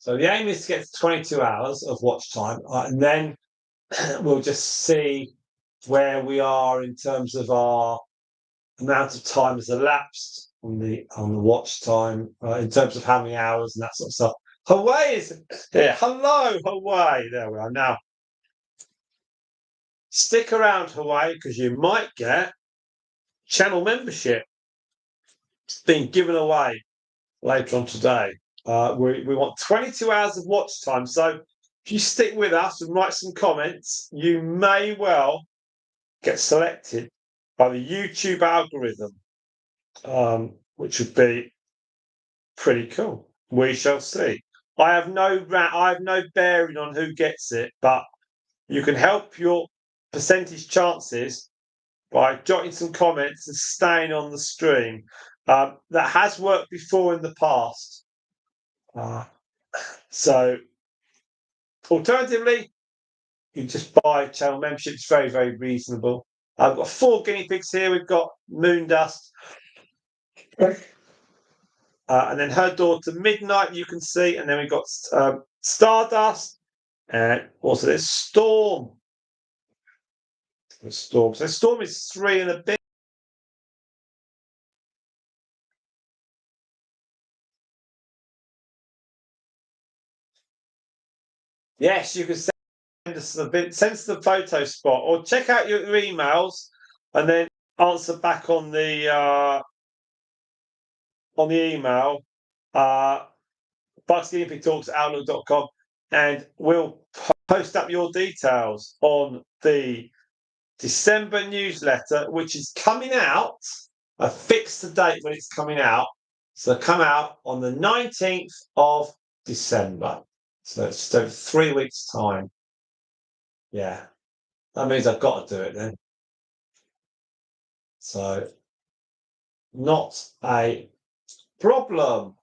So the aim is to get to 22 hours of watch time, and then we'll just see where we are in terms of our amount of time has elapsed on the watch time, in terms of how many hours and that sort of stuff. Hawaii is here. Hello, Hawaii. There we are now. Stick around, Hawaii, because you might get channel membership. It's being given away later on today. We want 22 hours of watch time. So if if you stick with us and write some comments, you may well get selected by the YouTube algorithm, which would be pretty cool. We shall see. I have no bearing on who gets it, but you can help your percentage chances by jotting some comments and staying on the stream. That has worked before in the past. So, alternatively, you just buy channel membership. It's very, very reasonable. I've got 4 guinea pigs here. We've got Moondust. And then her daughter, Midnight, you can see. And then we've got Stardust. And also there's Storm. So Storm is 3 and a bit. Yes, you can send us the photo spot, or check out your emails and then answer back on the email. bucksguineapigtalks@outlook.com, and we'll post up your details on the December newsletter, which is coming out. I fixed the date when it's coming out. So come out on the 19th of December. So it's just over 3 weeks' time. Yeah. That means I've got to do it then. So not a problem.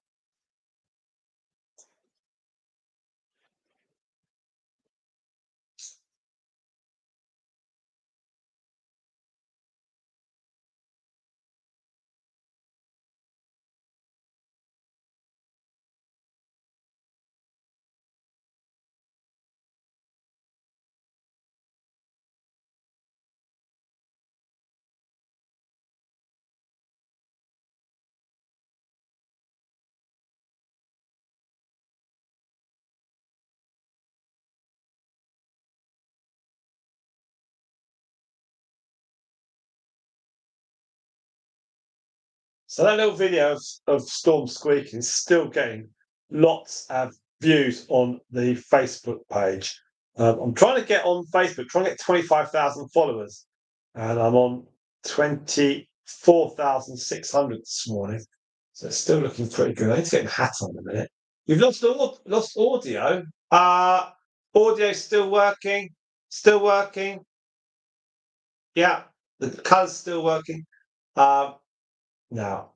So that little video of Storm squeaking is still getting lots of views on the Facebook page. I'm trying to get on Facebook, trying to get 25,000 followers, and I'm on 24,600 this morning. So it's still looking pretty good. I need to get my hat on in a minute. You've lost audio. Audio's still working. Still working. Yeah, the colour's still working. Now,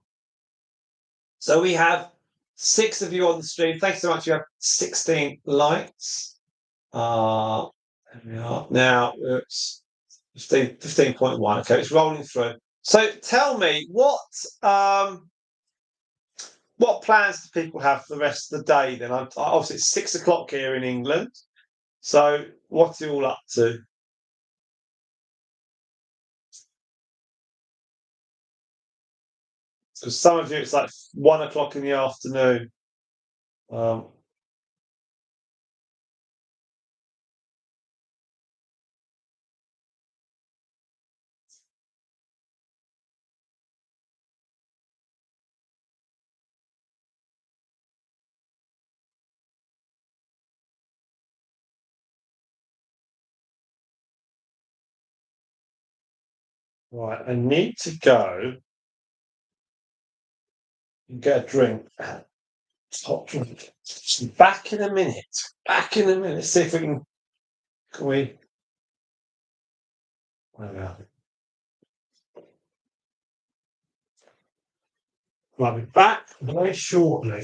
so we have 6 of you on the stream. Thanks so much. You have 16 likes. There we are. Now it's 15.1. Okay, it's rolling through. So tell me, what plans do people have for the rest of the day then? Obviously, it's 6 o'clock here in England. So what are you all up to? Because some of you, it's like 1 o'clock in the afternoon. Right, I need to go and get a drink. Hot drink. Back in a minute. Back in a minute. See if we can. Can we? Where are we? I'll be back very shortly.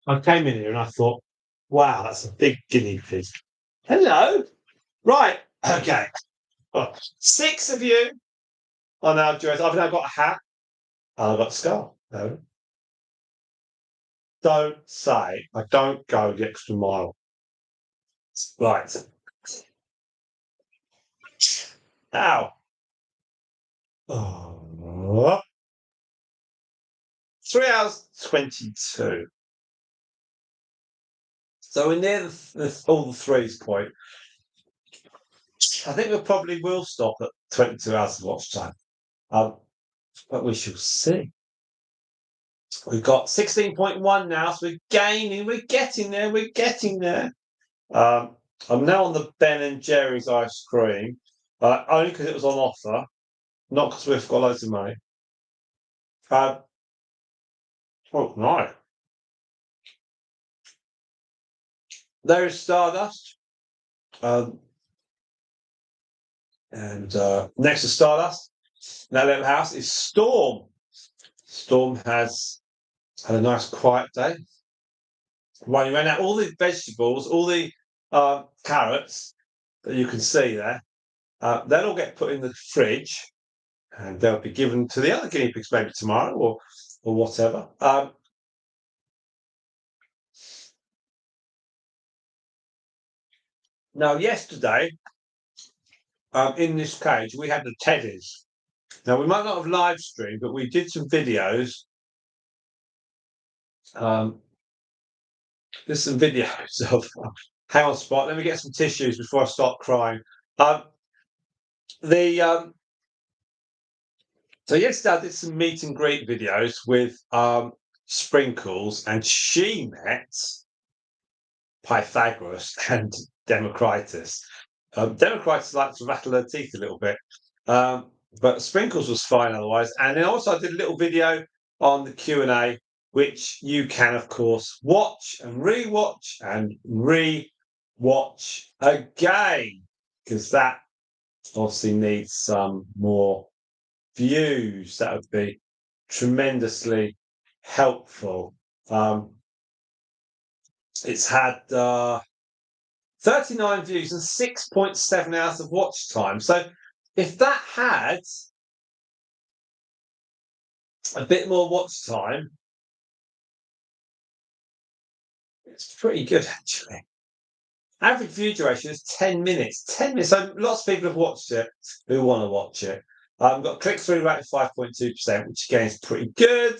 I came in here and I thought, wow, that's a big guinea pig. Hello. Right. Okay. Well, 6 of you are now dressed. I've now got a hat and I've got a scarf. No. Don't say I don't go the extra mile. Right. Now. Oh, 3 hours 22. So we're near all the threes point. I think we probably will stop at 22 hours of watch time. But we shall see. We've got 16.1 now, so we're gaining. We're getting there. We're getting there. I'm now on the Ben and Jerry's ice cream, only because it was on offer, not because we've got loads of money. Oh no! There is Stardust, and next to Stardust, in that little house is Storm. Storm has had a nice quiet day. When he ran out all the vegetables, all the carrots that you can see there, they'll all get put in the fridge and they'll be given to the other guinea pigs maybe tomorrow or whatever. Now, yesterday, in this cage, we had the teddies. Now, we might not have live streamed, but we did some videos. There's some videos of. Hang on, Spot. Let me get some tissues before I start crying. So yesterday I did some meet and greet videos with Sprinkles, and she met Pythagoras and Democritus. Democritus likes to rattle her teeth a little bit, but Sprinkles was fine otherwise. And then also I did a little video on the Q&A, which you can, of course, watch and re-watch and re-watch again, because that obviously needs some more views. That would be tremendously helpful. It's had 39 views and 6.7 hours of watch time. So if that had a bit more watch time, it's pretty good actually. Average view duration is 10 minutes. 10 minutes. So lots of people have watched it who want to watch it. Got click-through rate of 5.2%, which again is pretty good.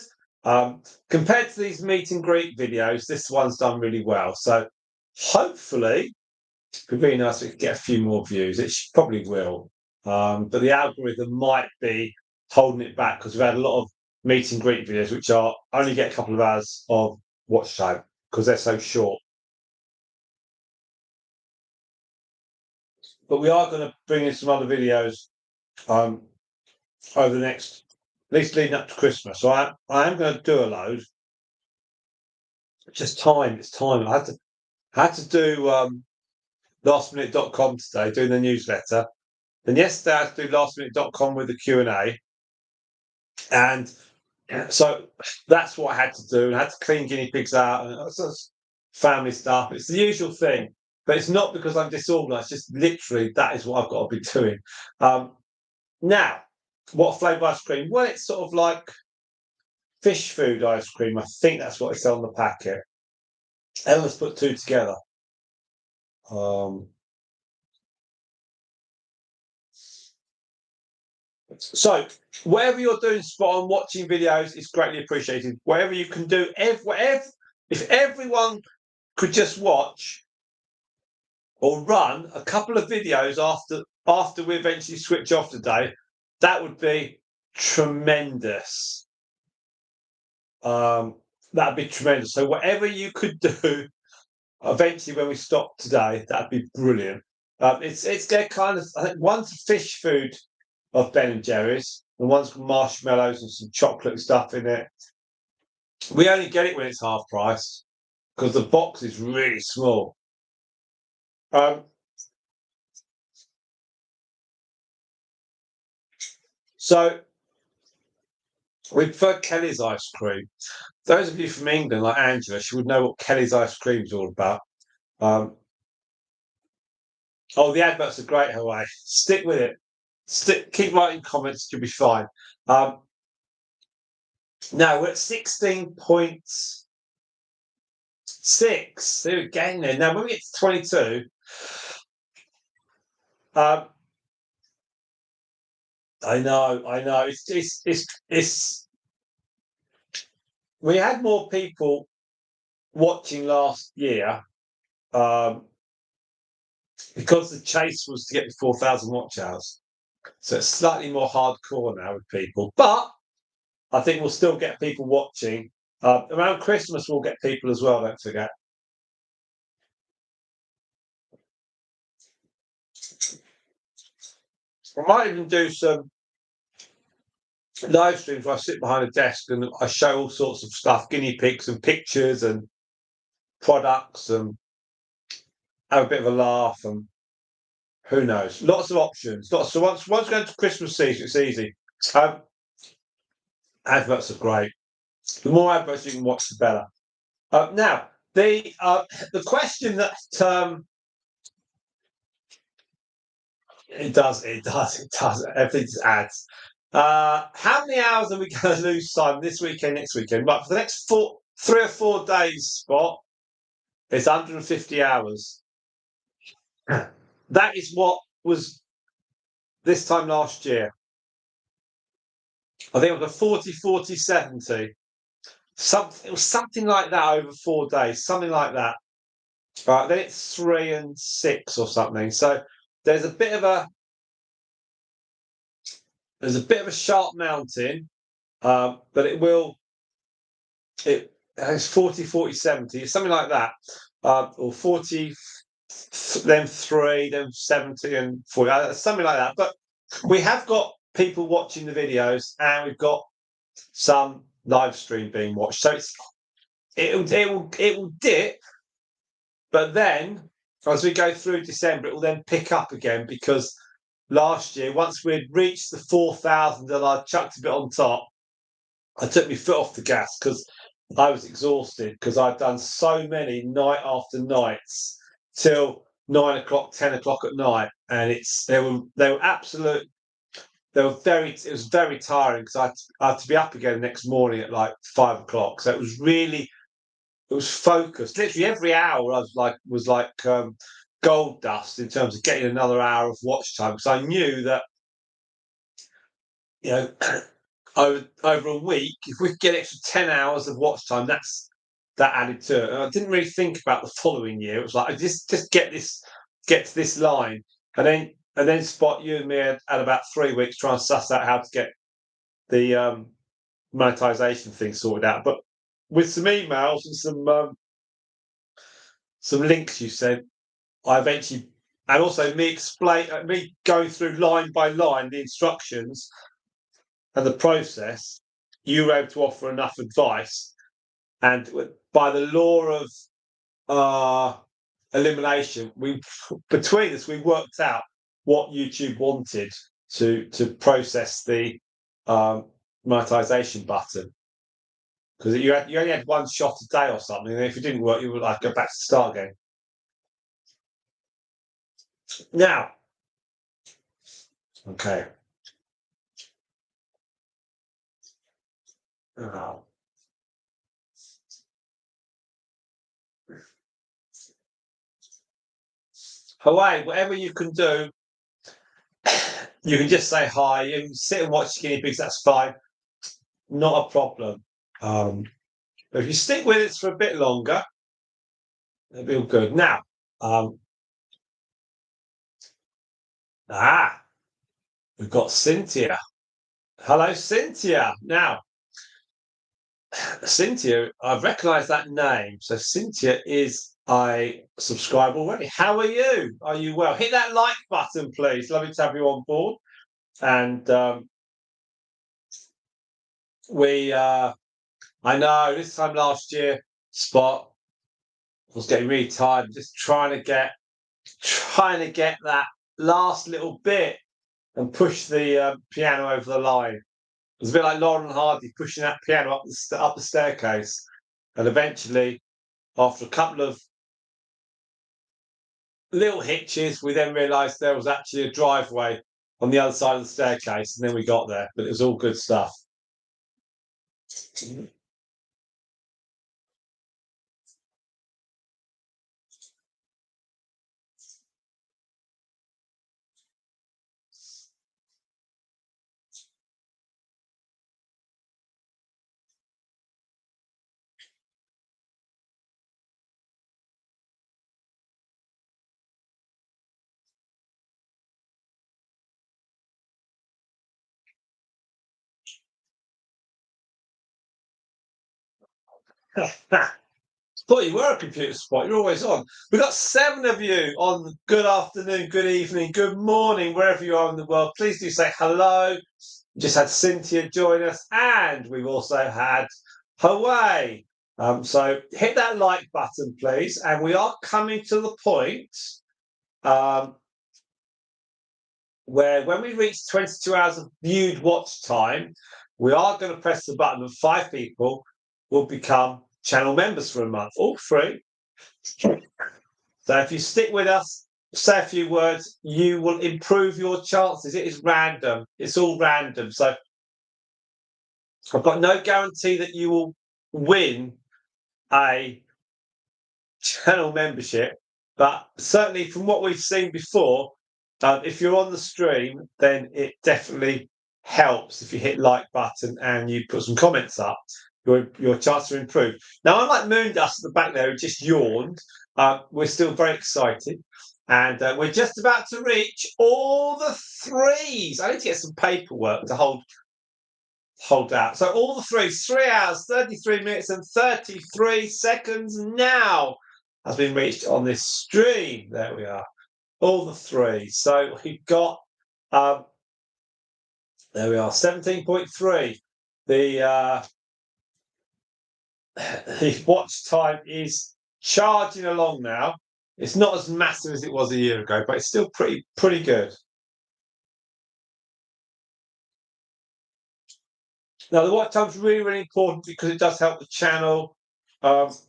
Compared to these meet and greet videos, this one's done really well. So hopefully, it'd be really nice if we could get a few more views. It probably will. But the algorithm might be holding it back because we've had a lot of meet and greet videos which are only get a couple of hours of watch time because they're so short. But we are going to bring in some other videos over the next, at least leading up to Christmas. So I am going to do a load. It's just time. It's time. I had to do lastminute.com today, doing the newsletter. Then yesterday I had to do lastminute.com with the Q&A. And so that's what I had to do. And I had to clean guinea pigs out and family stuff. It's the usual thing. But it's not because I'm disorganized, just literally that is what I've got to be doing. Now, what flavour ice cream? Well, it's sort of like fish food ice cream. I think that's what it's on the packet. Ellen's put two together. So, whatever you're doing, Spot on, watching videos is greatly appreciated. Whatever you can do, if everyone could just watch or run a couple of videos after we eventually switch off today, that would be tremendous. That'd be tremendous. So whatever you could do eventually when we stop today, that'd be brilliant. It's their kind of, I think one's fish food of Ben and Jerry's, and one's got marshmallows and some chocolate stuff in it. We only get it when it's half price because the box is really small. So we prefer Kelly's ice cream. those of you from England, like Angela, she would know what Kelly's ice cream is all about. Oh, the adverts are great, Hawaii. Stick with it. Keep writing comments, you'll be fine. Now we're at 16.6. There we go. Now when we get to 22, I know. It's. We had more people watching last year because the chase was to get the 4,000 watch hours. So it's slightly more hardcore now with people, but I think we'll still get people watching. Around Christmas, we'll get people as well. Don't forget. I might even do some live streams where I sit behind a desk and I show all sorts of stuff, guinea pigs and pictures and products, and have a bit of a laugh, and who knows? Lots of options. So once we go to Christmas season, it's easy. Adverts are great. The more adverts you can watch, the better. Now, the question that it does. Everything's ads. How many hours are we going to lose, Simon, this weekend, next weekend? But for the next 3 or 4 days, Spot, it's 150 hours. That is what was this time last year. I think it was a 40, 40, 70. It was something like that over 4 days, something like that. Then it's 3 and 6 or something. So there's a bit of a sharp mountain, but it's 40, 40, 70, something like that. Or 40, then 3, then 70 and 40, something like that. But we have got people watching the videos, and we've got some live stream being watched. So it will dip, but then as we go through December, it will then pick up again, because last year, once we'd reached the 4,000 and I chucked a bit on top, I took my foot off the gas because I was exhausted, because I'd done so many night after nights till 9 o'clock, 10 o'clock at night, and it was very tiring, because I had to be up again the next morning at like 5 o'clock. So it was focused. Literally every hour was like gold dust in terms of getting another hour of watch time, because I knew that, over a week, if we could get extra 10 hours of watch time, that added to it. And I didn't really think about the following year. It was like, I just get to this line, and then Spot, you and me had about 3 weeks trying to suss out how to get the monetization thing sorted out. But with some emails and some links you sent, I eventually, and also me going through line by line the instructions and the process, you were able to offer enough advice, and by the law of elimination, between us we worked out what YouTube wanted to process the monetization button, because you only had one shot a day or something, and if it didn't work, you would like go back to the start again. Now, okay. Hawaii, whatever you can do, you can just say hi. You can sit and watch Guinea Pigs. That's fine, not a problem. If you stick with it for a bit longer, it'll be all good. Now, we've got Cynthia. Hello, Cynthia. Now, Cynthia, I've recognised that name. So Cynthia is a subscriber already. How are you? Are you well? Hit that like button, please. Lovely to have you on board. And I know this time last year, Spot was getting really tired, just trying to get that last little bit and push the piano over the line. was a bit like Lauren and Hardy pushing that piano up the staircase, and eventually, after a couple of little hitches, we then realised there was actually a driveway on the other side of the staircase, and then we got there. But it was all good stuff. Thought you were a computer spot. You're always on. We've got 7 of you on. Good afternoon, good evening, good morning, wherever you are in the world. Please do say hello. Just had Cynthia join us, and we've also had Hawaii. So hit that like button, please. And we are coming to the point where when we reach 22 hours of viewed watch time, we are going to press the button and 5 people will become channel members for a month, all free. So if you stick with us, say a few words, you will improve your chances. It is random. It's all random. So I've got no guarantee that you will win a channel membership, but certainly from what we've seen before, if you're on the stream, then it definitely helps if you hit like button and you put some comments up. Your chance to improve. Now, unlike Moondust at the back there, who just yawned, we're still very excited. And we're just about to reach all the 3s. I need to get some paperwork to hold out. So all the 3s, 3 hours, 33 minutes and 33 seconds now has been reached on this stream. There we are. All the 3s. So we've got, there we are, 17.3. The watch time is charging along now. It's not as massive as it was a year ago, but it's still pretty good. Now, the watch time is really, really important because it does help the channel. As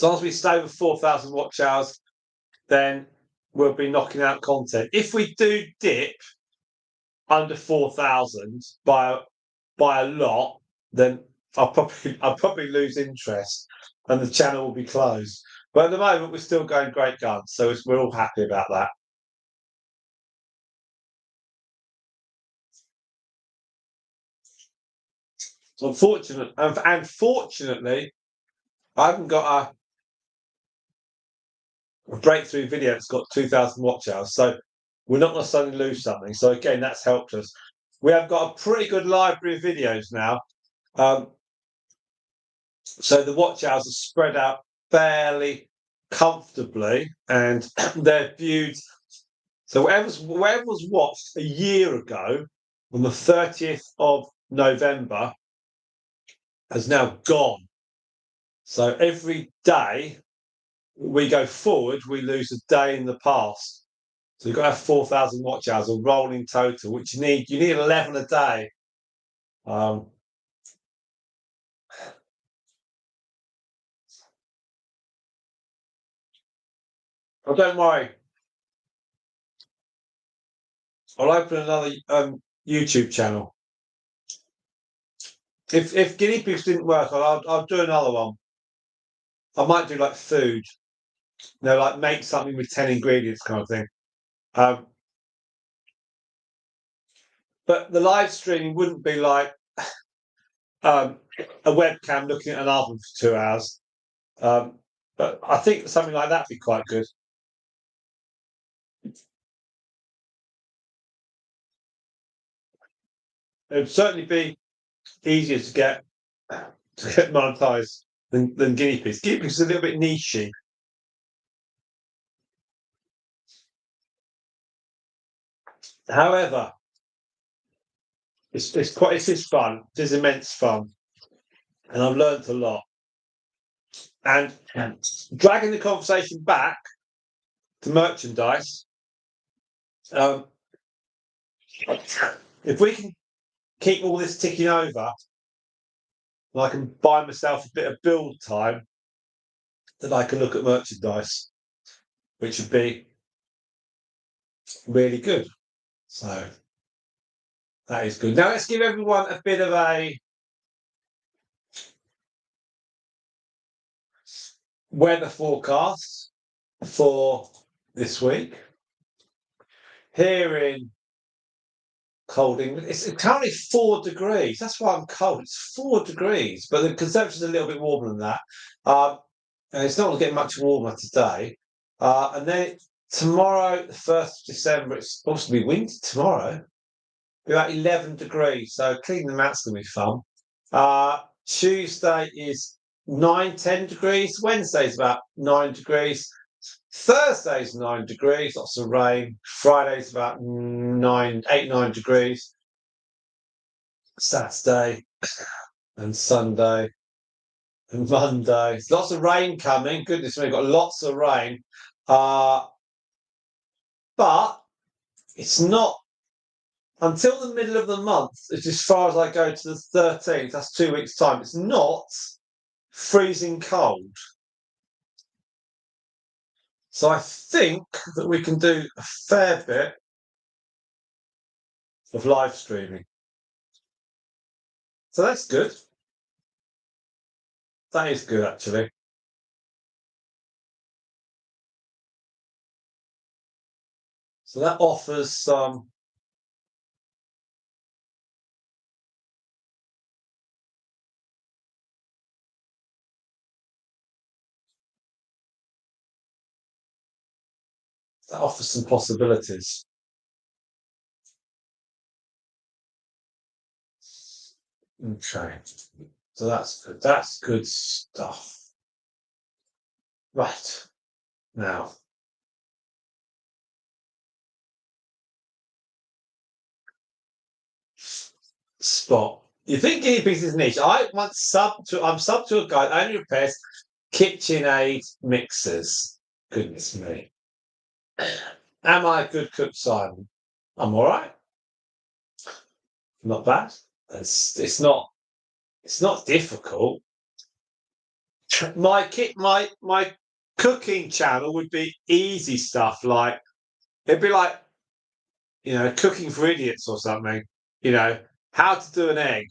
long as we stay with 4,000 watch hours, then we'll be knocking out content. If we do dip under 4,000 by a lot, then I'll probably lose interest and the channel will be closed. But at the moment, we're still going great guns, so we're all happy about that. Unfortunately, I haven't got a breakthrough video that's got 2,000 watch hours, so we're not going to suddenly lose something. So again, that's helped us. We have got a pretty good library of videos now. So the watch hours are spread out fairly comfortably, and they're viewed. So whatever was watched a year ago on the 30th of November has now gone. So every day we go forward, we lose a day in the past. So you've got to have 4,000 watch hours, a rolling total, which you need 11 a day. Oh, don't worry. I'll open another YouTube channel. If guinea pigs didn't work, I'll do another one. I might do like food, like make something with 10 ingredients kind of thing. But the live streaming wouldn't be like a webcam looking at an oven for 2 hours. But I think something like that would be quite good. It would certainly be easier to get monetized than guinea pigs. Guinea pigs is a little bit nichey. However, it's fun. It is immense fun, and I've learned a lot. And dragging the conversation back to merchandise, if we can keep all this ticking over, and I can buy myself a bit of build time, then I can look at merchandise, which would be really good. So that is good. Now let's give everyone a bit of a weather forecast for this week. Here in cold England, it's currently 4 degrees. That's why I'm cold. It's 4 degrees, but the conservatory's a little bit warmer than that. And it's not going to get much warmer today. And then tomorrow, the 1st of December, it's supposed to be windy tomorrow. Be about 11 degrees. So cleaning them out's going to be fun. Tuesday is 9-10 degrees. Wednesday's about 9 degrees. Thursday's 9 degrees, lots of rain. Friday's about 8-9 degrees. Saturday and Sunday and Monday. Lots of rain coming. Goodness me, we've got lots of rain. But it's not until the middle of the month, it's as far as I go to the 13th, that's 2 weeks' time. It's not freezing cold. So I think that we can do a fair bit of live streaming. So that's good. That is good, actually. So that offers some possibilities. Okay. So that's good. That's good stuff. Right. Now. Spot. You think guinea pigs is niche? I'm sub to a guy that only repairs KitchenAid mixers. Goodness me. Am I a good cook, Simon? I'm all right. Not bad. It's not difficult. My cooking channel would be easy stuff, like it'd be like, cooking for idiots or something. How to do an egg,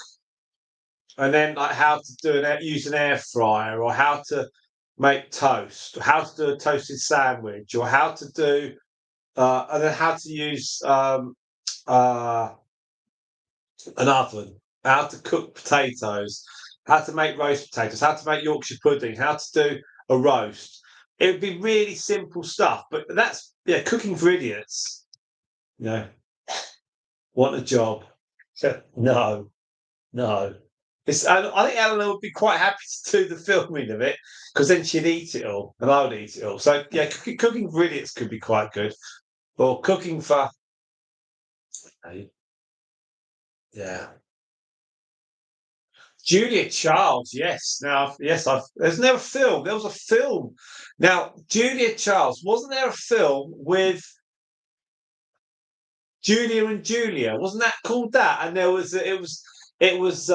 and then like how to use an air fryer, or how to make toast, or how to do a toasted sandwich, or how to do and then how to use an oven, how to cook potatoes, how to make roast potatoes, how to make Yorkshire pudding, how to do a roast. It would be really simple stuff, but that's cooking for idiots. Want a job? No. I think Eleanor would be quite happy to do the filming of it, because then she'd eat it all and I would eat it all. So cooking for idiots could be quite good, or cooking for Julia Childs. Yes. Now, yes, there's never a film. There was a film. Now, Julia Childs, wasn't there a film with Julia and Julia? Wasn't that called that? And it was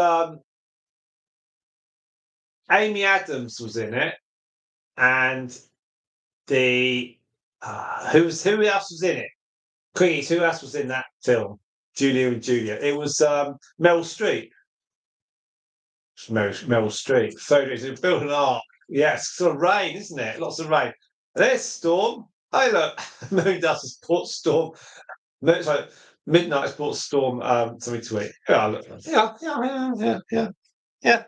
Amy Adams was in it, and the who else was in it? Queenie, who else was in that film? Julia and Julia. It was Meryl Streep. Meryl Streep. Photos of building art. Yes, sort of rain, isn't it? Lots of rain. There's Storm. Oh look, Moon Dust has brought Storm. No, sorry, Midnight has brought Storm something to eat. Yeah, look. Yeah.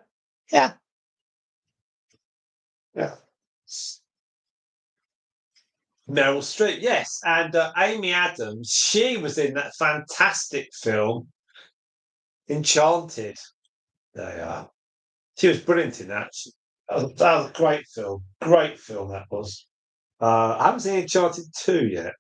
Meryl Streep, yes, and Amy Adams. She was in that fantastic film, Enchanted. There you are. She was brilliant in that. That was a great film. Great film that was. I haven't seen Enchanted 2 yet.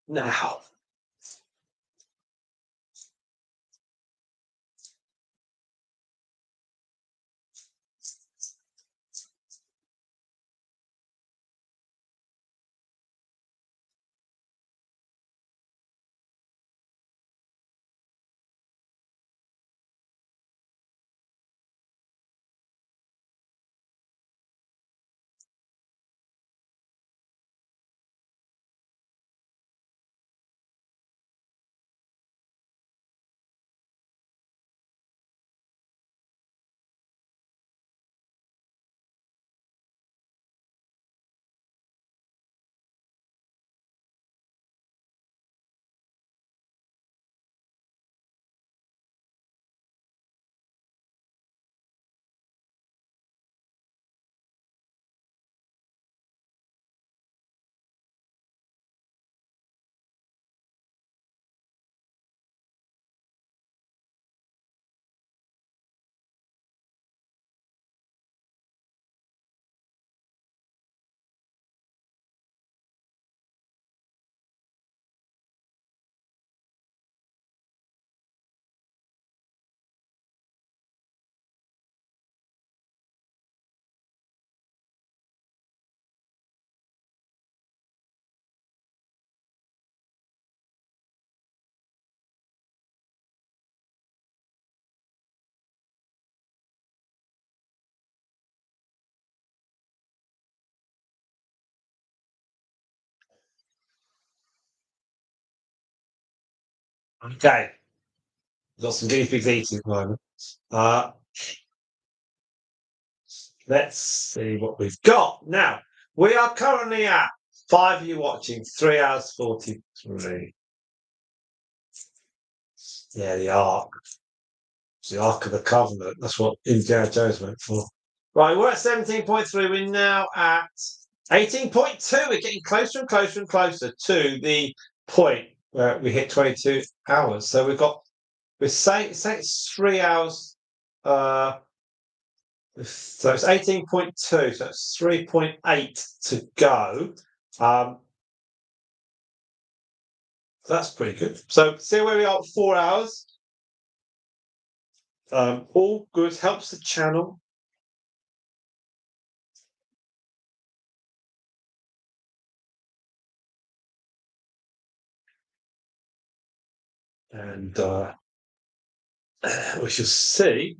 Now, Okay, got some guinea pigs eating at the moment. Let's see what we've got. Now, we are currently at 5 of you watching, 3 hours 43. Yeah, the Ark. It's the Ark of the Covenant. That's what Indiana Jones went for. Right, we're at 17.3. We're now at 18.2. We're getting closer and closer and closer to the point where we hit 22 hours. So we're saying it's 3 hours. So it's 18.2. So it's 3.8 to go. That's pretty good. So see where we are at 4 hours. All good. Helps the channel. And we shall see.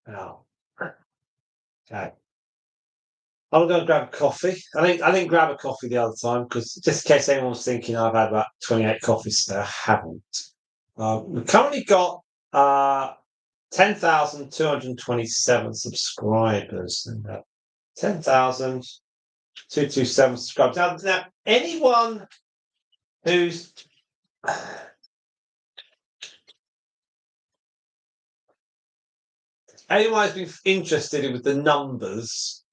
Now, okay. I'm going to grab a coffee. I didn't grab a coffee the other time because just in case anyone's thinking I've had about 28 coffees today, I haven't. We've currently got 10,227 subscribers. And, 10,227 subscribers. Now, anyone who's who's been interested with the numbers,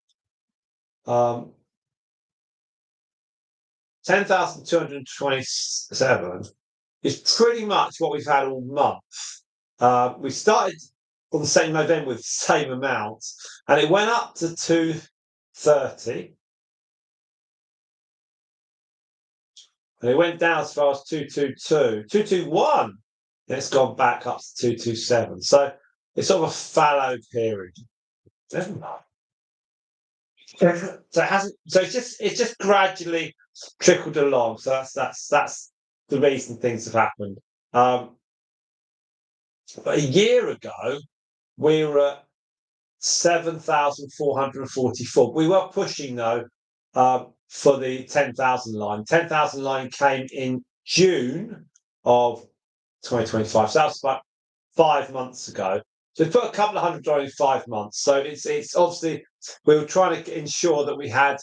10,227 is pretty much what we've had all month. We started on the same November with the same amount, and it went up to 230. And it went down as far as 222, 221. Then it's gone back up to 227. So it's sort of a fallow period. Never mind. So it hasn't. So it's just gradually trickled along. So that's the reason things have happened. But a year ago, we were at 7,444. We were pushing though for the 10,000 line. 10,000 line came in June of 2025. So that's about 5 months ago. So we put a couple of hundred on in 5 months. So it's obviously we were trying to ensure that we had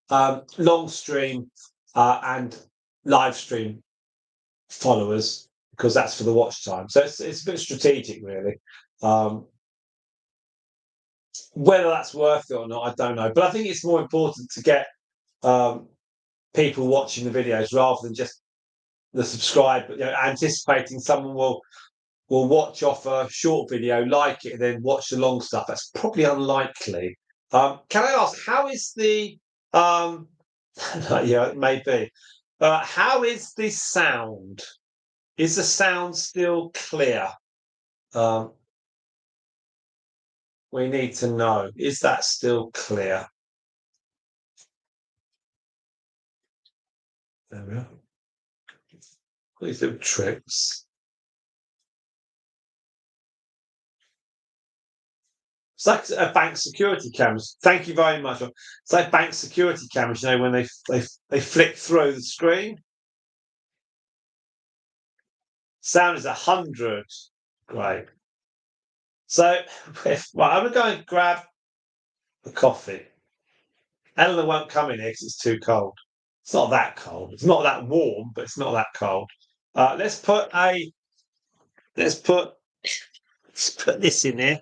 long stream and live stream followers because that's for the watch time. So it's a bit strategic, really. Whether that's worth it or not, I don't know. But I think it's more important to get people watching the videos rather than just the subscribe. Anticipating someone will watch off a short video, like it, and then watch the long stuff. That's probably unlikely. Can I ask, how is the yeah, it may be. How is the sound? Is the sound still clear? We need to know. Is that still clear? There we are. These little tricks. It's like a bank security cameras. Thank you very much. It's like bank security cameras, you know, when they flick through the screen. Sound is 100. Great. So, right, I'm going to go and grab the coffee. Eleanor won't come in here because it's too cold. It's not that cold. It's not that warm, but it's not that cold. Let's put this in here.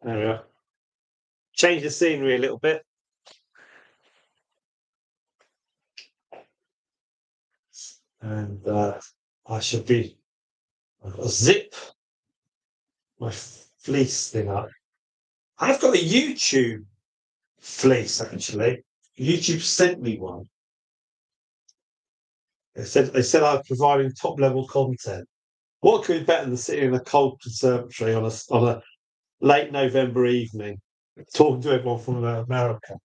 There we are. Change the scenery a little bit. And I should be. I've got to zip my fleece thing up. I've got a YouTube fleece actually. YouTube sent me one. They said I'm providing top level content. What could be better than sitting in a cold conservatory on a late November evening, talking to everyone from America?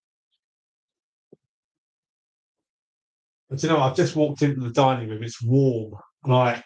But you know, I've just walked into the dining room. It's warm, like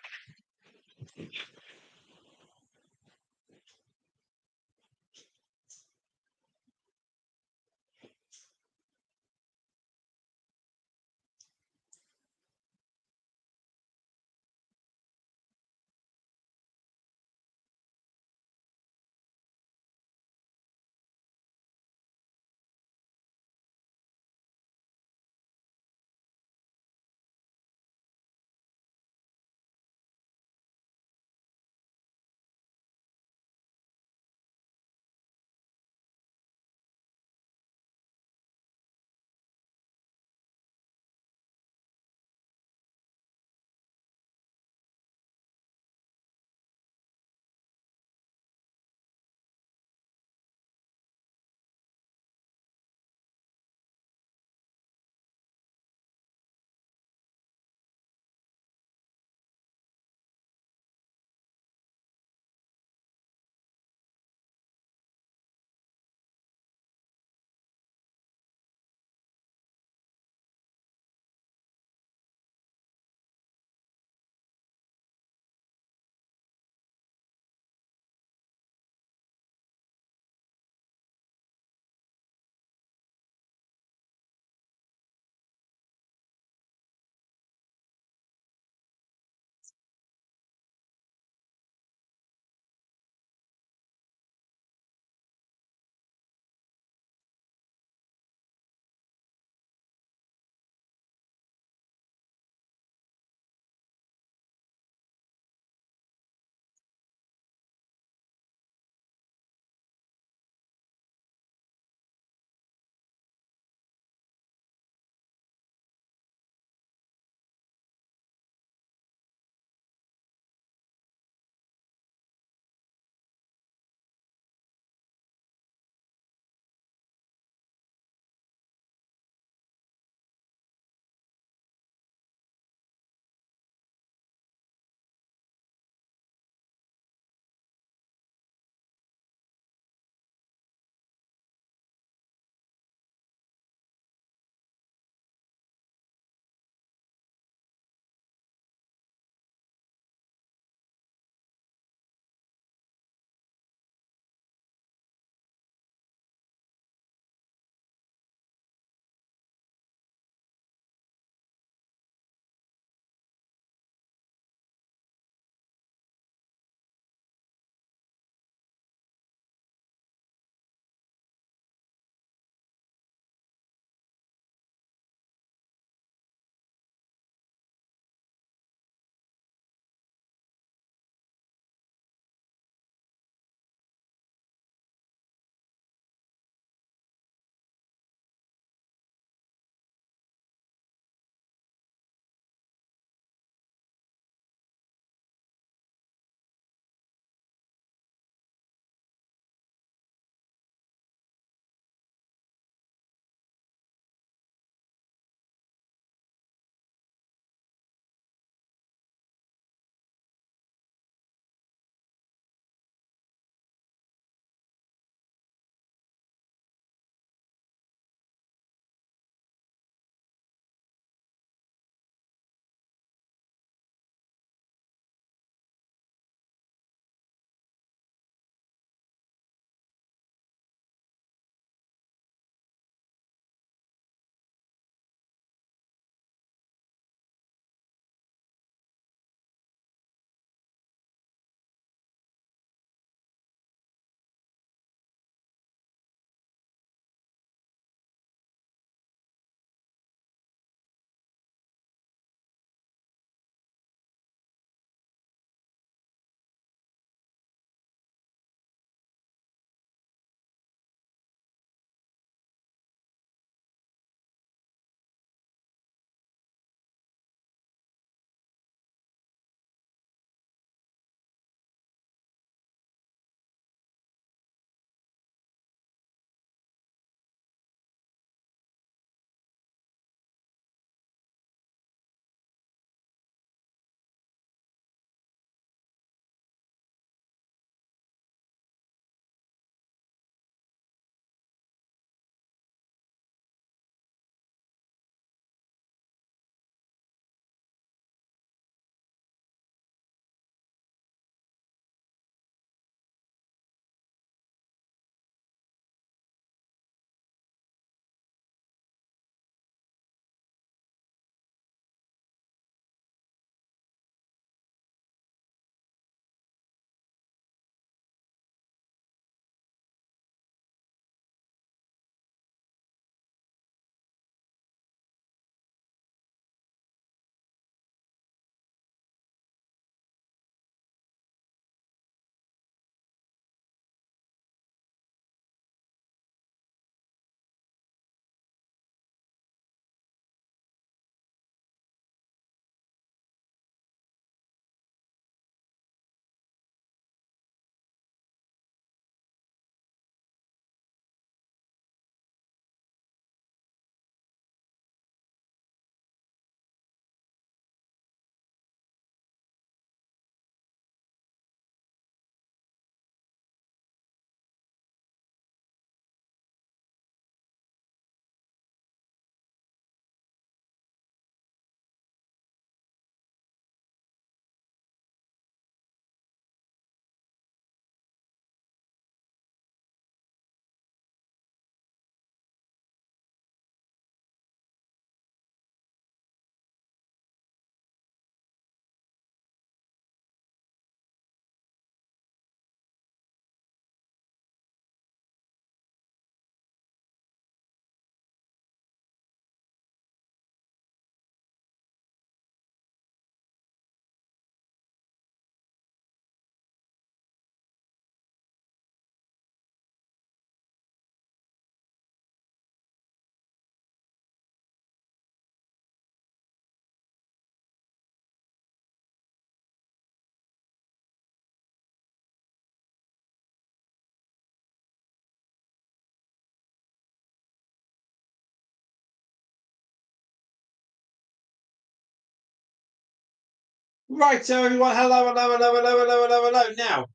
Right, everyone. Hello, hello, hello, hello, hello, hello, hello. Now,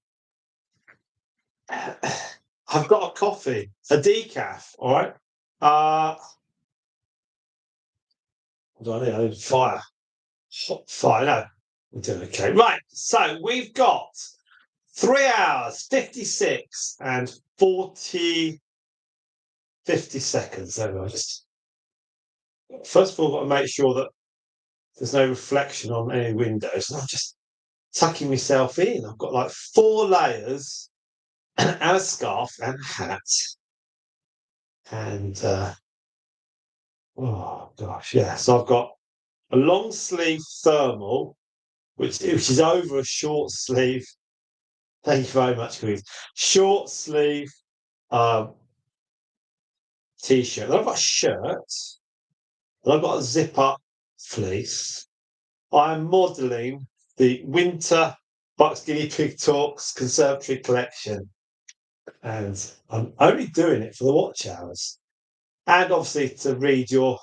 I've got a coffee, a decaf. All right. What do I need? I need fire. Hot fire. No, we're doing okay. Right. So we've got 3 hours, 56 and 50 seconds. There we are. Just first of all, got to make sure that there's no reflection on any windows. And I'm just tucking myself in. I've got like 4 layers and a scarf and a hat. And oh gosh, yeah. So I've got a long sleeve thermal, which is over a short sleeve. Thank you very much, Chris. Short sleeve um, t-shirt. Then I've got a shirt. And I've got a zip up fleece. I'm modelling the winter Bucks Guinea Pig Talks Conservatory collection, and I'm only doing it for the watch hours, and obviously to read all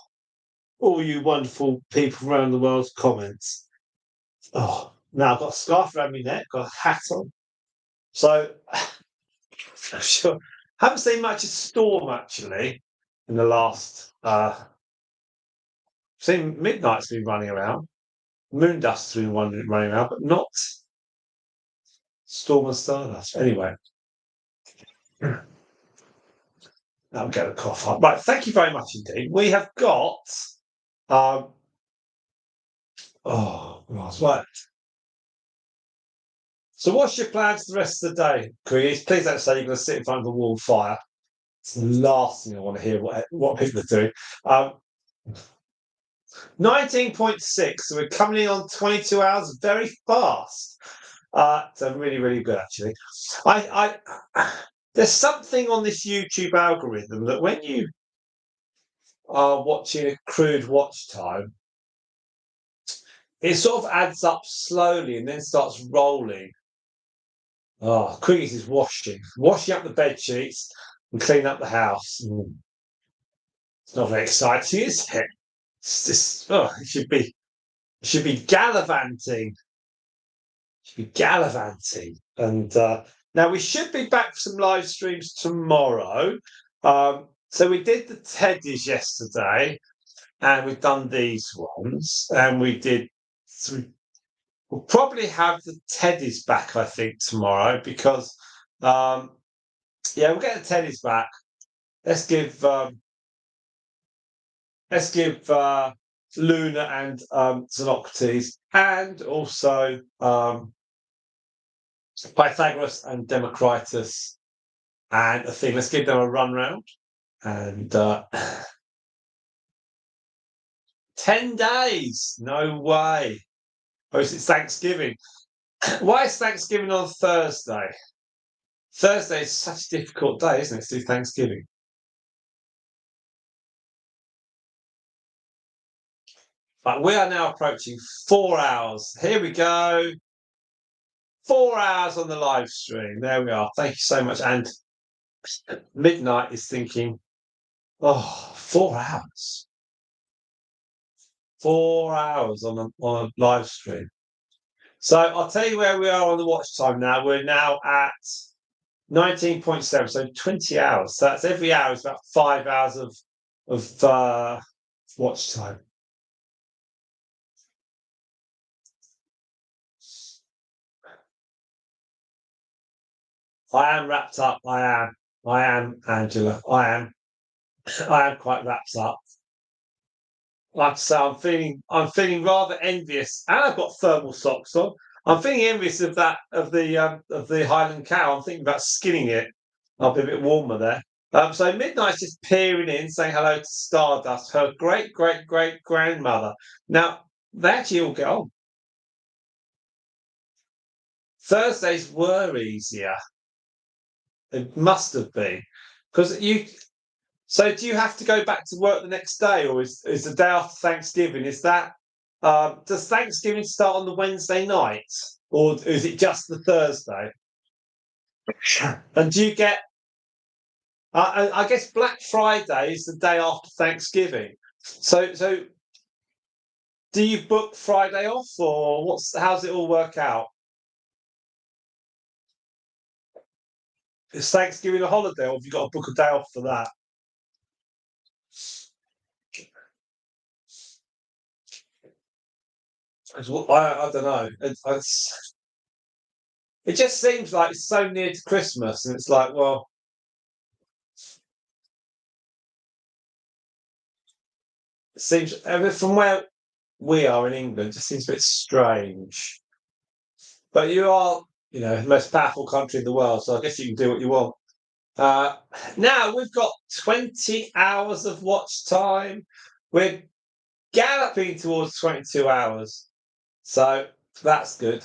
you wonderful people around the world's comments. Oh, now I've got a scarf around my neck, got a hat on. So, I'm sure. Haven't seen much of Storm actually in the last. Seen Midnight's been running around, Moondust's been running around, but not Storm and Stardust. Anyway, I'll get a cough up. Right, thank you very much indeed. We have got. Right. So, what's your plans for the rest of the day, Chris? Please don't say you're going to sit in front of the wall fire. It's the last thing I want to hear what people are doing. 19.6, so we're coming in on 22 hours very fast. So really, really good actually. I there's something on this YouTube algorithm that when you are watching a crude watch time, it sort of adds up slowly and then starts rolling. Oh, Quiggies is washing up the bed sheets and cleaning up the house. It's not very exciting, is it? It's just, it should be gallivanting. Should be gallivanting. And now we should be back for some live streams tomorrow. So we did the Teddies yesterday, and we've done these ones, and we did. So we'll probably have the Teddies back, I think, tomorrow because, yeah, we'll get the Teddies back. Let's give Luna and Xenocrates, and also Pythagoras and Democritus and a thing. Let's give them a run round. And 10 days. No way. Oh, is it Thanksgiving? Why is Thanksgiving on Thursday? Thursday is such a difficult day, isn't it, to do Thanksgiving? But we are now approaching 4 hours. Here we go. 4 hours on the live stream. There we are. Thank you so much. And Midnight is thinking, 4 hours. 4 hours on a live stream. So I'll tell you where we are on the watch time now. We're now at 19.7, so 20 hours. So that's every hour is about 5 hours of watch time. I am wrapped up. I am, Angela. I am quite wrapped up. Like I say, I'm feeling rather envious, and I've got thermal socks on. I'm feeling envious of the Highland cow. I'm thinking about skinning it. I'll be a bit warmer there. So Midnight's just peering in, saying hello to Stardust, her great great great grandmother. Now they actually all get on. Thursdays were easier. It must have been because you. So do you have to go back to work the next day, or is the day after Thanksgiving? Is that does Thanksgiving start on the Wednesday night, or is it just the Thursday? And do you get? I guess Black Friday is the day after Thanksgiving. So do you book Friday off, or how's it all work out? Is Thanksgiving a holiday, or have you got to book a day off for that? I don't know. It just seems like it's so near to Christmas, and it's like, well, it seems from where we are in England, it just seems a bit strange. But you are, the most powerful country in the world, so I guess you can do what you want. Uh, Now we've got 20 hours of watch time. We're galloping towards 22 hours, so that's good.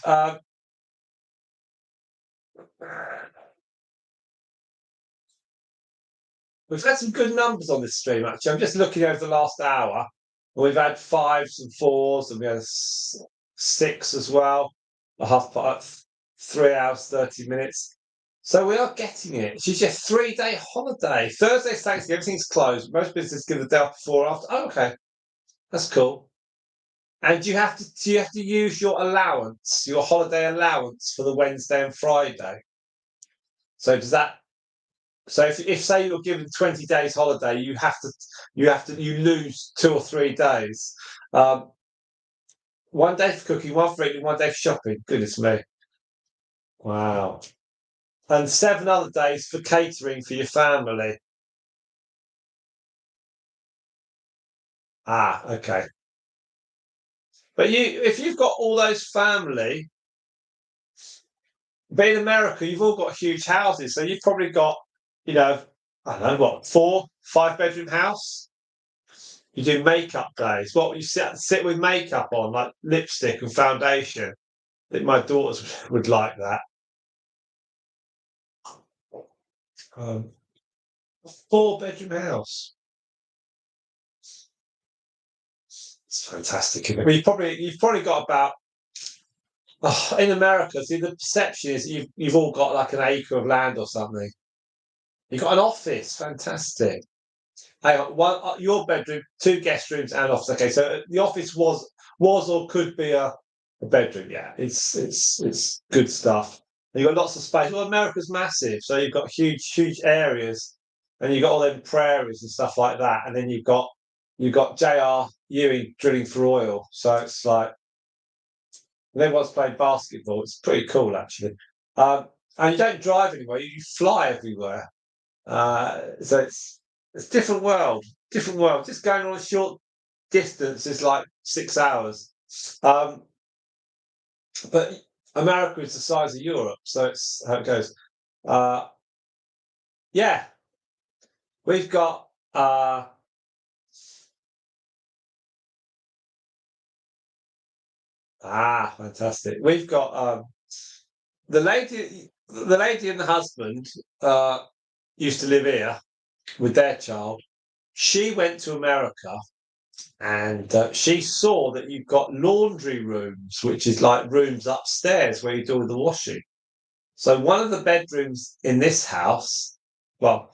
We've had some good numbers on this stream, actually. I'm just looking over the last hour. We've had fives and fours, and we had six as well. A half past 3 hours, 30 minutes. So we are getting it. She's just 3-day holiday. Thursday's Thanksgiving, everything's closed. Most businesses give the day off before or after. Oh, okay. That's cool. And do you have to use your allowance, your holiday allowance for the Wednesday and Friday? So does that So if say you're given 20 days holiday, you lose 2 or 3 days. Um, one day for cooking, one for eating, one day for shopping. Goodness me. Wow. And 7 other days for catering for your family. Ah, okay. But if you've got all those family, but in America, you've all got huge houses. So you've probably got, I don't know, what, 5-bedroom house? You do makeup days. What you sit with makeup on, like lipstick and foundation. I think my daughters would like that. 4-bedroom house. It's fantastic, isn't it? Well, you've probably got about in America. See, the perception is you've all got like an acre of land or something. You've got an office. Fantastic. Hang on, your bedroom, 2 guest rooms and office. Okay, so the office was or could be a bedroom. Yeah, it's good stuff. And you've got lots of space. Well, America's massive, so you've got huge areas, and you've got all them prairies and stuff like that. And then you've got J.R. Ewing drilling for oil. So it's like and everyone's playing basketball. It's pretty cool actually. And you don't drive anywhere; you fly everywhere. So it's different world, different world. Just going on a short distance is like 6 hours. Um, but America is the size of Europe, so it's how it goes. Uh, yeah, we've got fantastic. We've got the lady and the husband used to live here with their child. She went to America and she saw that you've got laundry rooms, which is like rooms upstairs where you do all the washing. So one of the bedrooms in this house, well,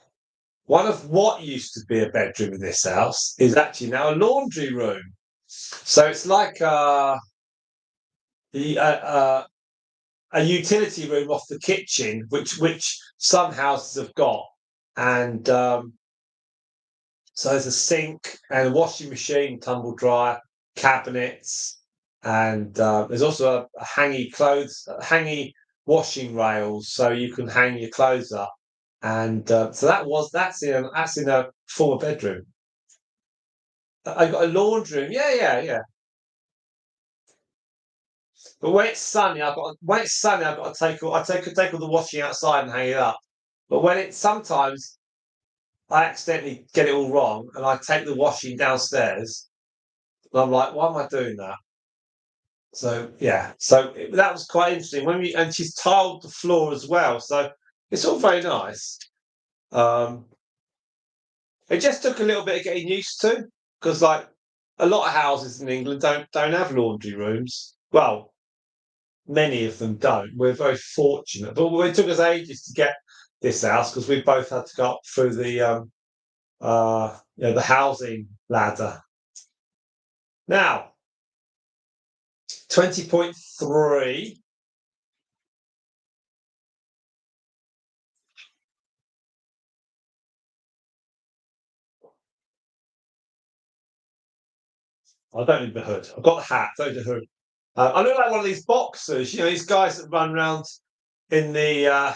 one of what used to be a bedroom in this house is actually now a laundry room. So it's like the a utility room off the kitchen, which some houses have got, and so there's a sink and a washing machine, tumble dryer, cabinets, and there's also a hangy washing rails, so you can hang your clothes up. And so that's in a former bedroom. I got a laundry room. Yeah. But when it's sunny, I've got to take all the washing outside and hang it up. But sometimes I accidentally get it all wrong, and I take the washing downstairs, and I'm like, why am I doing that? So yeah, that was quite interesting. And she's tiled the floor as well, so it's all very nice. Um, it just took a little bit of getting used to because, like, a lot of houses in England don't have laundry rooms. Well, many of them don't. We're very fortunate, but it took us ages to get this house because we both had to go up through the housing ladder. Now, 20.3. I don't need the hood. I've got the hat, don't need the hood. I look like one of these boxers, these guys that run around in the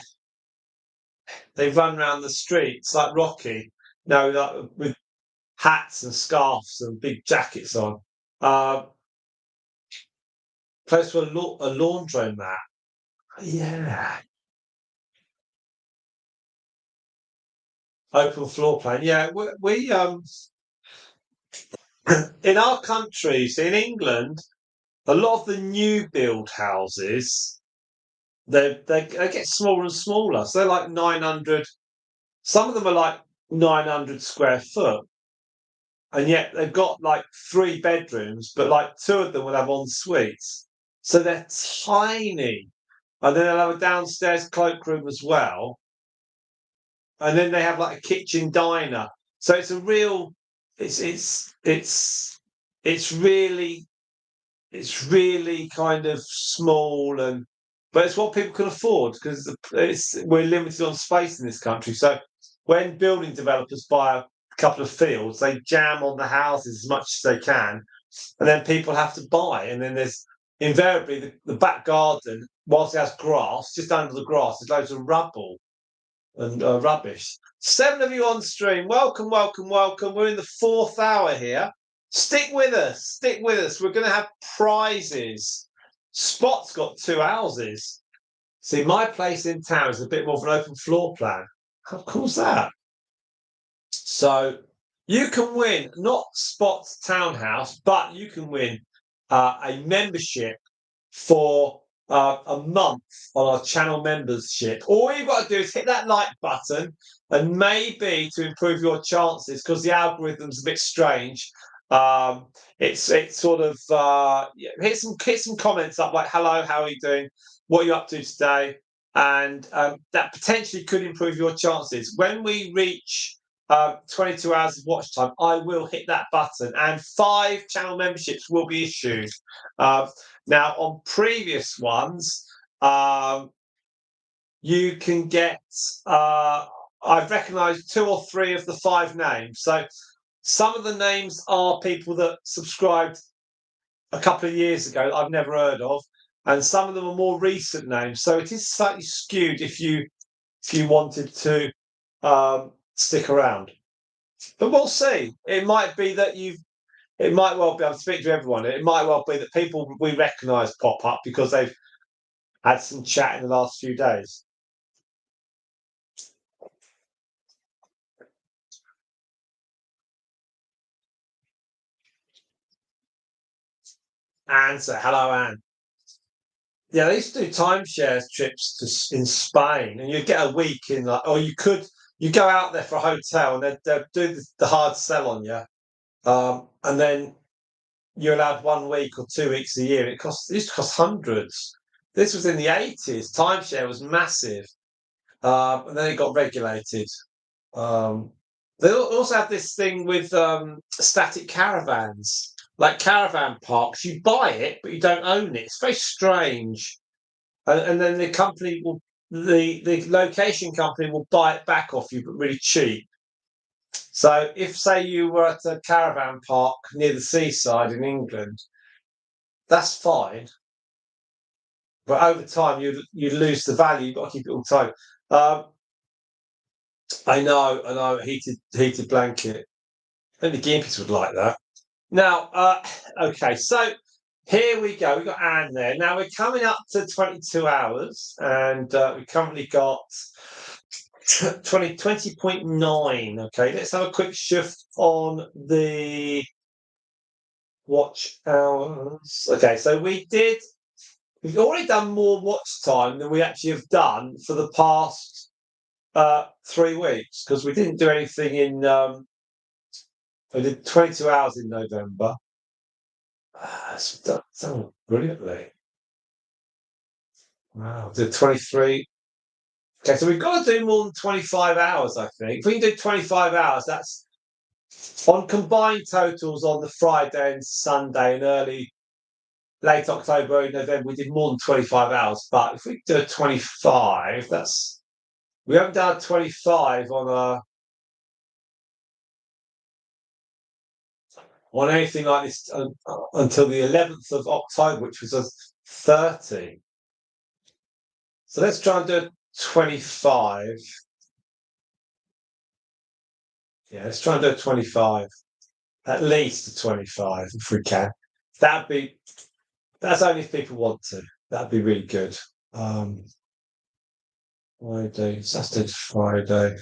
they run around the streets like Rocky, like with hats and scarves and big jackets on. Close to a laundromat. Yeah. Open floor plan. Yeah, we in our country, see, in England, a lot of the new build houses they get smaller and smaller. So they're like 900. Some of them are like 900 square foot, and yet they've got like 3 bedrooms, but like 2 of them will have en suites. So they're tiny, and then they'll have a downstairs cloakroom as well, and then they have like a kitchen diner. So it's a real, it's really kind of small, but it's what people can afford because we're limited on space in this country. So when building developers buy a couple of fields, they jam on the houses as much as they can, and then people have to buy. And then there's invariably the back garden, whilst it has grass, just under the grass, there's loads of rubble and rubbish. 7 of you on stream. Welcome, welcome, welcome. We're in the 4th hour here. Stick with us. Stick with us. We're going to have prizes. Spot's got 2 houses. See, my place in town is a bit more of an open floor plan. How cool is that? So you can win not Spot's townhouse, but you can win a membership for a month on our channel membership. All you've got to do is hit that like button, and maybe to improve your chances, because the algorithm's a bit strange. It's sort of hit some comments up like, hello, how are you doing? What are you up to today? And that potentially could improve your chances. When we reach 22 hours of watch time, I will hit that button, and 5 channel memberships will be issued. Now, on previous ones, you can get, I've recognised 2 or 3 of the 5 names. So some of the names are people that subscribed a couple of years ago I've never heard of, and some of them are more recent names. So it is slightly skewed if you wanted to stick around. But we'll see. It might be that it might well be, I'm speaking to everyone, it might well be that people we recognise pop up because they've had some chat in the last few days. Anne, so hello, Anne. Yeah, they used to do timeshare trips in Spain, and you'd get a week in, like, or you go out there for a hotel, and they'd do the hard sell on you, and then you're allowed 1 week or 2 weeks a year. It used to cost hundreds. This was in the 80s. Timeshare was massive, and then it got regulated. They also have this thing with static caravans, like caravan parks. You buy it, but you don't own it. It's very strange. And then the location company will buy it back off you, but really cheap. So if, say, you were at a caravan park near the seaside in England, that's fine. But over time, you lose the value. You've got to keep it all the time. I know. Heated blanket. Only Gimpies would like that. Now, okay, so here we go. We've got Anne there. Now we're coming up to 22 hours, and we currently got 20.9. Okay, let's have a quick shift on the watch hours. Okay, so we've already done more watch time than we actually have done for the past 3 weeks, because we didn't do anything in we did 22 hours in November. It's done brilliantly. Wow, did 23. Okay, so we've got to do more than 25 hours, I think. If we can do 25 hours, that's on combined totals on the Friday and Sunday and early late October, early November, we did more than 25 hours. But if we do a 25, we haven't done a 25 on anything like this until the 11th of October, which was a 30. So let's try and do a 25. Yeah, let's try and do a 25. At least a 25 if we can. That's only if people want to. That'd be really good. Friday, Saturday to Friday.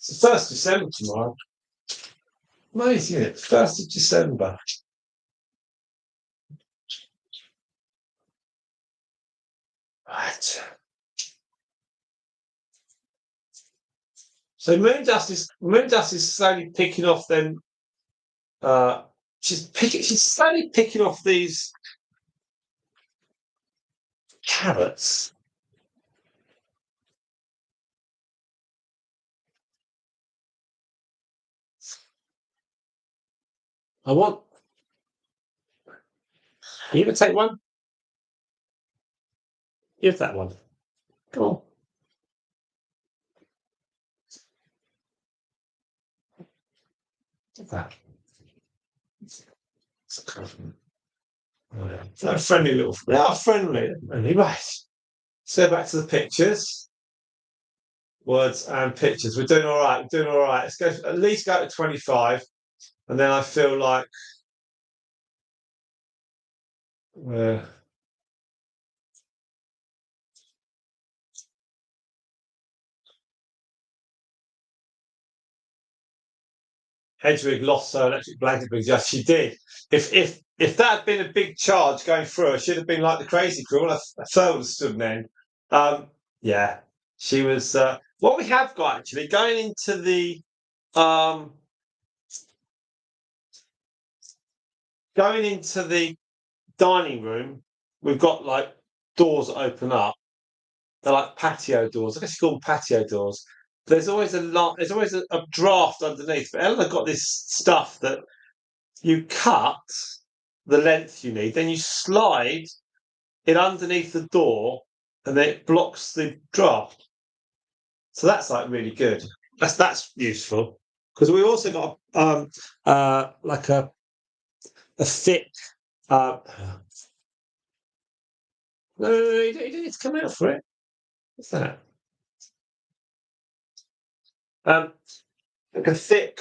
It's the 1st of December tomorrow. Amazing, isn't it? 1st of December. Right. So Moondust is slowly picking off them. She's slowly picking off these carrots. You gonna take one? Give that one. Come on. Give that. They're friendly little. They are friendly. Right. Let's go back to the pictures. Words and pictures. We're doing all right. We're doing all right. Let's go. At least go to 25, and then I feel like. Hedwig lost her electric blanket because yes, she did. If that had been a big charge going through, it should have been like the crazy crew. I thought would have stood then. Yeah, she was. What we have got actually going into the dining room, we've got like doors that open up. They're like patio doors. I guess you call them patio doors. There's always a lot. There's always a draft underneath. But Eleanor got this stuff that you cut the length you need, then you slide it underneath the door, and then it blocks the draft. So that's like really good. That's useful because we also got like a thick. No, you don't need to come out for it. What's that? Like a thick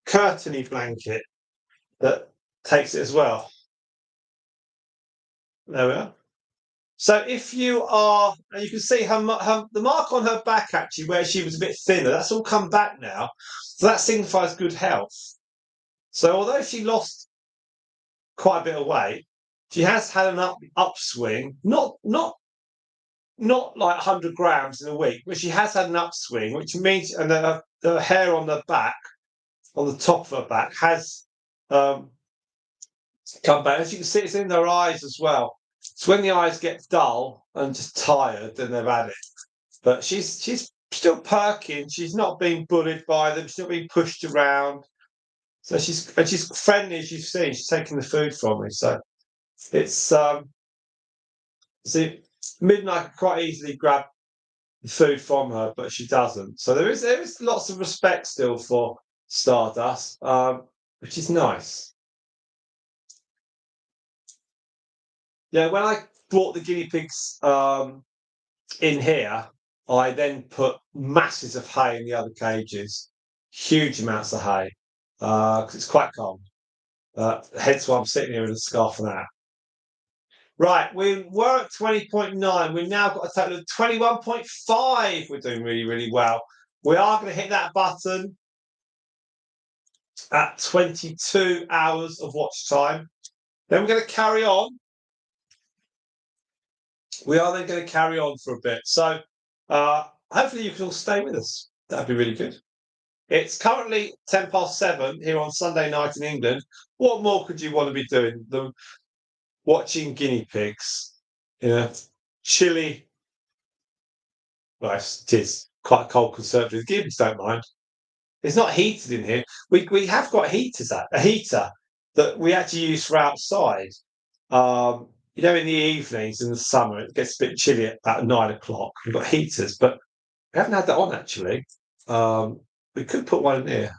curtainy blanket that takes it as well. There we are. So if you are, and you can see the mark on her back actually, where she was a bit thinner, that's all come back now. So that signifies good health. So although she lost quite a bit of weight, she has had an upswing, not like 100 grams in a week, but she has had an upswing, which means, and the hair on the back, on the top of her back, has come back. As you can see, it's in her eyes as well. So when the eyes get dull and just tired, then they've had it. But she's still perking. She's not being bullied by them. She's not being pushed around. So she's friendly, as you've seen. She's taking the food from me. So it's see, Midnight could quite easily grab the food from her, but she doesn't. So there is lots of respect still for Stardust, which is nice. Yeah, when I brought the guinea pigs in here, I then put masses of hay in the other cages, huge amounts of hay, because it's quite cold. Hence why I'm sitting here in a scarf and hat. Right, we were at 20.9. We've now got a total of 21.5. We're doing really, really well. We are going to hit that button at 22 hours of watch time. Then we're going to carry on. We are then going to carry on for a bit. So hopefully you can all stay with us. That'd be really good. It's currently 7:10 here on Sunday night in England. What more could you want to be doing than watching guinea pigs in a chilly? Well, it is quite cold conservative. The guineas don't mind. It's not heated in here. We have got heaters at a heater that we actually use for outside. In the evenings in the summer it gets a bit chilly at about 9 o'clock. We've got heaters, but we haven't had that on actually. We could put one in here.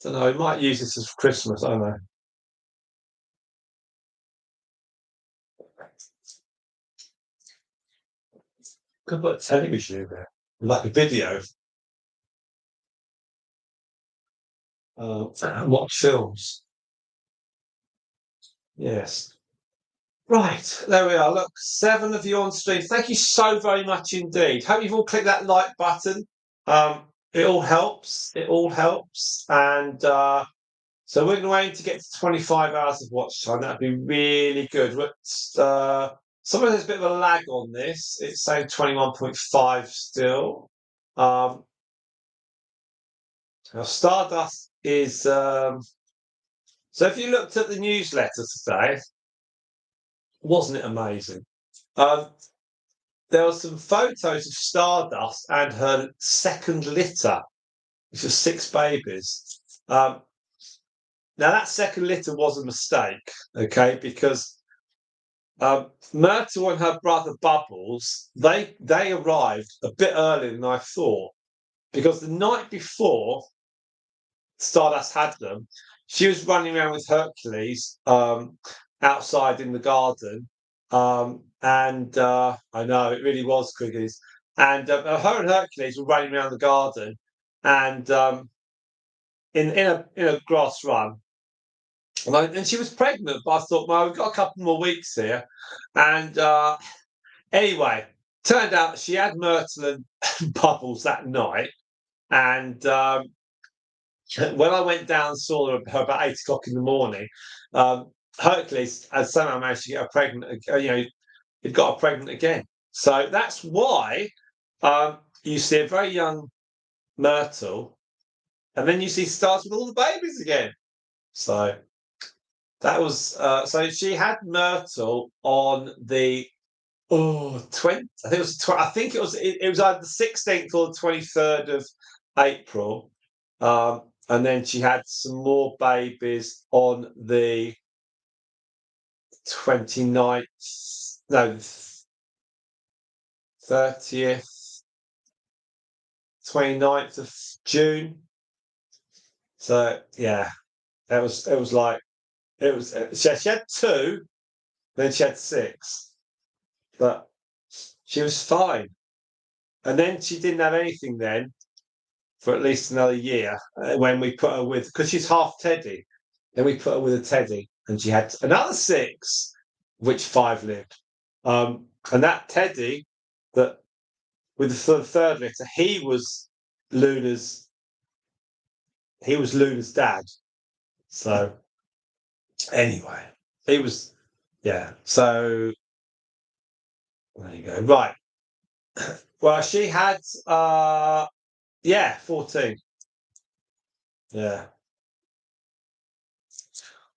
Don't know. We might use this as Christmas. I don't know. Could put a television in there, like a video. Watch films. Yes. Right, there we are. Look, 7 of you on stream. Thank you so very much indeed. Hope you've all clicked that like button. It all helps. It all helps. And so we're going to aim to get to 25 hours of watch time. That'd be really good. But sometimes there's a bit of a lag on this. It's saying 21.5 still. Now Stardust is. So if you looked at the newsletter today, wasn't it amazing? There were some photos of Stardust and her second litter, which was 6 babies. Now that second litter was a mistake, okay, because Myrtle and her brother Bubbles, they arrived a bit earlier than I thought, because the night before Stardust had them, she was running around with Hercules outside in the garden. And I know it really was Quiggies. And her and Hercules were running around the garden, and in a grass run. And she was pregnant, but I thought, well, we've got a couple more weeks here. And anyway, turned out she had Myrtle and Bubbles that night. And when I went down and saw her about 8 o'clock in the morning, Hercules had somehow managed to get her pregnant. He'd got her pregnant again. So that's why you see a very young Myrtle, and then you see Stars with all the babies again. So that was so she had Myrtle on the 20. I think it was. I think it was. It was either the 16th or the 23rd of April, and then she had some more babies on the 29th. No, 30th, 29th of June. So yeah, it was she had 2, then she had 6, but she was fine. And then she didn't have anything then for at least another year when we put her with, because she's half teddy. Then we put her with a teddy, and she had another 6, which 5 lived. And that teddy that with the third litter, he was Luna's dad. So anyway, he was, yeah. So there you go. Right. Well, she had 14. Yeah.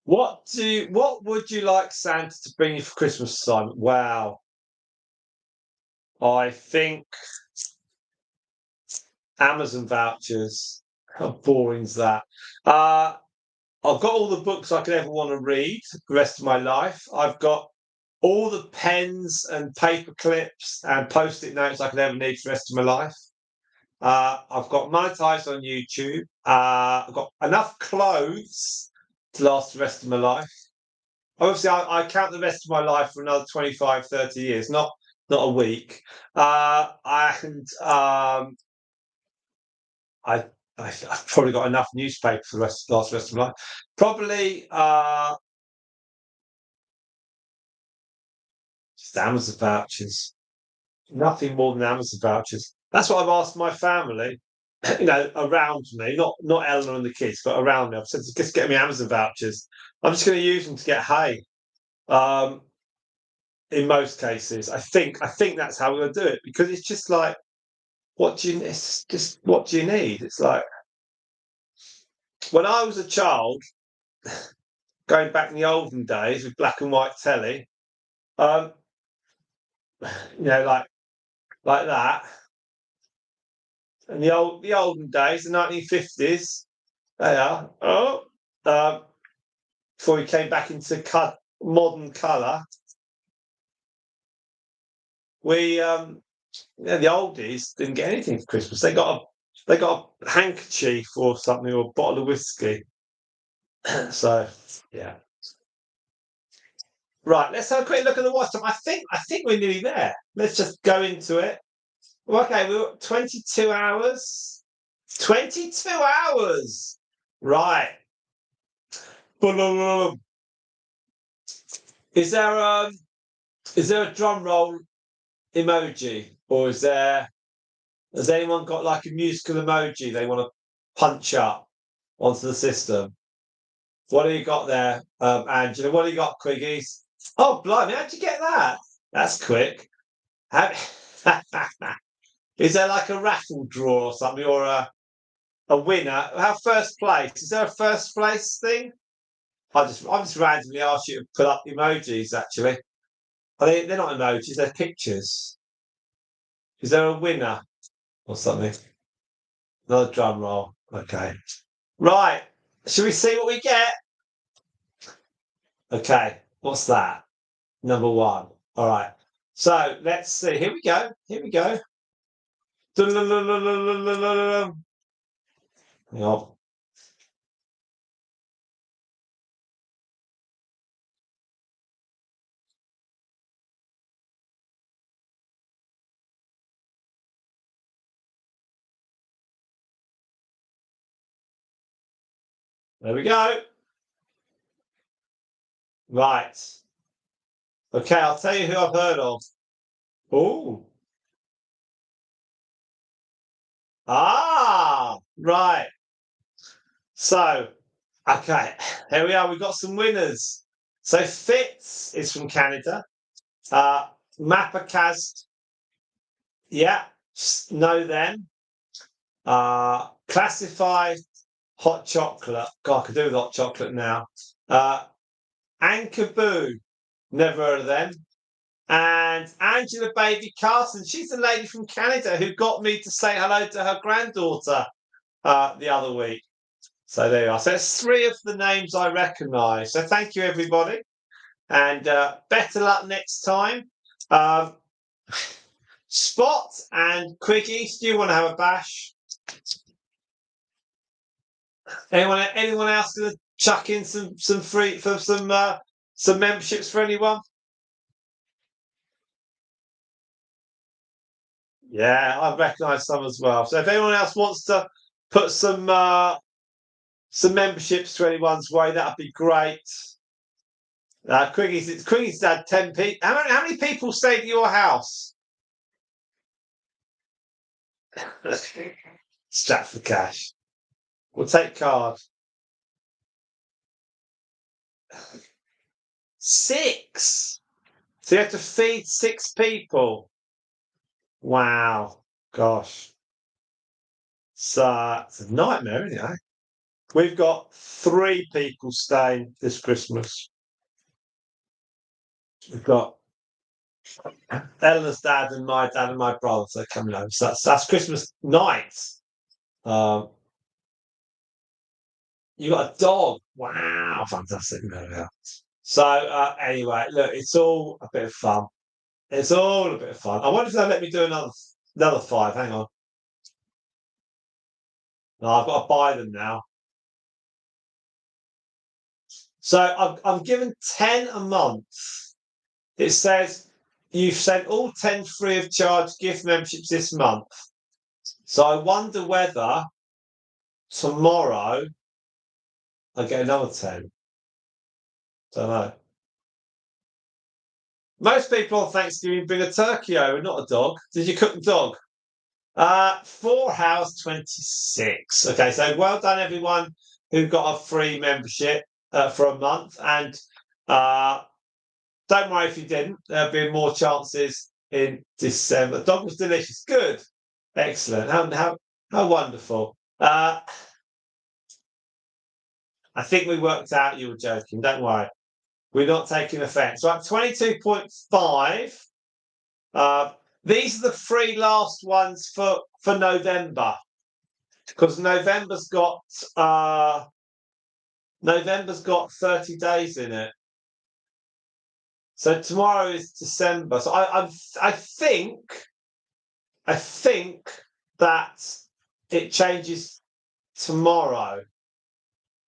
What would you like Santa to bring you for Christmas, Simon? Wow. I think Amazon vouchers. How boring is that? I've got all the books I could ever want to read the rest of my life. I've got all the pens and paper clips and post-it notes I could ever need for the rest of my life. I've got monetized on YouTube. I've got enough clothes to last the rest of my life. Obviously, I count the rest of my life for another 25, 30 years, not a week. And I've probably got enough newspaper for the rest of my life. Probably just Amazon vouchers. Nothing more than Amazon vouchers. That's what I've asked my family, around me, not Eleanor and the kids, but around me. I've said, just get me Amazon vouchers. I'm just going to use them to get hay. In most cases, I think that's how we're going to do it, because it's just like It's just what do you need? It's like when I was a child, going back in the olden days with black and white telly, um, like that. And the olden days, the 1950s, they are. Before we came back into modern colour, we the oldies didn't get anything for Christmas. They got a handkerchief or something or a bottle of whiskey. So yeah. Right, let's have a quick look at the watch time. I think we're nearly there. Let's just go into it. Okay, we're at 22 hours. 22 hours. Right. Is there a drum roll emoji, or has anyone got like a musical emoji they want to punch up onto the system? What do you got there, Angela? What do you got, Quiggies? Oh, blimey, how'd you get that? That's quick. Is there like a raffle draw or something, or a winner? How first place? Is there a first place thing? I just randomly asked you to put up emojis. Actually, they're not emojis; they're pictures. Is there a winner or something? Another drum roll. Okay, right. Should we see what we get? Okay, what's that? Number one. All right. So let's see. Here we go. Here we go. Hang on. There we go. Right. Okay, I'll tell you who I've heard of. Oh. Ah, right. So, okay, here we are. We've got some winners. So Fitz is from Canada. Mapacast, yeah, know them. Classified hot chocolate. God, I could do with hot chocolate now. Ankaboo, never heard of them. And Angela Baby Carson, she's the lady from Canada who got me to say hello to her granddaughter the other week. So there you are. So it's three of the names I recognise. So thank you, everybody. And better luck next time. Spot and Quickies, do you want to have a bash? Anyone else going to chuck in some free for some memberships for anyone? Yeah, I recognise some as well. So if anyone else wants to put some memberships to anyone's way, that'd be great. Quickies had 10 people. How many people stayed at your house? Strap for cash. We'll take card. 6. So you have to feed 6 people. Wow. Gosh. So it's a nightmare, isn't it? We've got 3 people staying this Christmas. We've got Eleanor's dad and my dad and my brother, so coming home. So that's Christmas night. Um, you got a dog. Wow, fantastic. So anyway, look, it's all a bit of fun. It's all a bit of fun. I wonder if they'll let me do another 5. Hang on. No, I've got to buy them now. So I'm given 10 a month. It says you've sent all 10 free of charge gift memberships this month. So I wonder whether tomorrow I get another 10. Don't know. Most people on Thanksgiving bring a turkey over, not a dog. Did you cook the dog? 4 hours 26. Okay, so well done everyone who got a free membership for a month, and don't worry if you didn't. There'll be more chances in December. The dog was delicious. Good. Excellent. How wonderful. I think we worked out you were joking. Don't worry. We're not taking offence. Right, 22.5. These are the three last ones for November, because November's got 30 days in it. So tomorrow is December. So I think that it changes tomorrow,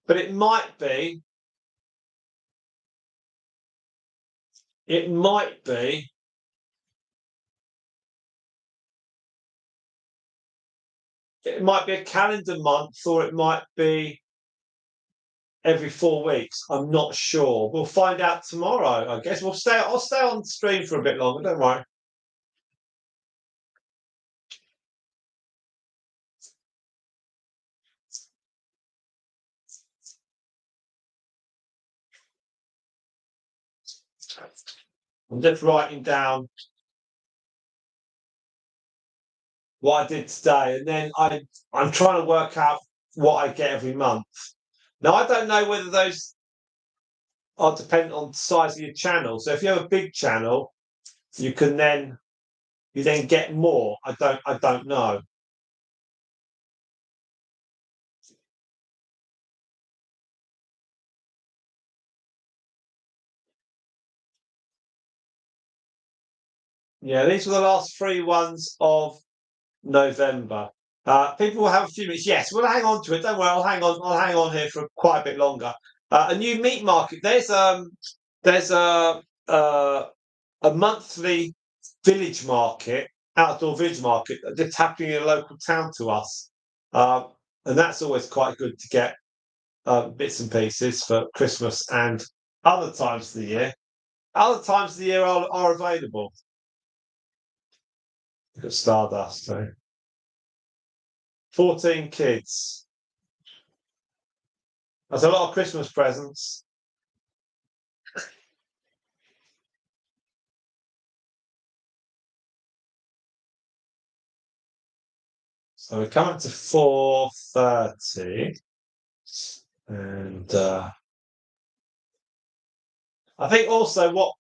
but it might be. It might be. It might be a calendar month, or it might be every 4 weeks. I'm not sure. We'll find out tomorrow. I guess I'll stay on stream for a bit longer. Don't worry. I'm just writing down what I did today, and then I'm trying to work out what I get every month. Now I don't know whether those are dependent on the size of your channel. So if you have a big channel, you then get more. I don't know. Yeah, these were the last three ones of November. People will have a few minutes. Yes, we'll hang on to it. Don't worry, I'll hang on. I'll hang on here for quite a bit longer. A new meat market. There's a monthly village market, outdoor village market that's happening in a local town to us, and that's always quite good to get bits and pieces for Christmas and other times of the year. Other times of the year are available. You've got Stardust. So 14 kids. That's a lot of Christmas presents. So we're coming to 4:30, and I think also what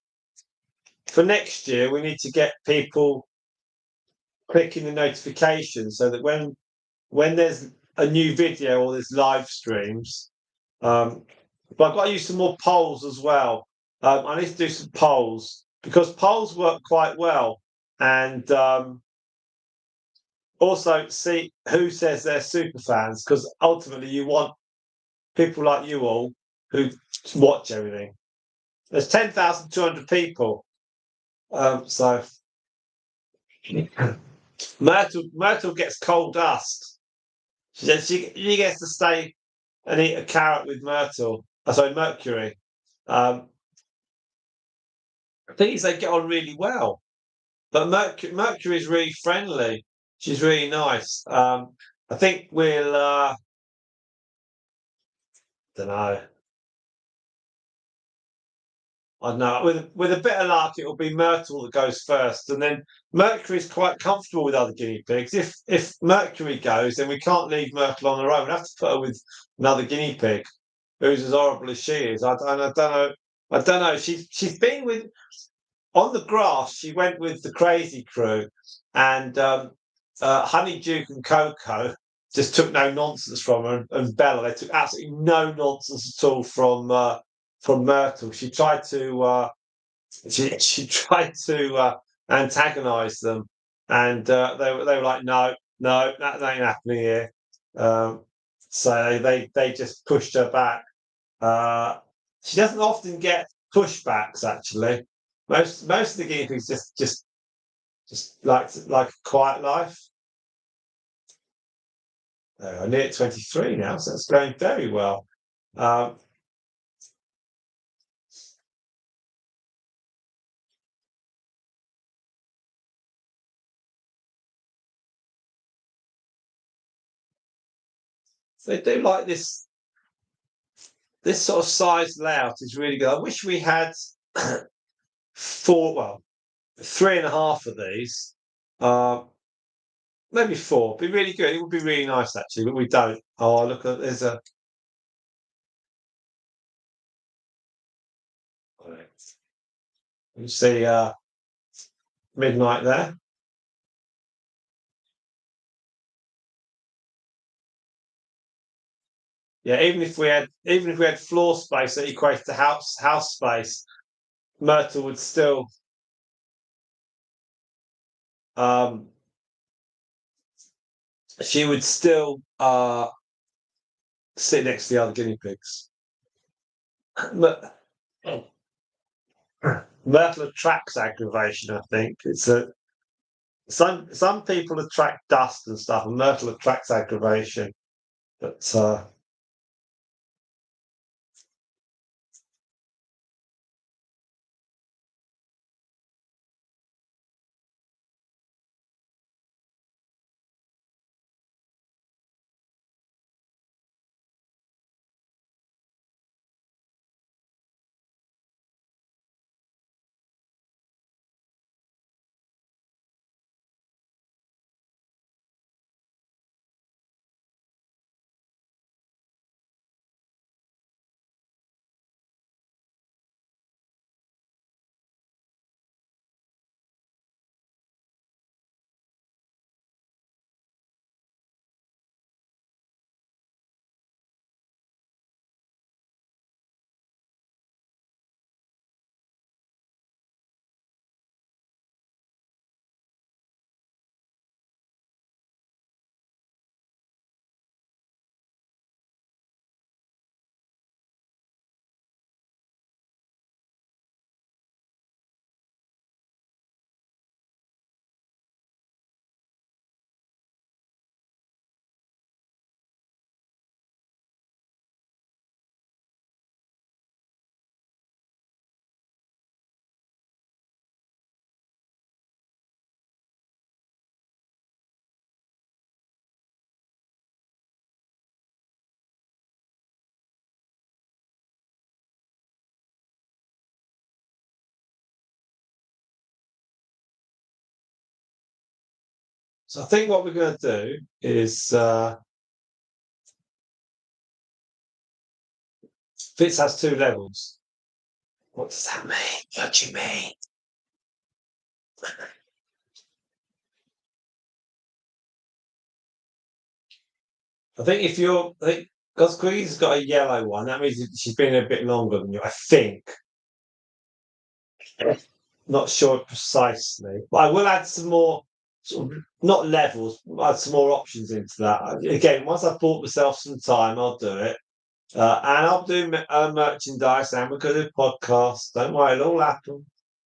for next year we need to get people clicking the notifications so that when there's a new video or there's live streams, but I've got to use some more polls as well. I need to do some polls because polls work quite well, and also see who says they're super fans, because ultimately you want people like you all who watch everything. There's 10,200 people, so Myrtle gets coal dust. She gets to stay and eat a carrot with Myrtle. Sorry, Mercury. I think they get on really well. But Mercury is really friendly. She's really nice. I think we'll. Don't know. I don't know. With a bit of luck, it will be Myrtle that goes first, and then Mercury's quite comfortable with other guinea pigs. If Mercury goes, then we can't leave Myrtle on her own. We have to put her with another guinea pig who's as horrible as she is. I don't know. I don't know. She's been with on the grass. She went with the crazy crew, and Honey Duke and Coco just took no nonsense from her, and Bella, they took absolutely no nonsense at all from Myrtle. She tried to antagonise them, and they were like, no, that ain't happening here. So they just pushed her back. She doesn't often get pushbacks actually. Most of the guinea pigs just like a quiet life. I'm near 23 now, so it's going very well. They do like this sort of size layout is really good. I wish we had three and a half of these. maybe 4. Be really good. It would be really nice actually, but we don't. Oh, look at there's a. You see midnight there. Yeah, even if we had floor space that equates to house space, Myrtle would still um she would still sit next to the other guinea pigs. Myr- Myrtle attracts aggravation, I think. It's a some people attract dust and stuff, and Myrtle attracts aggravation. But so I think what we're going to do is Fitz has 2 levels. What does that mean? What do you mean? I think if you're, I think, because Queen's got a yellow one, that means she's been a bit longer than you. I think. Not sure precisely, but I will add some more, sort of, not levels, add some more options into that. Again, once I've bought myself some time, I'll do it. And I'll do merchandise and we're going to do podcasts. Don't worry, it'll all happen.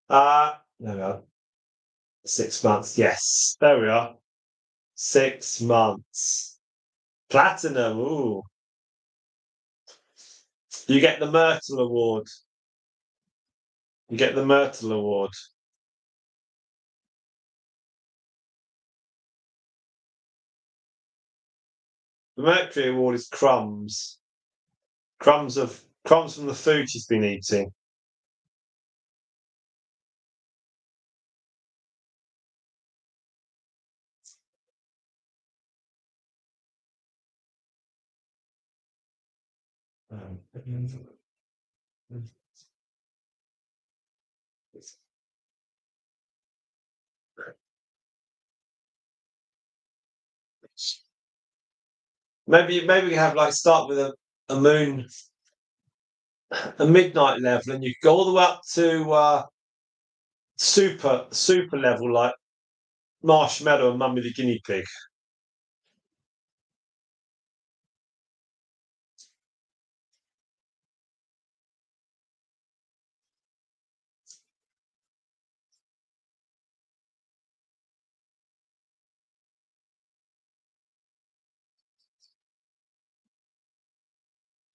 There we are. 6 months. Yes, there we are. 6 months. Platinum. Ooh. You get the Myrtle Award. You get the Myrtle Award. The Mercury Award is crumbs. Crumbs from the food she's been eating. Um, maybe we have like start with a moon, a midnight level, and you go all the way up to super level like Marshmallow and Mummy the Guinea Pig.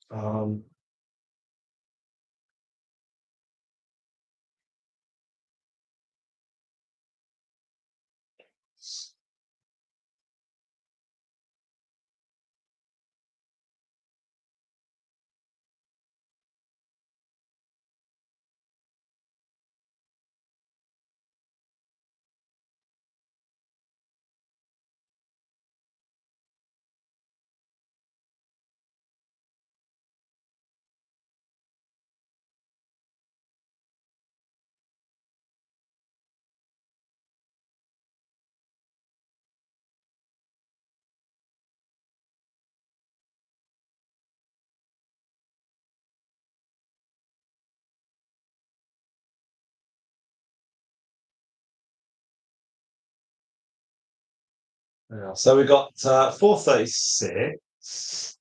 Um, So we got 436.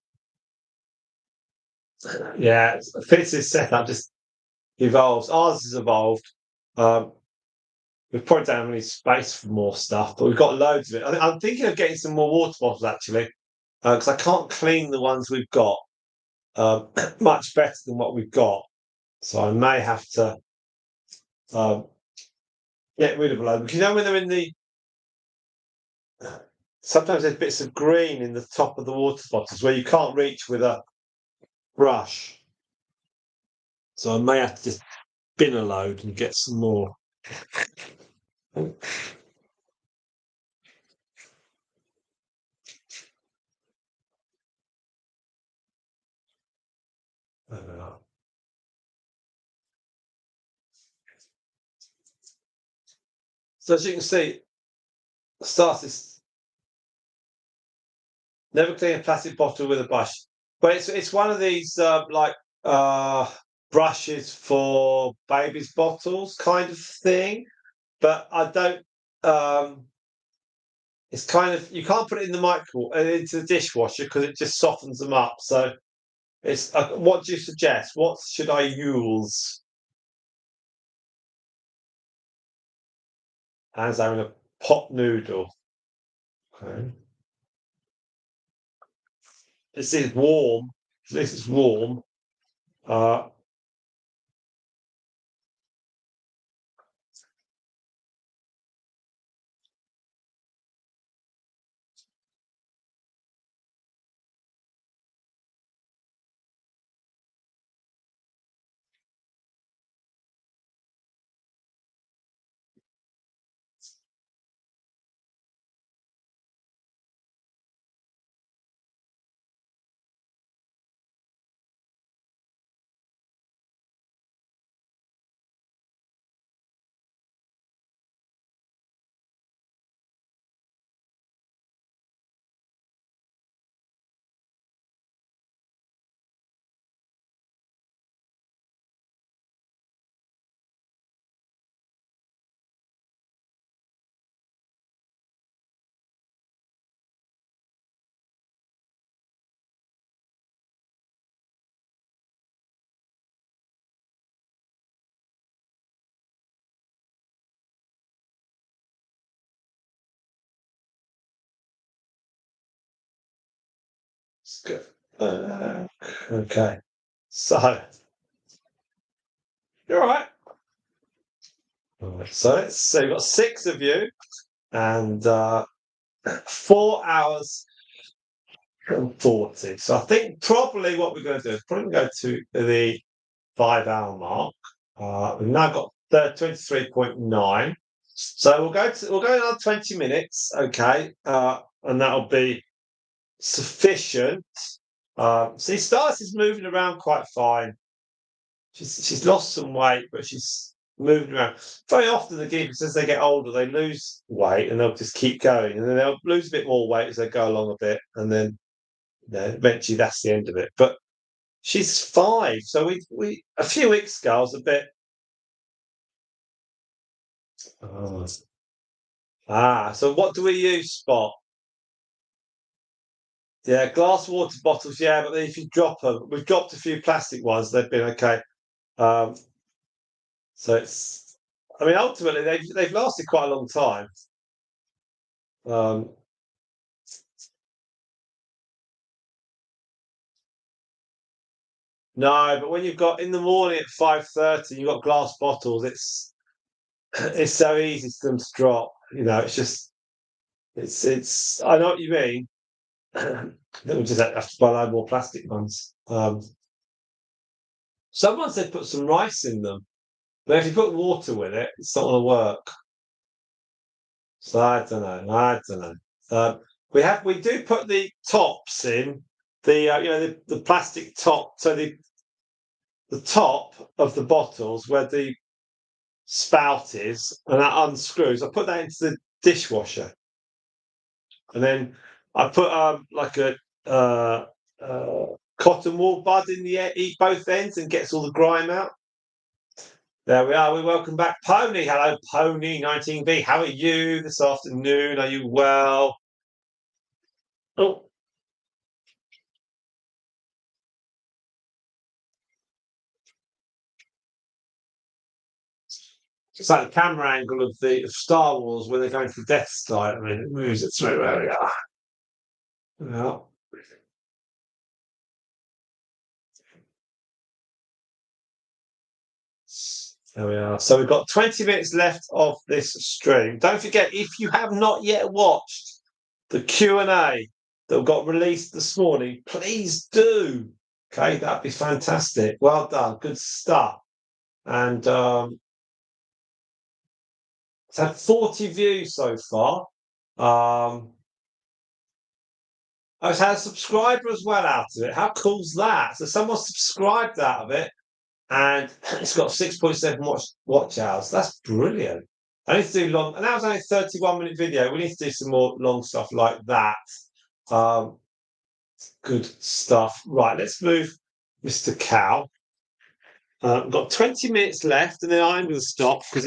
Yeah, Fitz's setup just evolves. Ours has evolved. Um, we've probably don't have any space for more stuff, but we've got loads of it. I'm thinking of getting some more water bottles actually, because I can't clean the ones we've got much better than what we've got. So I may have to um, get rid of a load. Because you know when they're in the sometimes there's bits of green in the top of the water bottles where you can't reach with a brush. So I may have to just bin a load and get some more. So as you can see, Stars is never clean a plastic bottle with a brush. But it's one of these uh, brushes for babies' bottles kind of thing. But I don't. It's kind of you can't put it in the micro into the dishwasher because it just softens them up. So it's what do you suggest? What should I use? As having a pot noodle. Okay. This is warm. This is warm. Uh, it's good. Okay. So you're all right. All right. So you've got six of you and 4 hours and 40. So I think probably what we're going to do is probably go to the 5 hour mark. We've now got 23.9. So we'll go another 20 minutes, okay, and that'll be sufficient. See, Stars is moving around quite fine. She's lost some weight, but she's moving around. Very often the geese, as they get older, they lose weight and they'll just keep going, and then they'll lose a bit more weight as they go along a bit, and then eventually that's the end of it. But she's 5, so we a few weeks ago I was a bit. Oh. So what do we use, Spot? Yeah, glass water bottles. Yeah, but if you drop them, we've dropped a few plastic ones. They've been okay. Um, so it's. I mean, ultimately, they've lasted quite a long time. Um, no, but when you've got in the morning at 5:30, you've got glass bottles. It's so easy for them to drop. You know, it's just it's. I know what you mean. Then we just have to buy a load more plastic ones. Someone said put some rice in them, but if you put water with it, it's not going to work. So I don't know. I don't know. We do put the tops in the the plastic top. So the top of the bottles where the spout is, and that unscrews. I put that into the dishwasher, and then I put like a uh, uh, cotton wool bud in the eat both ends and gets all the grime out. There we are. We welcome back Pony. Hello, Pony 19B. How are you this afternoon? Are you well? Oh, it's like the camera angle of Star Wars when they're going to the Death Star. I mean, it moves it through. There we are. Well, there we are. So we've got 20 minutes left of this stream. Don't forget, if you have not yet watched the Q&A that got released this morning, please do. Okay, that'd be fantastic. Well done. Good stuff. And it's had 40 views so far. It's had a subscriber as well out of it. How cool's that? So someone subscribed out of it, and it's got 6.7 watch hours. That's brilliant. I need to do long, and that was only a 31-minute video. We need to do some more long stuff like that. Um, good stuff. Right, let's move Mr. Cow. We've got 20 minutes left, and then I'm going to stop because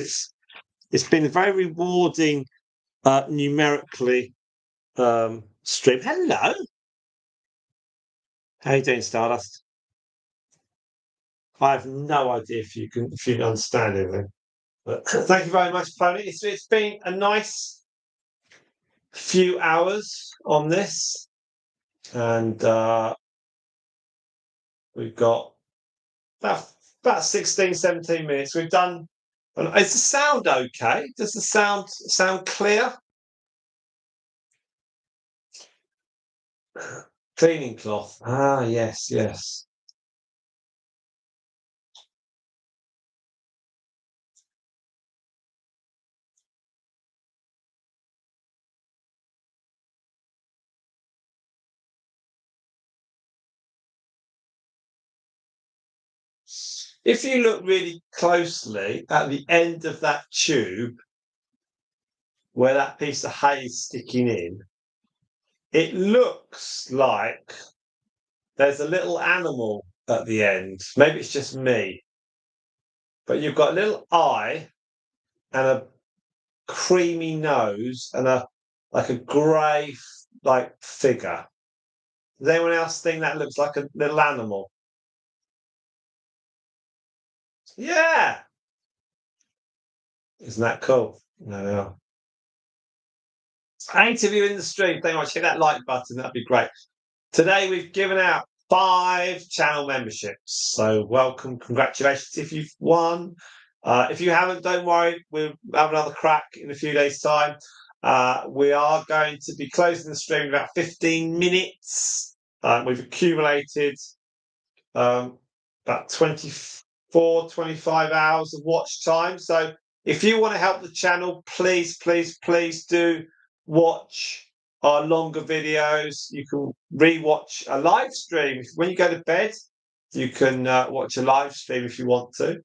it's been a very rewarding numerically stream. Hello. How you doing, Stardust? I have no idea if you can understand anything. But thank you very much, Pony. It's been a nice few hours on this, and we've got about 16, 17 minutes. We've done. Is the sound okay? Does the sound clear? Cleaning cloth. Ah, yes, yes. If you look really closely at the end of that tube, where that piece of hay is sticking in, it looks like there's a little animal at the end. Maybe it's just me, but you've got a little eye and a creamy nose and a grey figure. Does anyone else think that looks like a little animal? Yeah, isn't that cool? No. 8 of you in the stream. Thank you much. Hit that like button. That'd be great. Today we've given out 5 channel memberships. So welcome, congratulations if you've won. If you haven't, don't worry. We'll have another crack in a few days' time. We are going to be closing the stream in about 15 minutes. We've accumulated about 24, 25 hours of watch time. So if you want to help the channel, please do watch our longer videos. You can rewatch a live stream when you go to bed. You can watch a live stream if you want to.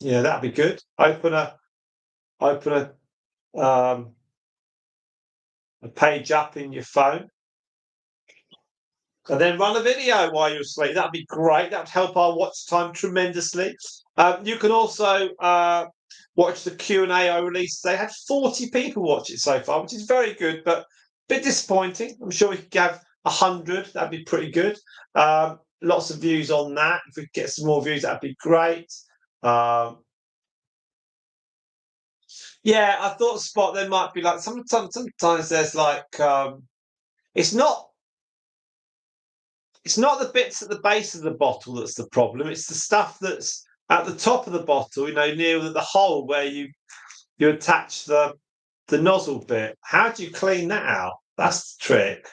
That'd be good. Open a page up in your phone, and then run a video while you're asleep. That'd be great. That would help our watch time tremendously. You can also watch the Q&A I released. They had 40 people watch it so far, which is very good, but a bit disappointing. I'm sure we could have 100. That'd be pretty good. Lots of views on that. If we could get some more views, that'd be great. Yeah, I thought Spot there might be like sometimes there's like it's not the bits at the base of the bottle that's the problem. It's the stuff that's at the top of the bottle, near the hole where you attach the nozzle bit. How do you clean that out? That's the trick.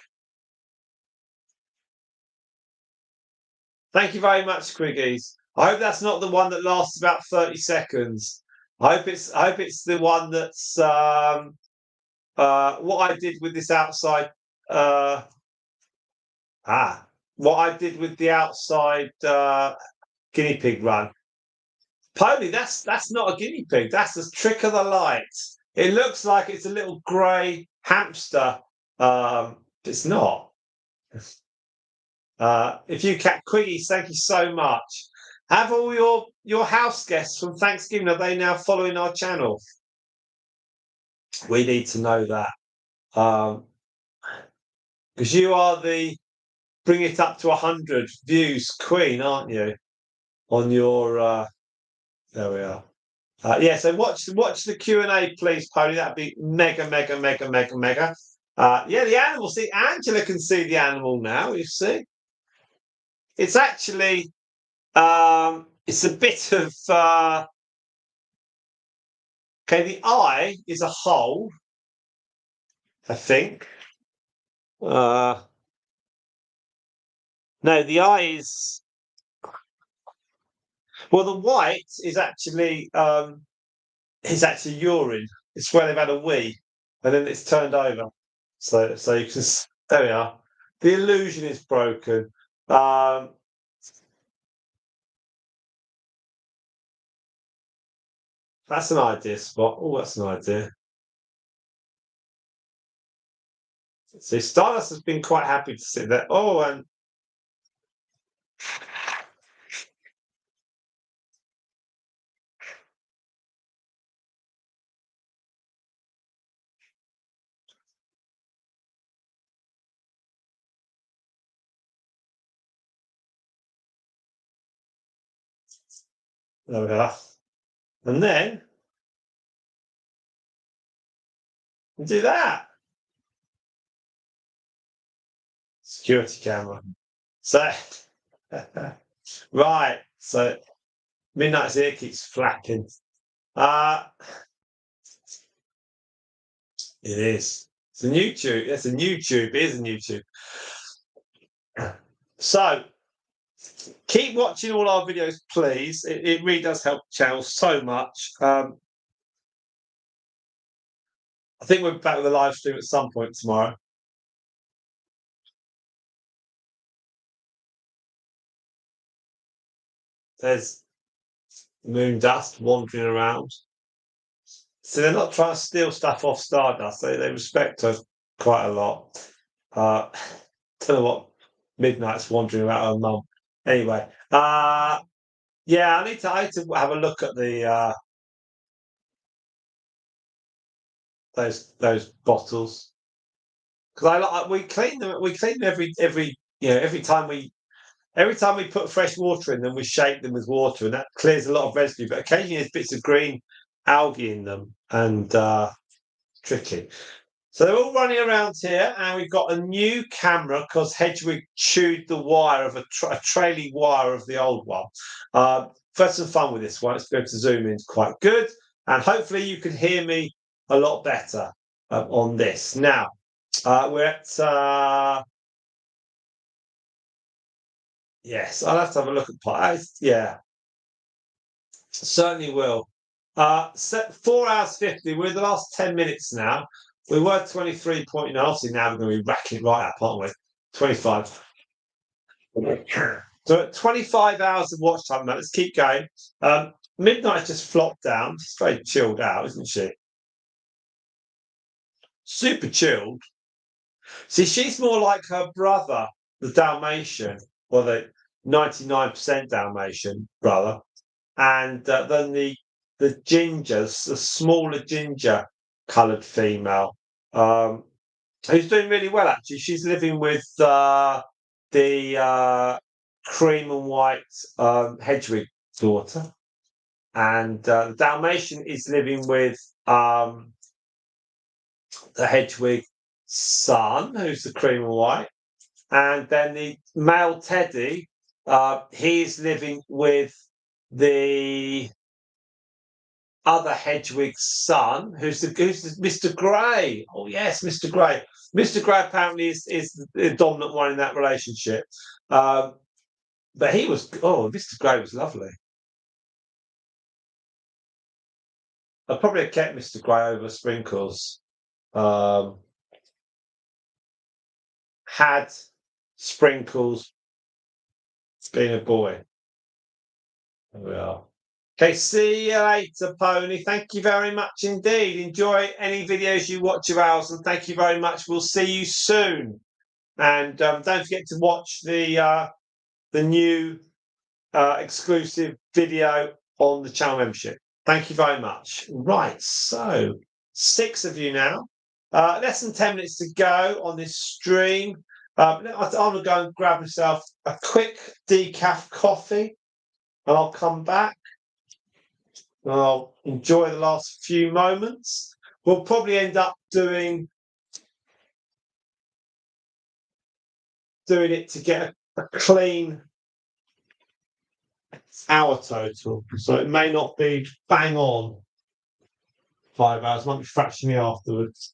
Thank you very much, Quiggies. I hope that's not the one that lasts about 30 seconds. I hope it's the one that's what I did with this outside what I did with the outside guinea pig run. Pony, that's not a guinea pig. That's the trick of the light. It looks like it's a little grey hamster. It's not. If you cat Quiggies, thank you so much. Have all your house guests from Thanksgiving, are they now following our channel? We need to know that. Because you are the bring it up to 100 views queen, aren't you? On your there we are. Yeah, so watch the Q&A, please, Pony. That'd be mega, mega, mega, mega, mega. Yeah, the animal. See, Angela can see the animal now. You see, it's actually it's a bit of okay. The eye is a hole, I think. No, the eye is well. The white is actually urine. It's where they've had a wee, and then it's turned over. So you can there we are. The illusion is broken. That's an idea spot. Oh, that's an idea. See, Stardust has been quite happy to sit there. Oh, and there we are. And then do that. Security camera. So, right. So, Midnight's ear keeps flapping. Uh, it is. It's a YouTube. It's a YouTube. It is a YouTube. So, keep watching all our videos, please. It really does help the channel so much. I think we're back with a live stream at some point tomorrow. There's moon dust wandering around. So they're not trying to steal stuff off Stardust. They respect her quite a lot. Don't know what Midnight's wandering about her mum. Anyway, yeah, I need to have a look at the those bottles because we clean them. We clean them every every time we put fresh water in them, we shake them with water, and that clears a lot of residue. But occasionally, there's bits of green algae in them, and tricky. So they're all running around here, and we've got a new camera because Hedwig chewed the wire of a trailing wire of the old one. First, some fun with this one. It's going to zoom in, it's quite good, and hopefully you can hear me a lot better on this. Now we're at yes. I'll have to have a look at yeah, certainly will. 4 hours 50. We're in the last 10 minutes now. We were 23.9. Obviously, now we're going to be racking right up, aren't we? 25. So 25 hours of watch time, man. Let's keep going. Midnight just flopped down. She's very chilled out, isn't she? Super chilled. See, she's more like her brother, the Dalmatian, or the 99% Dalmatian brother, and then the gingers, the smaller ginger coloured female, who's doing really well actually. She's living with the cream and white Hedwig daughter, and the Dalmatian is living with the Hedwig son, who's the cream and white, and then the male Teddy, he's living with the other Hedwig's son, who's the Mr. Grey. Oh yes, Mr. Grey. Mr. Grey apparently is the dominant one in that relationship. But Mr. Grey was lovely. I'd probably have kept Mr. Grey over Sprinkles. Had Sprinkles been a boy. There we are. Okay, see you later, Pony. Thank you very much indeed. Enjoy any videos you watch of ours, and thank you very much. We'll see you soon. And don't forget to watch the new exclusive video on the channel membership. Thank you very much. Right, so 6 of you now. Less than 10 minutes to go on this stream. I'm going to go and grab myself a quick decaf coffee, and I'll come back. And I'll enjoy the last few moments. We'll probably end up doing it to get a clean hour total. So it may not be bang on 5 hours, might be fractionally afterwards.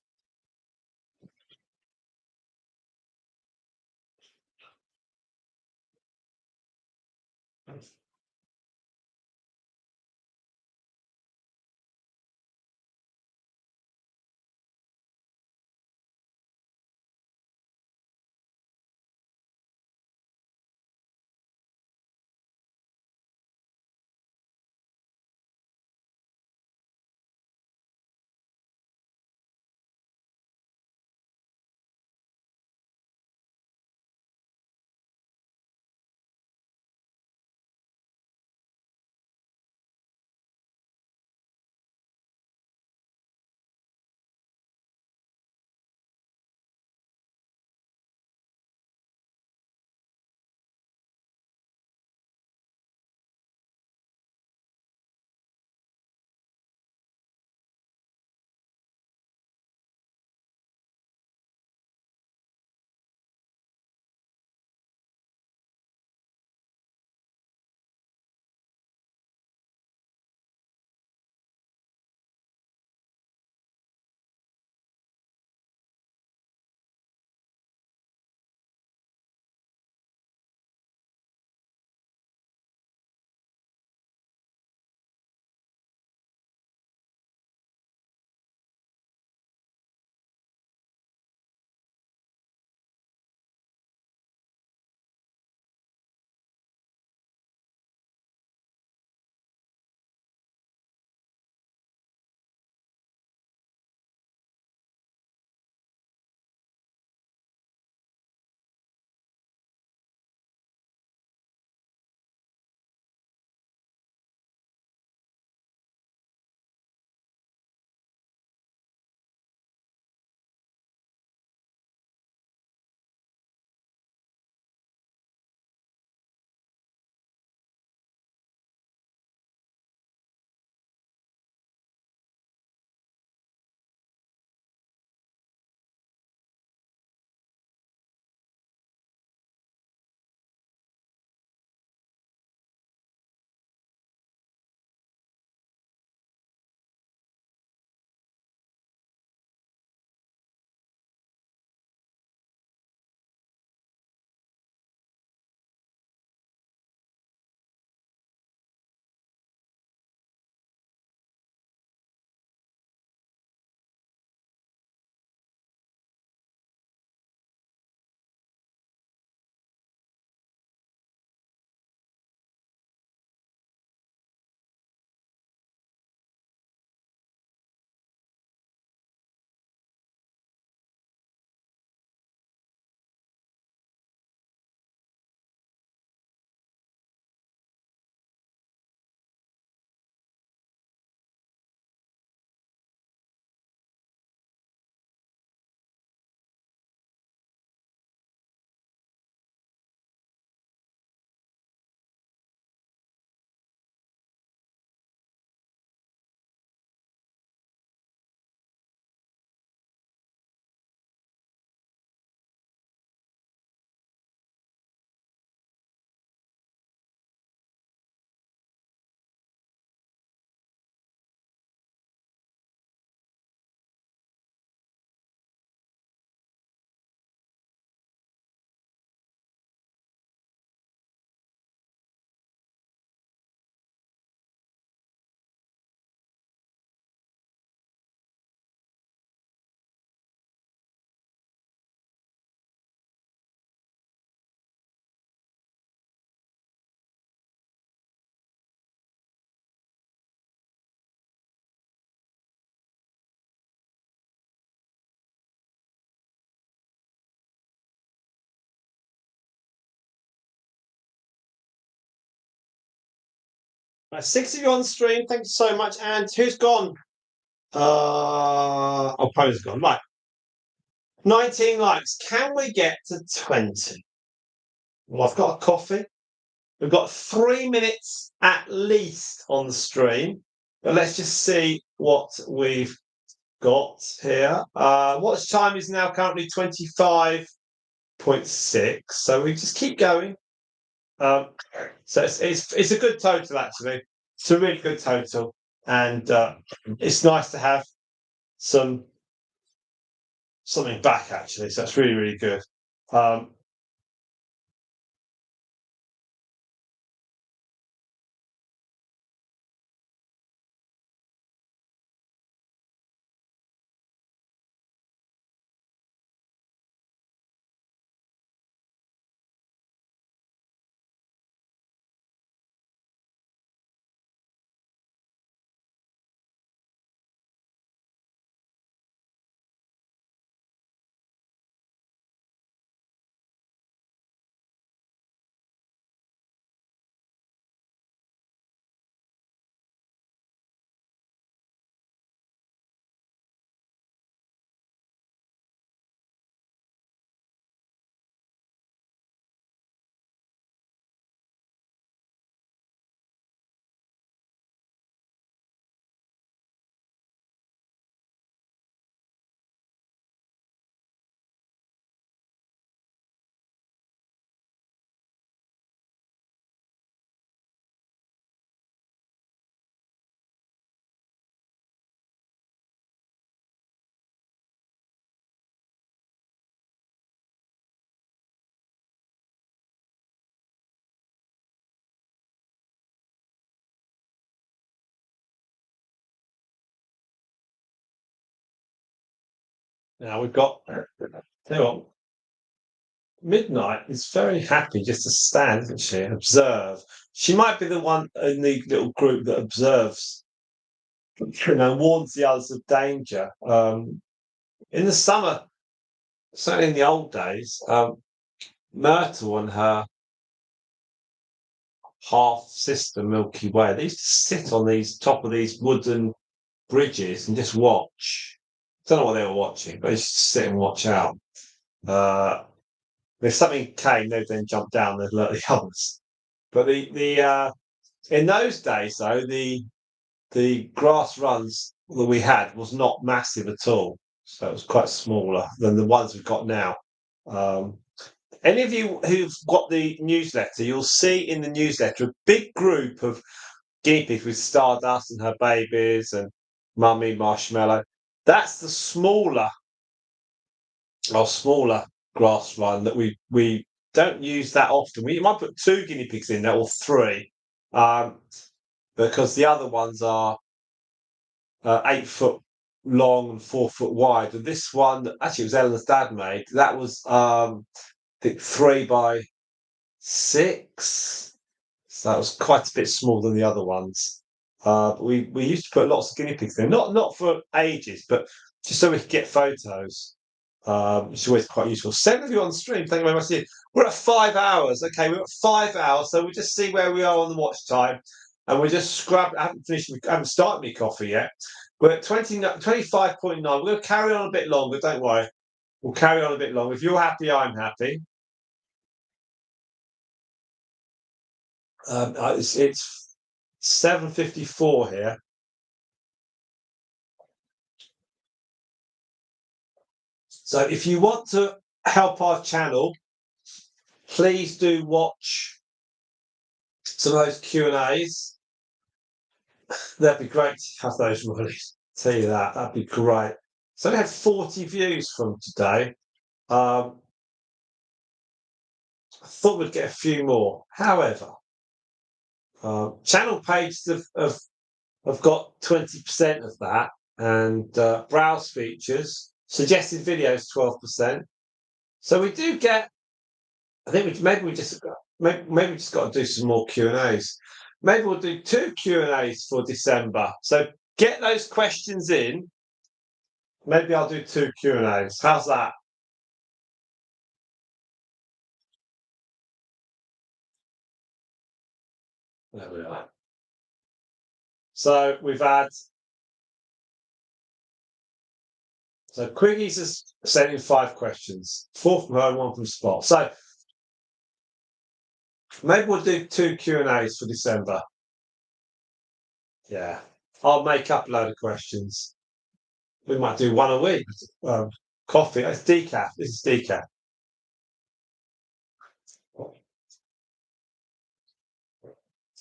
Six of you on stream. Thank you so much. And who's gone? Oh, Poe's gone. Right. 19 likes. Can we get to 20? Well, I've got a coffee. We've got 3 minutes at least on the stream. But let's just see what we've got here. Watch time is now currently 25.6. So we just keep going. So it's a good total, actually. It's a really good total. And it's nice to have something back, actually. So it's really, really good. Now we've got, hang on, Midnight is very happy just to stand, isn't she, and observe. She might be the one in the little group that observes, warns the others of danger. In the summer, certainly in the old days, Myrtle and her half sister Milky Way, they used to sit on these top of these wooden bridges and just watch. Don't know what they were watching, but they used to sit and watch out. If something came, they'd then jump down and alert the others. But the in those days, though, the grass runs that we had was not massive at all, so it was quite smaller than the ones we've got now. Um, any of you who've got the newsletter, you'll see in the newsletter a big group of guinea pigs with Stardust and her babies and Mummy Marshmallow. That's the smaller grass run that we don't use that often. We might put 2 guinea pigs in there or 3, because the other ones are 8 foot long and 4 foot wide. And this one, actually, it was Eleanor's dad made. That was, I think, 3 by 6. So that was quite a bit smaller than the other ones. But we used to put lots of guinea pigs in, not for ages, but just so we could get photos. Which is always quite useful. 7 of you on the stream. Thank you very much. We're at 5 hours. Okay, we're at 5 hours. So we'll just see where we are on the watch time. And we're just scrub. I haven't started my coffee yet. We're at 25.9. We're going to carry on a bit longer. Don't worry. We'll carry on a bit longer. If you're happy, I'm happy. It's 7:54 here. So if you want to help our channel, please do watch some of those Q&As. That'd be great to have those released. Tell you that. That'd be great. So we had 40 views from today. I thought we'd get a few more. However, channel pages have got 20% of that, and browse features, suggested videos 12%. So we do get. I think maybe we just got to do some more Q&As. Maybe we'll do 2 Q&As for December. So get those questions in. Maybe I'll do 2 Q&As. How's that? There we are. So we've had So Quiggies has sent in 5 questions, 4 from her and 1 from Spot. So maybe we'll do 2 Q&As for December. Yeah, I'll make up a load of questions. We might do 1 a week. Coffee. It's decaf. This is decaf.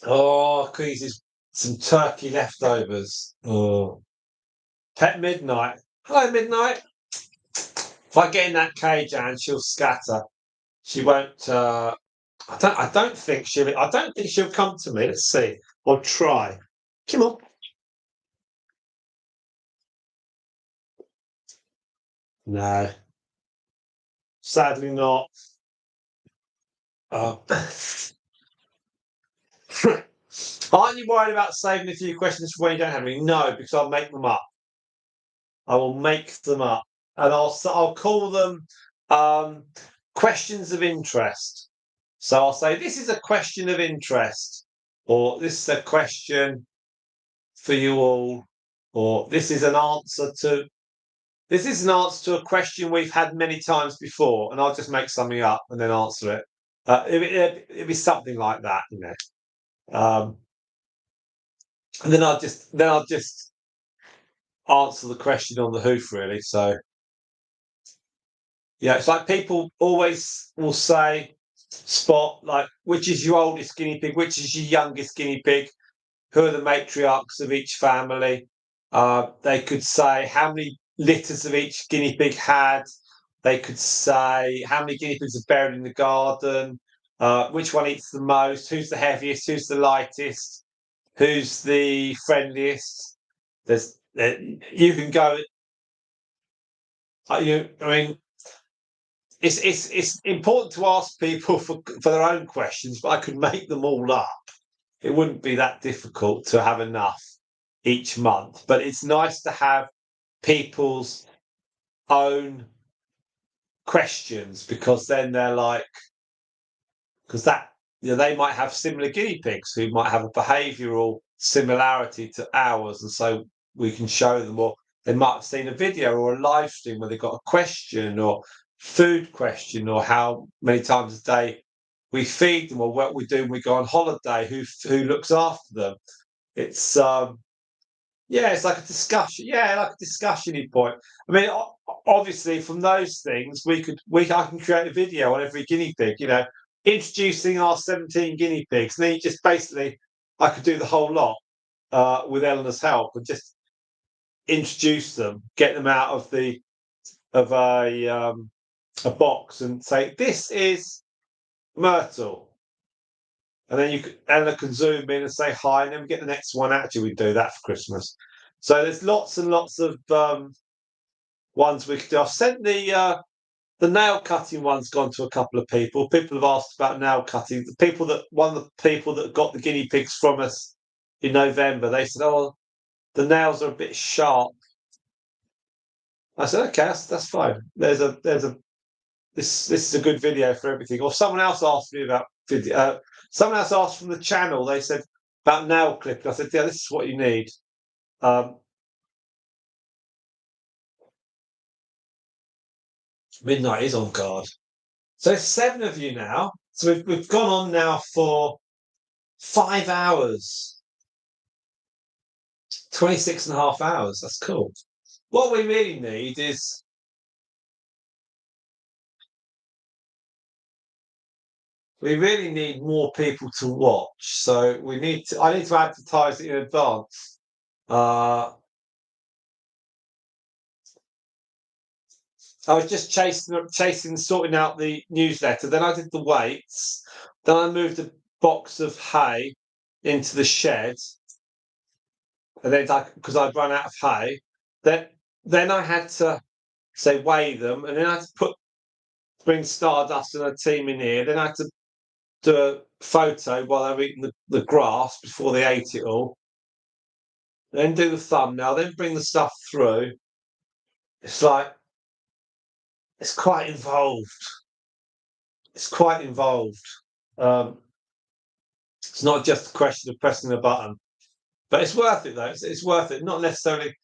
Oh, Quiggies is some turkey leftovers. Oh, Pet Midnight. Hello, Midnight. If I get in that cage, Anne, she'll scatter. She won't. I don't think she'll come to me. Let's see. I'll try. Come on. No, sadly not. Uh, aren't you worried about saving a few questions for when you don't have any? No, because I'll make them up. I will make them up, and I'll call them questions of interest. So I'll say this is a question of interest, or this is a question for you all, or this is an answer to a question we've had many times before, and I'll just make something up and then answer it. It'd be something like that, you know. And then I'll just answer the question on the hoof, really. So yeah, it's like people always will say, Spot, like, which is your oldest guinea pig, which is your youngest guinea pig, who are the matriarchs of each family. They could say how many litters of each guinea pig had. They could say how many guinea pigs are buried in the garden, which one eats the most, who's the heaviest, who's the lightest, who's the friendliest. You can go. I mean, it's important to ask people for their own questions, but I could make them all up. It wouldn't be that difficult to have enough each month, but it's nice to have people's own questions because then they're like, because that, they might have similar guinea pigs who might have a behavioural similarity to ours, and so we can show them, or they might have seen a video or a live stream where they've got a question or food question, or how many times a day we feed them, or what we do when we go on holiday, who looks after them. It's yeah, it's like a discussion. Yeah, like a discussion point. I mean, obviously, from those things, I can create a video on every guinea pig. Introducing our 17 guinea pigs, and then you just basically, I could do the whole lot with Eleanor's help, and just introduce them, get them out of a box, and say, "This is Myrtle." And then Ella can zoom in and say hi, and then we get the next one. Actually, we do that for Christmas. So there's lots and lots of ones we could do. I've sent the nail cutting one's gone to a couple of people. People have asked about nail cutting. One of the people that got the guinea pigs from us in November, they said, "Oh, the nails are a bit sharp." I said, "Okay, that's fine. This is a good video for everything." Or someone else asked me about video. Someone else asked from the channel. They said about nail clipping. I said, "Yeah, this is what you need." Midnight is on guard. So 7 of you now. So we've gone on now for 5 hours, 26 and a half hours. That's cool. What we really need is we really need more people to watch. So I need to advertise it in advance. I was just chasing, sorting out the newsletter. Then I did the weights. Then I moved a box of hay into the shed, and then because I'd run out of hay, then I had to say weigh them, and then I had to bring Stardust and her team in here. Then I had to do a photo while they were eating the grass before they ate it all. Then do the thumbnail. Then bring the stuff through. It's like it's quite involved. It's quite involved. It's not just a question of pressing a button, but it's worth it though. It's worth it. Not necessarily.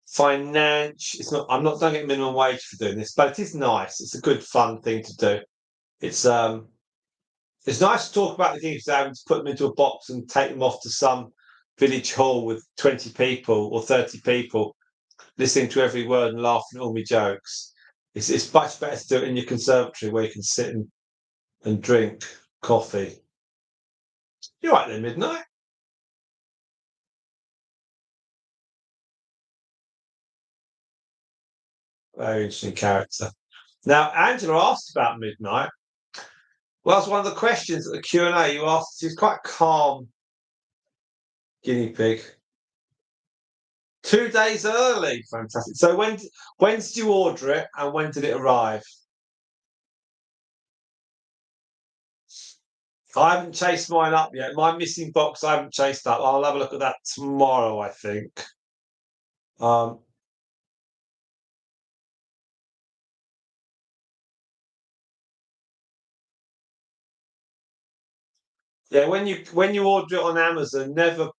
financial. It's not. I'm not going to get minimum wage for doing this, but it is nice. It's a good, fun thing to do. It's nice to talk about the gigs, having to put them into a box and take them off to some village hall with 20 people or 30 people, listening to every word and laughing at all my jokes. It's much better to do it in your conservatory where you can sit and drink coffee. You're right there, Midnight. Very interesting character. Now, Angela asked about Midnight. Well, that's one of the questions at the Q&A you asked. She's quite calm, guinea pig. 2 days early. Fantastic. So when did you order it and when did it arrive? I haven't chased mine up yet. My missing box I haven't chased up. I'll have a look at that tomorrow, I think. Um, yeah, when you order it on Amazon, never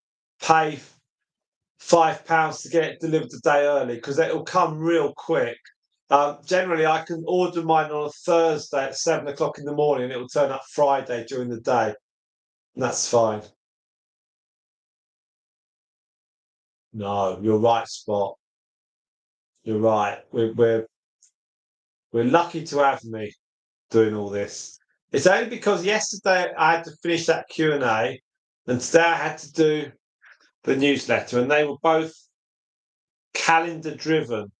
pay £5 to get it delivered a day early because it'll come real quick. Generally, I can order mine on a Thursday at 7 o'clock in the morning, and it will turn up Friday during the day. And that's fine. No, you're right, Spot. You're right. We're lucky to have me doing all this. It's only because yesterday I had to finish that Q&A, and today I had to do the newsletter, and they were both calendar driven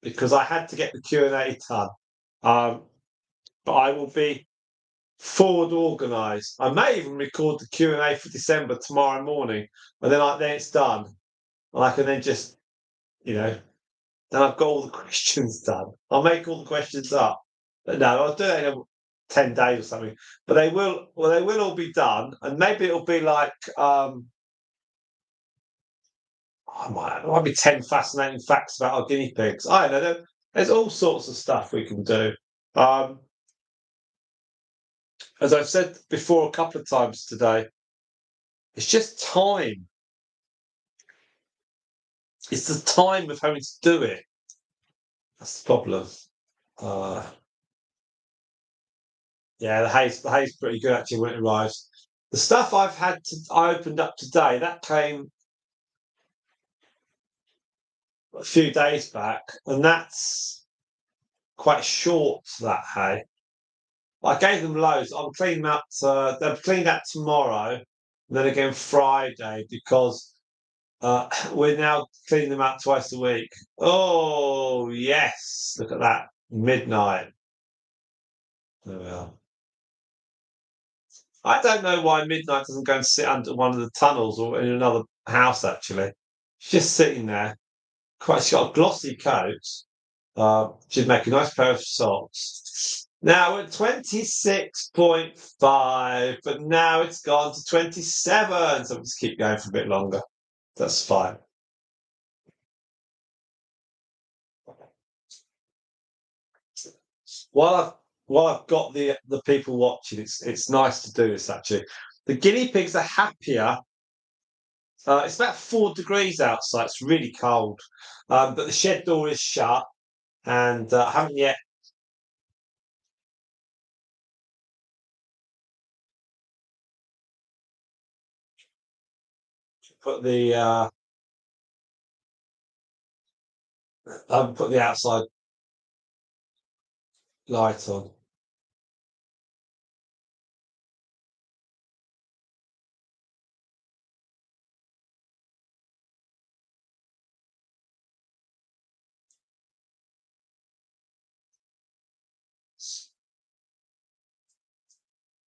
because I had to get the Q&A done. But I will be forward organised. I may even record the Q&A for December tomorrow morning, and then it's done, and I can then just, then I've got all the questions done. I'll make all the questions up, but no, I'll do it in 10 days or something. But they will all be done, and maybe it'll be like it might be 10 fascinating facts about our guinea pigs. I don't know. There's all sorts of stuff we can do. As I've said before a couple of times today, it's just time. It's the time of having to do it. That's the problem. Yeah, the hay's pretty good actually when it arrives. The stuff I opened up today, that came a few days back, and that's quite short, that hay. I gave them loads. I'm cleaning them out. They'll clean that tomorrow, and then again Friday, because we're now cleaning them out twice a week. Oh, yes. Look at that. Midnight. There we are. I don't know why Midnight doesn't go and sit under one of the tunnels or in another house, actually. She's just sitting there. She's got a glossy coat. She'd make a nice pair of socks. Now we're at 26.5, but now it's gone to 27. So we'll just keep going for a bit longer. That's fine. While I've got the people watching, it's nice to do this actually. The guinea pigs are happier. It's about 4 degrees outside. It's really cold, but the shed door is shut, and I haven't yet put the outside light on.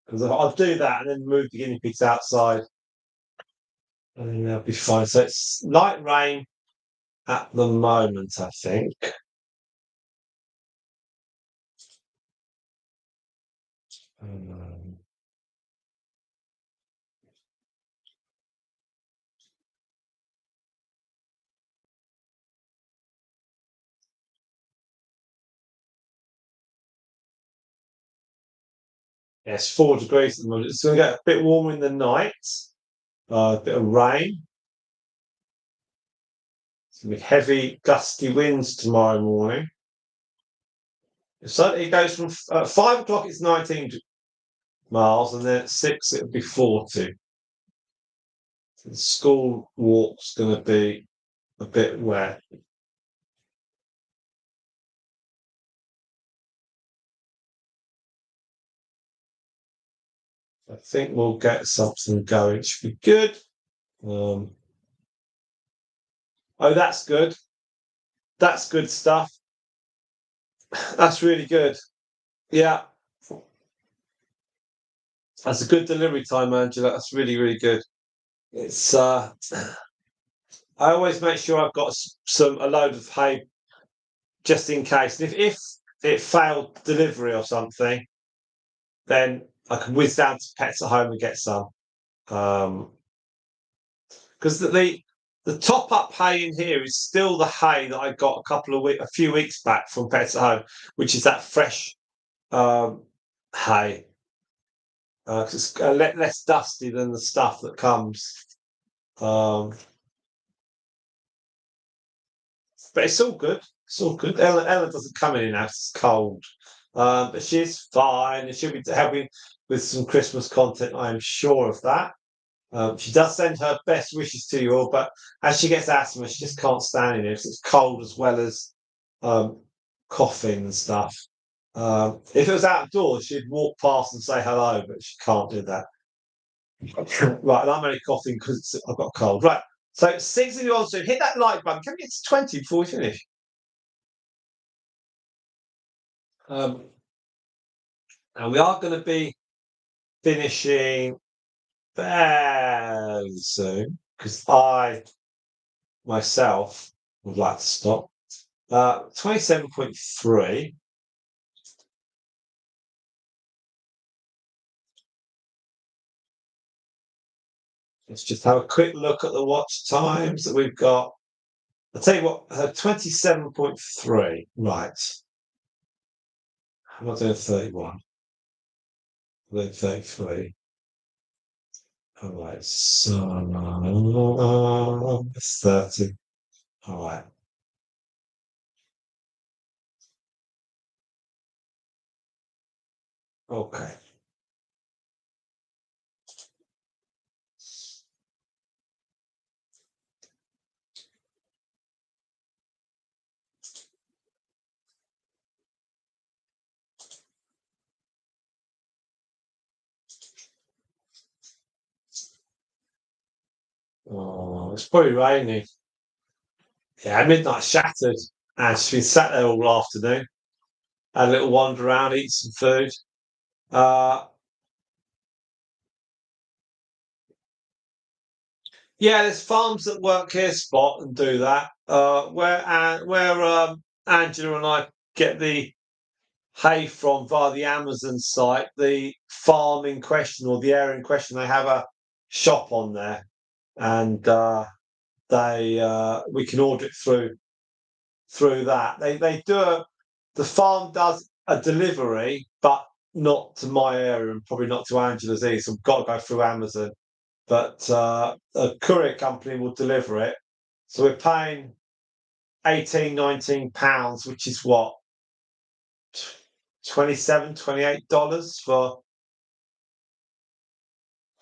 Because I'll do that and then move the guinea pigs outside, and then they'll be fine. So it's light rain at the moment, I think. Um, yeah, it's 4 degrees at the moment. It's going to get a bit warmer in the night. A bit of rain. With heavy, gusty winds tomorrow morning. So it goes from 5 o'clock, it's 19 miles, and then at 6, it'll be 40. So the school walk's going to be a bit wet. I think we'll get something going. It should be good. Oh, that's good. That's good stuff. That's really good. Yeah. That's a good delivery time, Angela. That's really, really good. It's I always make sure I've got a load of hay just in case. And if it failed delivery or something, then I can whiz down to Pets at Home and get some. Because the top up hay in here is still the hay that I got a few weeks back from Pets at Home, which is that fresh hay. 'Cause it's less dusty than the stuff that comes. But it's all good. It's all good. Ella doesn't come in now. It's cold. But she's fine, and she'll be helping with some Christmas content. I am sure of that. She does send her best wishes to you all, but as she gets asthma, she just can't stand in here because it's cold as well as coughing and stuff. If it was outdoors, she'd walk past and say hello, but she can't do that. Right, and I'm only coughing because I've got a cold. Right, so 6 of you on soon. Hit that like button. Can we get to 20 before we finish? And we are going to be finishing fairly soon because I myself would like to stop. 27.3. Let's just have a quick look at the watch times that we've got. I'll tell you what, 27.3. Right. I'm not doing 31. I'm doing 33. All right, so it's 30. All right. Okay. Oh, it's probably raining. Yeah, midnight shattered. And she's been sat there all afternoon. Had a little wander around, eat some food. Uh, yeah, there's farms that work here, Spot, and do that. Where Angela and I get the hay from via the Amazon site, the farm in question or the area in question, they have a shop on there, and we can order it through that. The farm does a delivery, but not to my area and probably not to Angela's either. So I've got to go through Amazon. But a courier company will deliver it. So we're paying 18, 19 pounds, which is what, 27, $28 for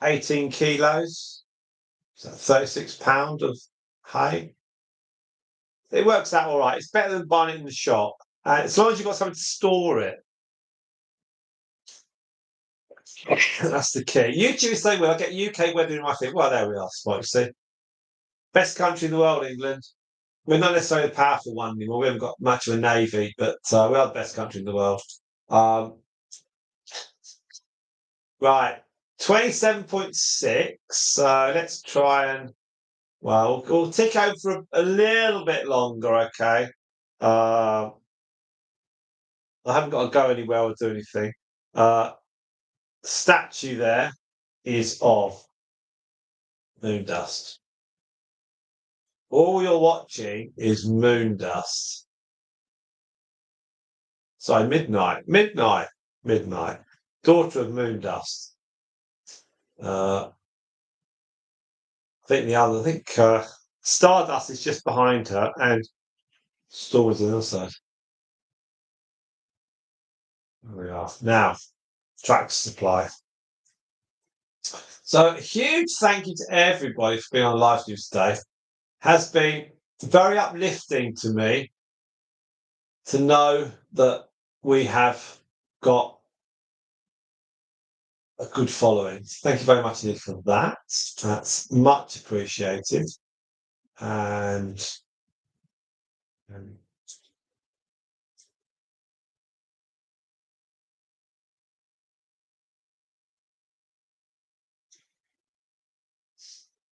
18 kilos. So £36 of hay. It works out all right. It's better than buying it in the shop. As long as you've got something to store it. That's the key. YouTube is saying, well, I get UK weather in my thing. Well, there we are, Spike. See? Best country in the world, England. We're not necessarily the powerful one anymore. We haven't got much of a navy, but we are the best country in the world. Right, 27.6. So let's try and, well, we'll tick over for a little bit longer, okay? I haven't got to go anywhere or do anything. Statue there is of moon dust. All you're watching is moon dust. Sorry, midnight. Daughter of moon dust. I think Stardust is just behind her, and Storm is on the other side. There we are. Now, Tractor Supply. So, a huge thank you to everybody for being on live stream today. Has been very uplifting to me to know that we have got a good following. Thank you very much indeed for that. That's much appreciated. And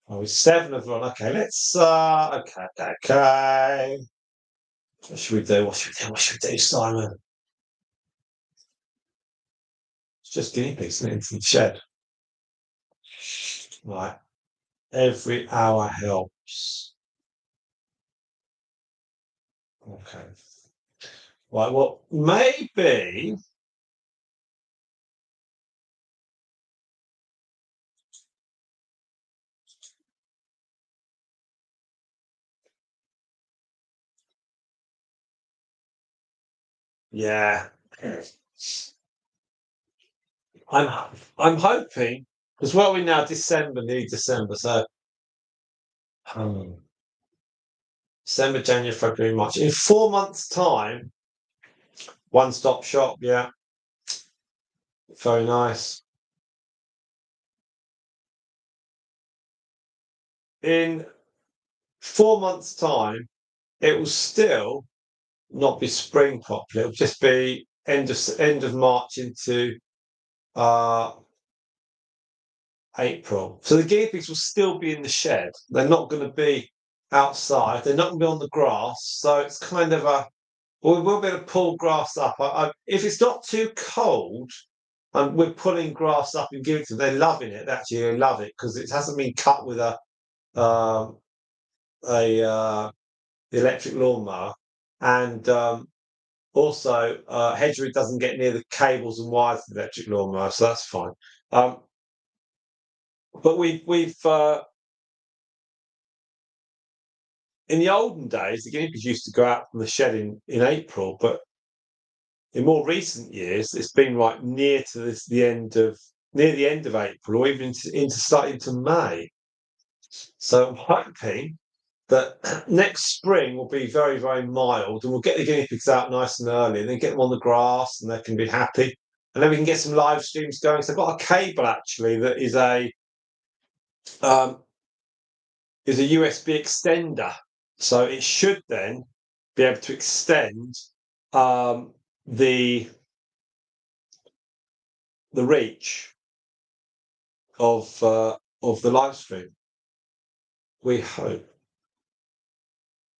oh, 7 of them. Okay, let's okay. What should we do? What should we do, Simon? It's just guinea pigs, isn't it? Into the shed. Right. Every hour helps. Okay. Right, well, maybe yeah. I'm hoping because what are we now? December, nearly December. So December, January, February, March. In 4 months' time, one-stop shop. Yeah, very nice. In 4 months' time, it will still not be spring properly. It'll just be end of March into uh, April. So the guinea pigs will still be in the shed. They're not going to be outside. They're not going to be on the grass. So it's kind of a well, we will be able to pull grass up. If it's not too cold, and we're pulling grass up and giving it to them, they're loving it. Actually, they love it because it hasn't been cut with um, a electric lawnmower, and also hedgerow doesn't get near the cables and wires of the electric lawnmower, so that's fine. But we've in the olden days, the guinea pigs used to go out from the shed in April, but in more recent years, it's been right near to the end of April, or even into May. So I'm hoping that next spring will be very, very mild, and we'll get the guinea pigs out nice and early, and then get them on the grass, and they can be happy, and then we can get some live streams going. So I've got a cable actually that um, is a USB extender, so it should then be able to extend the reach of the live stream. We hope.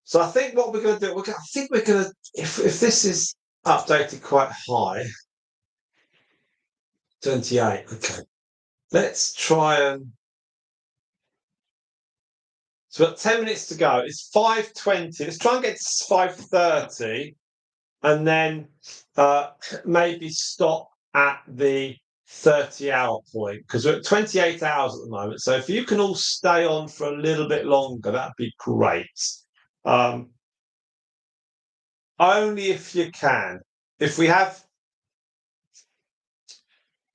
So I think what we're going to do, I think we're going to, if this is updated quite high, 28. Okay, let's try and. So we've got 10 minutes to go. It's 5:20. Let's try and get to 5:30, and then maybe stop at the 30-hour point because we're at 28 hours at the moment. So if you can all stay on for a little bit longer, that'd be great. Only if you can. If we have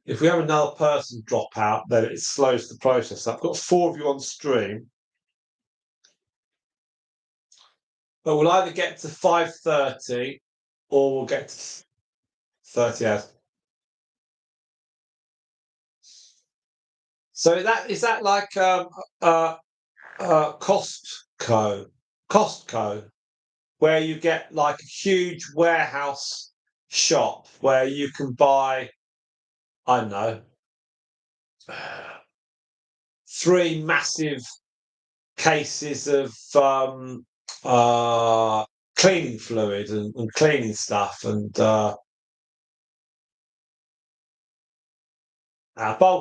another person drop out, then it slows the process up. I've got 4 of you on stream, but we'll either get to 5:30 or we'll get to 30 hours. So is that like Costco, where you get like a huge warehouse shop where you can buy, I don't know, 3 massive cases of cleaning fluid and cleaning stuff and bulk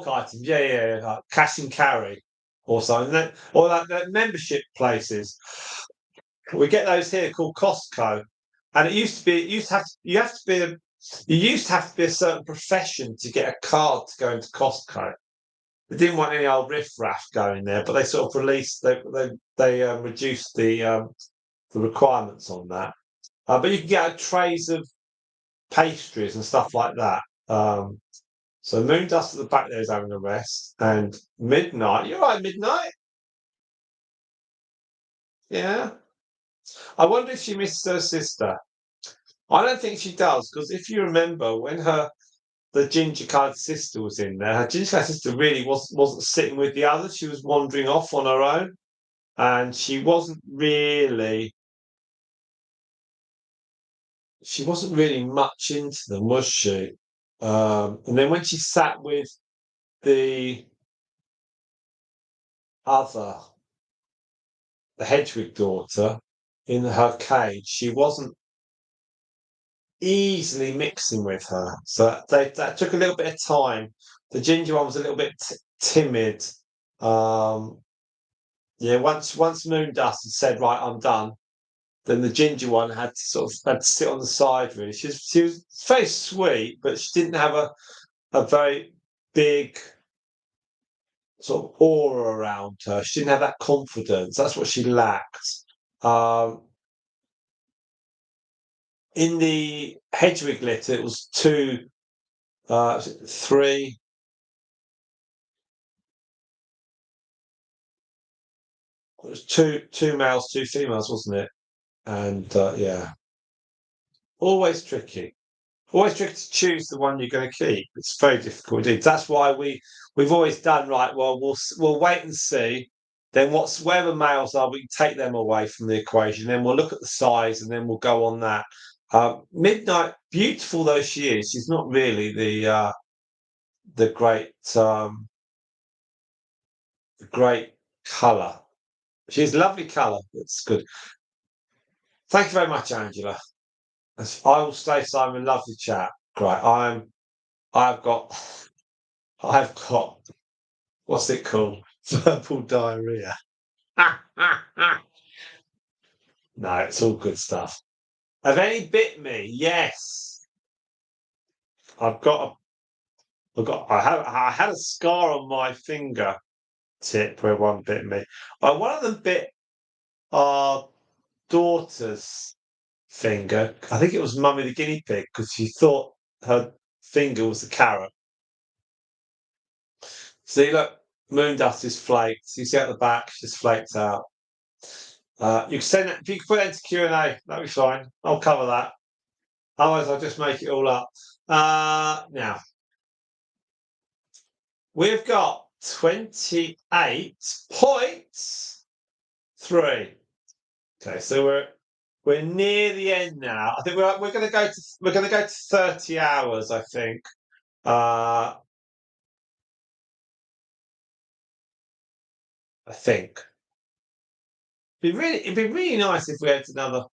items. Yeah. Like cash and carry or something. Or like the membership places. We get those here called Costco, and it used to be. It used to have. You have to be. You used to have to be a certain profession to get a card to go into Costco. they didn't want any old riffraff going there, but they sort of released they reduced the requirements on that. But you can get trays of pastries and stuff like that. So Moondust at the back there is having a rest, and Midnight. You're right, Midnight. Yeah. I wonder if she misses her sister. I don't think she does, because if you remember when the ginger coloured sister was in there, her ginger coloured sister really wasn't sitting with the others. She was wandering off on her own, and she wasn't really much into them, was she? And then when she sat with the other, the Hedwig daughter, in her cage, she wasn't easily mixing with her. So that took a little bit of time. The ginger one was a little bit timid. Um, yeah, once Moondust had said, "Right, I'm done," then the ginger one had to sit on the side. Really, she was very sweet, but she didn't have a very big sort of aura around her. She didn't have that confidence. That's what she lacked. Um, in the Hedwig litter, it was three. It was two males, two females, wasn't it? And yeah, always tricky. Always tricky to choose the one you're going to keep. It's very difficult indeed. That's why we've always done right. Well, we'll wait and see. Then where the males are, we can take them away from the equation. Then we'll look at the size, and then we'll go on that. Midnight, beautiful though she is, she's not really the great colour. She's lovely colour. It's good. Thank you very much, Angela. I will stay, Simon. Lovely chat. Great. I've got I've got what's it called? Verbal diarrhea. No, it's all good stuff. Have any bit me? Yes. I've got I had a scar on my finger tip where one bit me. One of them bit our daughter's finger. I think it was Mummy the guinea pig, because she thought her finger was a carrot. See, look, Moondust is flaked. You see at the back, she's flaked out. You can send it, if you can put it into Q&A, that'll be fine. I'll cover that. Otherwise, I'll just make it all up. Now, we've got 28.3. Okay, so we're near the end now. I think we're going to go to 30 hours. I think. I think it'd be really nice if we had another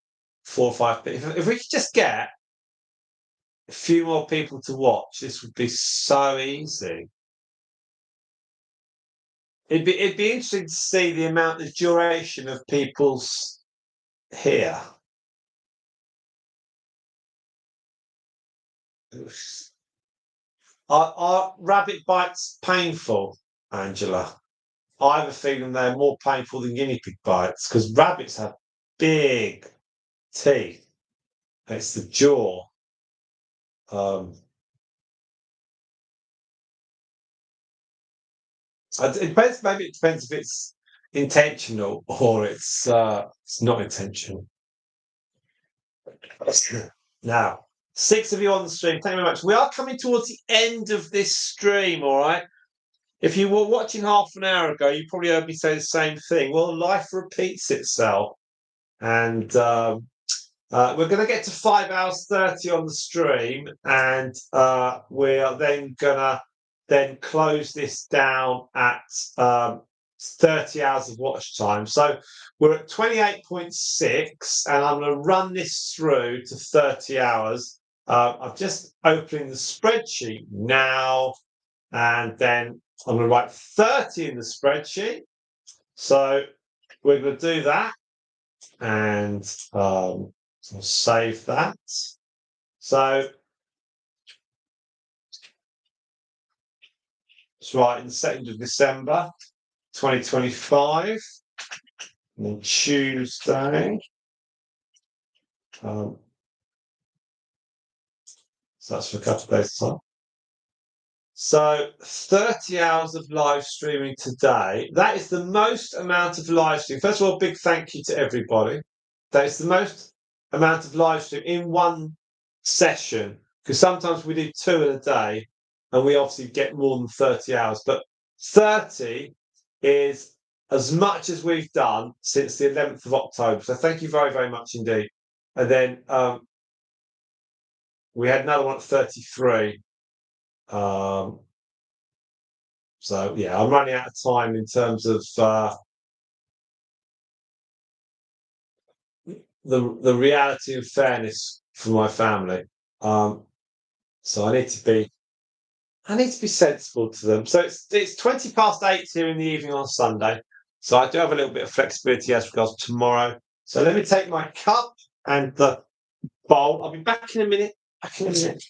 4 or 5. If we could just get a few more people to watch, this would be so easy. It'd be interesting to see the duration of people's here. Are rabbit bites painful, Angela? I have a feeling they're more painful than guinea pig bites, because rabbits have big teeth. It's the jaw. Um, it depends. Maybe it depends if it's intentional or it's not intentional. Now, 6 of you on the stream. Thank you very much. We are coming towards the end of this stream. All right. If you were watching half an hour ago, you probably heard me say the same thing. Well, life repeats itself, and we're going to get to 5 hours 30 on the stream, and we are then going to close this down at 30 hours of watch time. So we're at 28.6, and I'm going to run this through to 30 hours. I'm just opening the spreadsheet now, and then I'm going to write 30 in the spreadsheet. So we're going to do that, and I'll save that. So That's right, in the 2nd of December, 2025. And then Tuesday. So that's for a couple of days' time. So 30 hours of live streaming today. That is the most amount of live stream. First of all, a big thank you to everybody. That is the most amount of live stream in one session, because sometimes we do 2 in a day and we obviously get more than 30 hours. But 30 is as much as we've done since the 11th of October. So thank you very, very much indeed. And then we had another one at 33. So yeah, I'm running out of time in terms of the reality and fairness for my family. So I need to be sensible to them. So it's 20 past 8 here in the evening on Sunday. So I do have a little bit of flexibility as regards tomorrow. So let me take my cup and the bowl. I'll be back in a minute. Back in a minute.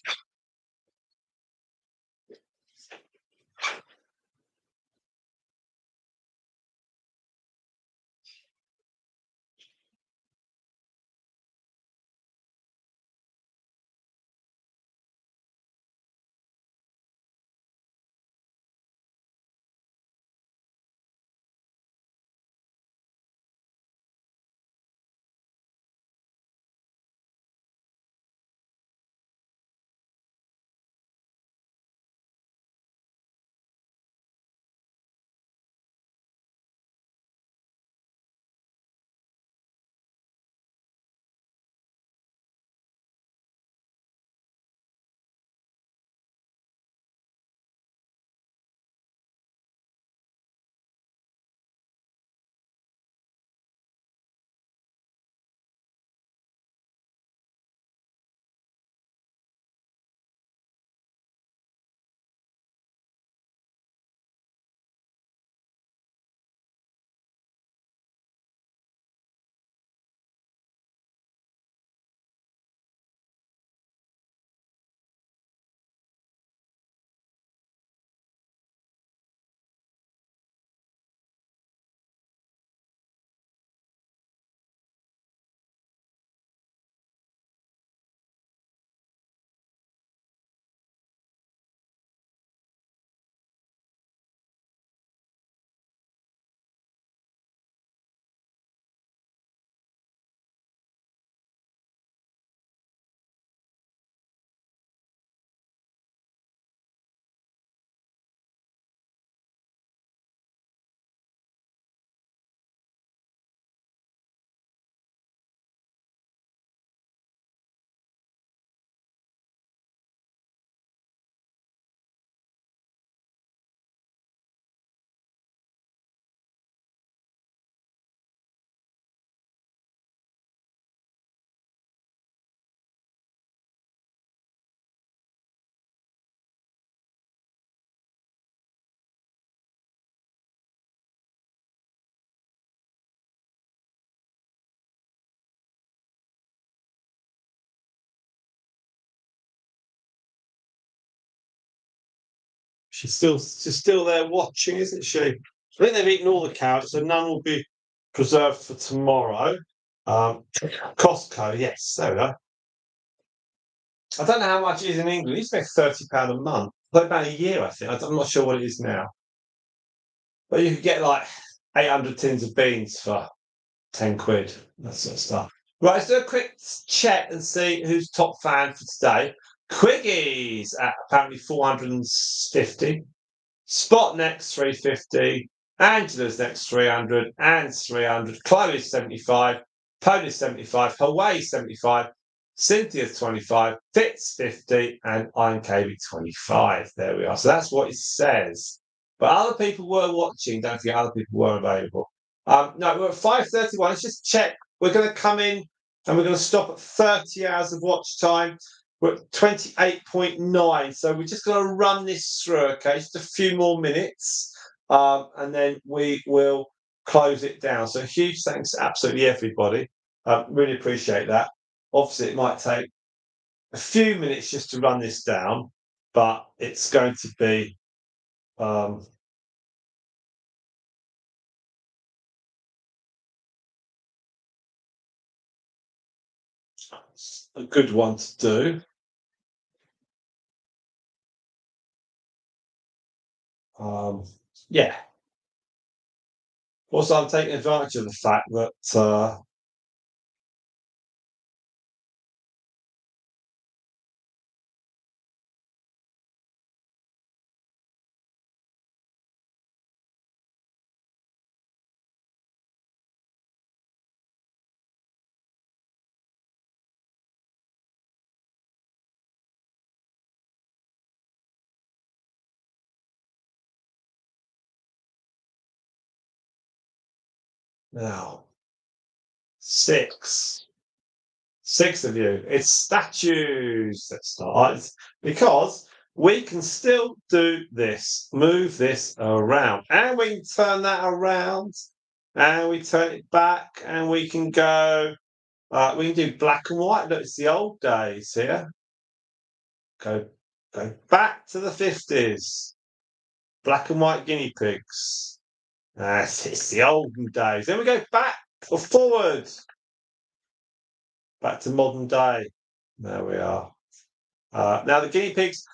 She's still there watching, isn't she? I think they've eaten all the carrots, so none will be preserved for tomorrow. Costco, yes, there we go. I don't know how much it is in England. It used to be £30 a month. Like about a year, I think. I'm not sure what it is now. But you could get like 800 tins of beans for 10 quid, that sort of stuff. Right, let's do a quick check and see who's top fan for today. Quiggy's at apparently 450. Spot next 350. Angela's next 300 and 300. Chloe's 75. Pony's 75. Hawaii 75. Cynthia's 25. Fitz 50. And I'm KB 25. There we are. So that's what it says. But other people were watching. Don't forget, other people were available. No, we're at 5:31. Let's just check. We're going to come in and we're going to stop at 30 hours of watch time. We're at 28.9. So we're just going to run this through, okay? Just a few more minutes. And then we will close it down. So huge thanks to absolutely everybody. Really appreciate that. Obviously, it might take a few minutes just to run this down, but it's going to be A good one to do. Yeah. Also, I'm taking advantage of the fact that now 6. 6 of you. It's statues that start because we can still do this, move this around, and we can turn that around, and we turn it back, and we can go. We can do black and white. Look, it's the old days here. Go, go back to the 50s. Black and white guinea pigs. It's the olden days. Then we go back or forward. Back to modern day. There we are. Now the guinea pigs,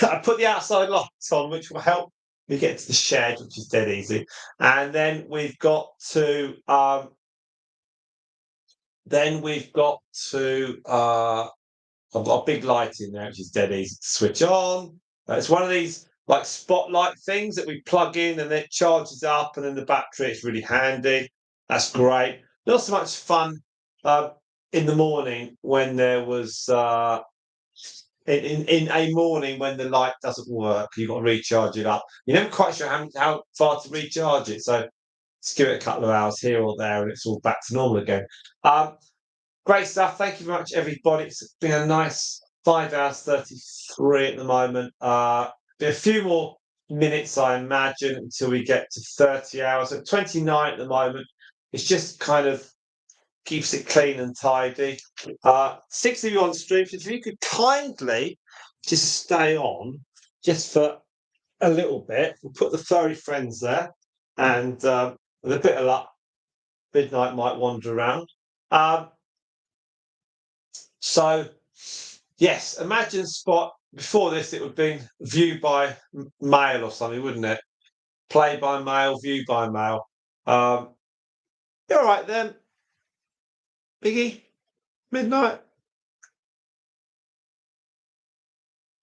I put the outside lights on, which will help me get to the shed, which is dead easy. And then we've got to I've got a big light in there, which is dead easy to switch on. It's one of these like spotlight things that we plug in and it charges up, and then the battery is really handy. That's great. Not so much fun in the morning when there was in a morning when the light doesn't work. You've got to recharge it up. You're never quite sure how far to recharge it, so just give it a couple of hours here or there, and it's all back to normal again. Great stuff. Thank you very much, everybody. It's been a nice 5 hours 33 at the moment. Be a few more minutes, I imagine, until we get to 30 hours. At 29 at the moment, it's just kind of keeps it clean and tidy. 6 of you on stream. If you could kindly just stay on just for a little bit, we'll put the furry friends there, and with a bit of luck, Midnight might wander around. So, yes, imagine Spot. Before this, it would have been view by mail or something, wouldn't it? Play by mail, view by mail. You're all right then, Biggie. Midnight.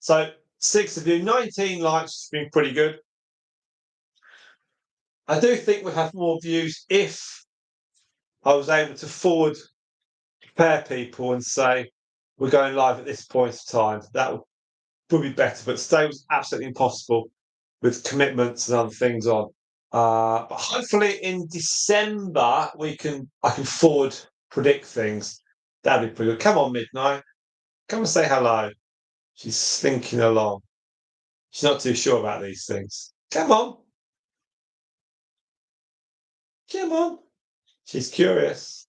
So 6 of you, 19 likes, has been pretty good. I do think we'd have more views if I was able to forward prepare people and say we're going live at this point of time. That would be better, but today was absolutely impossible with commitments and other things on. But hopefully in December I can forward predict things. That'd be pretty good. Come on, Midnight. Come and say hello. She's slinking along. She's not too sure about these things. Come on. Come on. She's curious.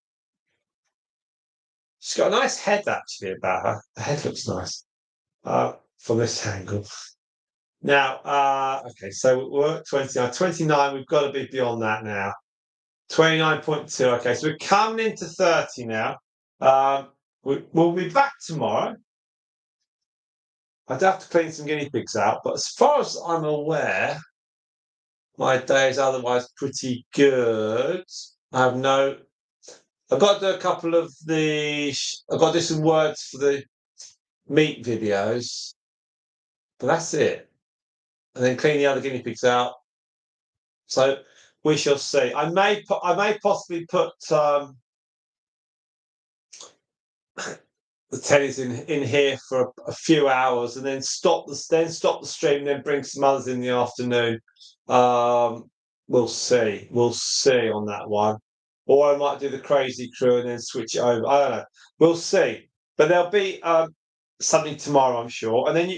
She's got a nice head actually about her. The head looks nice from this angle. Now, okay, so we're at 29. 29, we've got to be beyond that now. 29.2. Okay, so we're coming into 30 now. We'll be back tomorrow. I'd have to clean some guinea pigs out, but as far as I'm aware, my day is otherwise pretty good. I've got to do a couple of I've got to do some words for the meat videos, but that's it. And then clean the other guinea pigs out. So we shall see. I may possibly put the tellies in here for a few hours and then stop the stream, then bring some others in the afternoon. We'll see on that one, or I might do the crazy crew and then switch it over. I don't know. We'll see, but there'll be something tomorrow, I'm sure. And then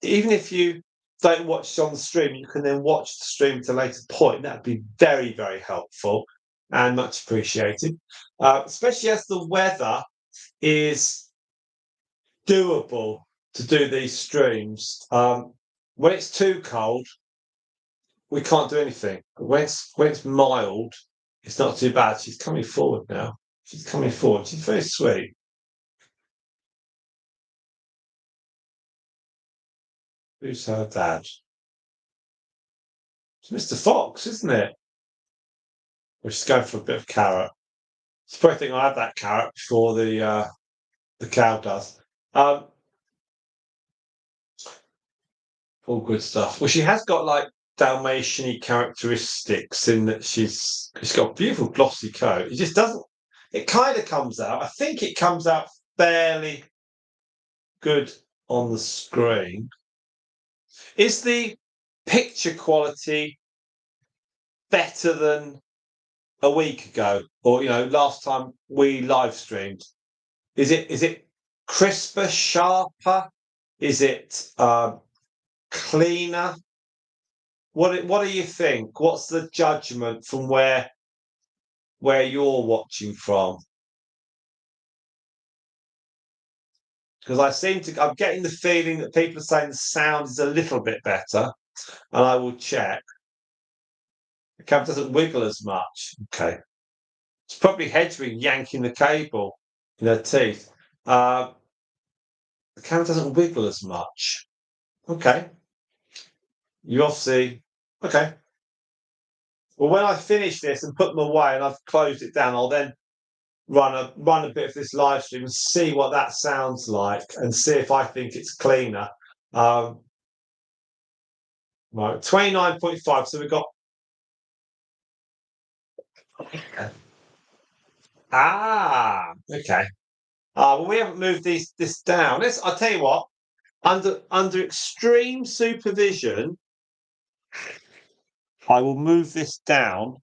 even if you don't watch on the stream, you can then watch the stream at a later point. That'd be very, very helpful and much appreciated, especially as the weather is doable to do these streams. When it's too cold, we can't do anything. When it's mild, it's not too bad. She's coming forward now. She's coming forward. She's very sweet. Who's her dad? It's Mr. Fox, isn't it? Well, she's going for a bit of carrot. She's probably thinking I have that carrot before the cow does. All good stuff. Well, she has got like Dalmatian-y characteristics in that she's got a beautiful glossy coat. It just doesn't. It kind of comes out. I think it comes out fairly good on the screen. Is the picture quality better than a week ago, or last time we live streamed? Is it crisper, sharper? Is it cleaner? What do you think? What's the judgment from where you're watching from? Because I'm getting the feeling that people are saying the sound is a little bit better, and I will check. The camera doesn't wiggle as much. Okay. It's probably Hedwig yanking the cable in her teeth. The camera doesn't wiggle as much. Okay. You obviously. Okay. Well, when I finish this and put them away and I've closed it down, I'll then run a bit of this live stream and see what that sounds like and see if I think it's cleaner. Right, 29.5. So we've got. Okay. Well, we haven't moved this down. I'll tell you what. Under extreme supervision, I will move this down.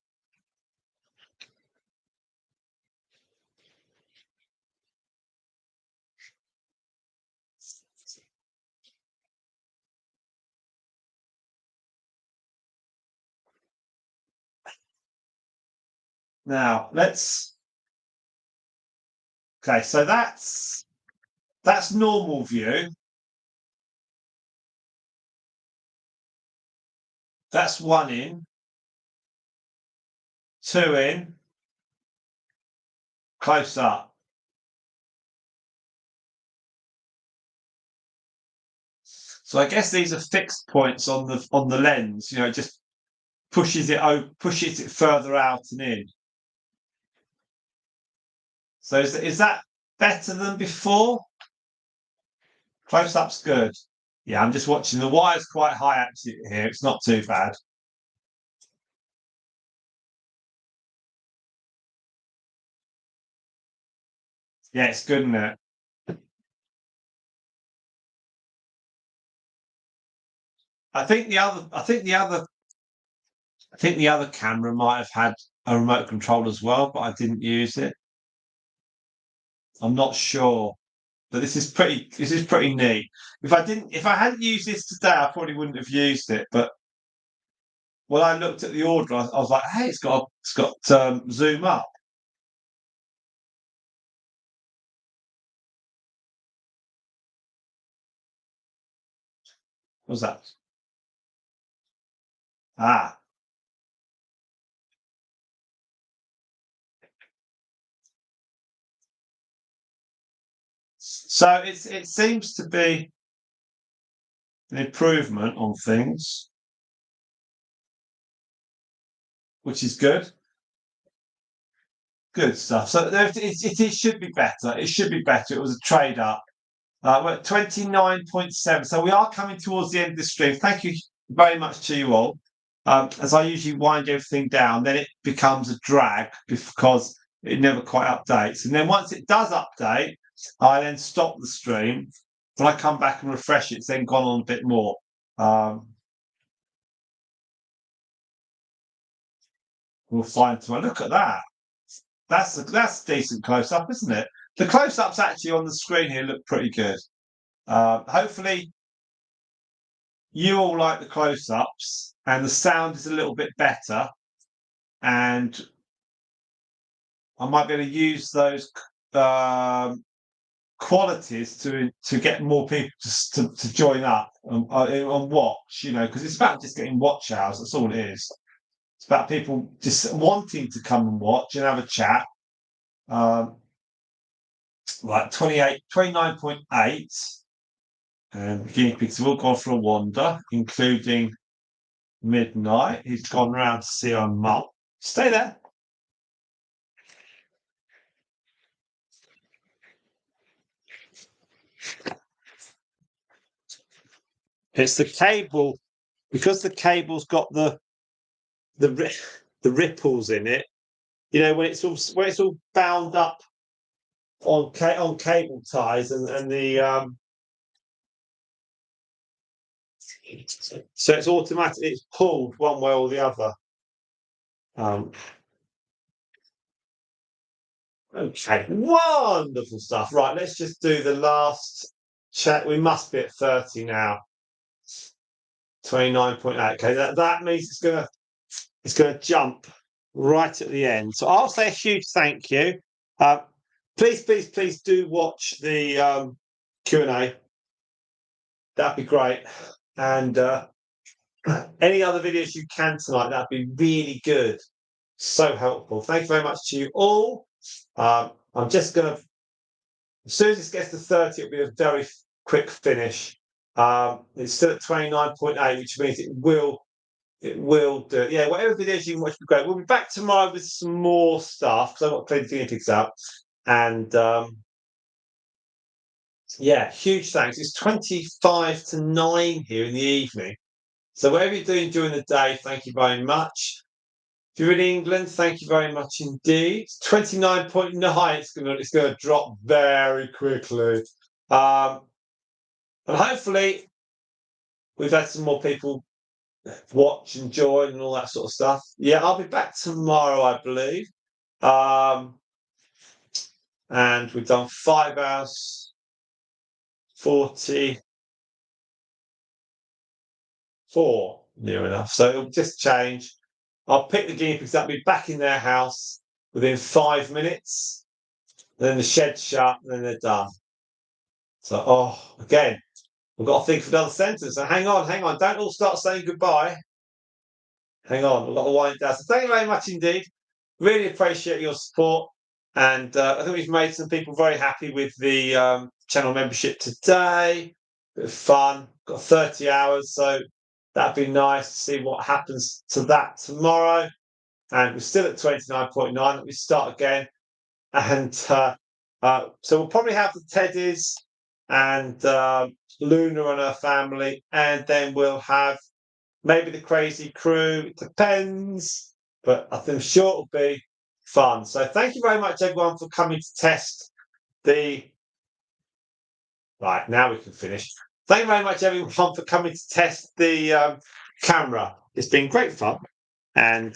Now let's. Okay, so that's normal view. That's 1 in, 2 in, close up. So I guess these are fixed points on the lens. It just pushes it further out and in. So is that better than before? Close up's good. Yeah, I'm just watching. The wire's quite high actually here. It's not too bad. Yeah, it's good, isn't it? I think the other camera might have had a remote control as well, but I didn't use it. I'm not sure, but this is pretty neat. If I hadn't used this today, I probably wouldn't have used it. But when I looked at the order, I was like, "Hey, it's got zoom up." What was that? Ah, so it seems to be an improvement on things, which is good. Good stuff. So it should be better. It should be better. It was a trade up. We're at 29.7. So we are coming towards the end of the stream. Thank you very much to you all. As I usually wind everything down, then it becomes a drag because it never quite updates. And then once it does update, I then stop the stream. When I come back and refresh it, it's then gone on a bit more. We'll find tomorrow. Look at that. That's decent close up, isn't it? The close ups actually on the screen here look pretty good. Hopefully, you all like the close ups and the sound is a little bit better. And I might be able to use those qualities to get more people to join up and watch, because it's about just getting watch hours. That's all it is. It's about people just wanting to come and watch and have a chat. Like 29.8, and the guinea pigs have all gone for a wander, including Midnight. He's gone round to see her mum. Stay there. It's the cable, because the cable's got the ripples in it. When it's all bound up on cable ties, and the so it's automatic. It's pulled one way or the other. Okay, wonderful stuff. Right, let's just do the last check. We must be at 30 now. 29.8. Okay, that means it's gonna jump right at the end. So I'll say a huge thank you. Please do watch the Q&A. That'd be great. And any other videos you can tonight, that'd be really good. So helpful. Thank you very much to you all. I'm just gonna, as soon as this gets to 30, it'll be a very quick finish. It's still at 29.8, which means it will do it. Yeah, whatever videos you can watch will be great. We'll be back tomorrow with some more stuff because I've got plenty of guinea pigs up. And yeah, huge thanks. It's 25 to 9 here in the evening. So whatever you're doing during the day, thank you very much. If you're in England, thank you very much indeed. 29.9, it's gonna drop very quickly. And hopefully we've had some more people watch and join and all that sort of stuff. Yeah, I'll be back tomorrow, I believe. And we've done 5 hours 44, near enough. So it'll just change. I'll pick the guinea pigs up, be back in their house within 5 minutes. Then the shed's shut, and then they're done. So, again, we've got to think of another sentence. So hang on. Don't all start saying goodbye. Hang on, we've got to wind down. So thank you very much indeed. Really appreciate your support. And I think we've made some people very happy with the channel membership today. Bit of fun. Got 30 hours, so that'd be nice to see what happens to that tomorrow. And we're still at 29.9. Let me start again. And so we'll probably have the Teddies and Luna and her family, and then we'll have maybe the crazy crew. It depends, but I'm sure it'll be fun. So thank you very much, everyone, for coming to test the. Right, now we can finish. Thank you very much, everyone, for coming to test the camera. It's been great fun, and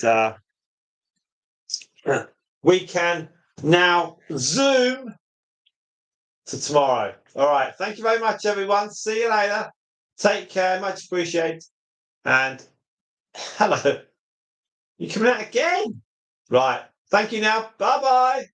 we can now zoom to tomorrow. All right. Thank you very much, everyone. See you later. Take care. Much appreciated. And hello. You're coming out again. Right. Thank you now. Bye-bye.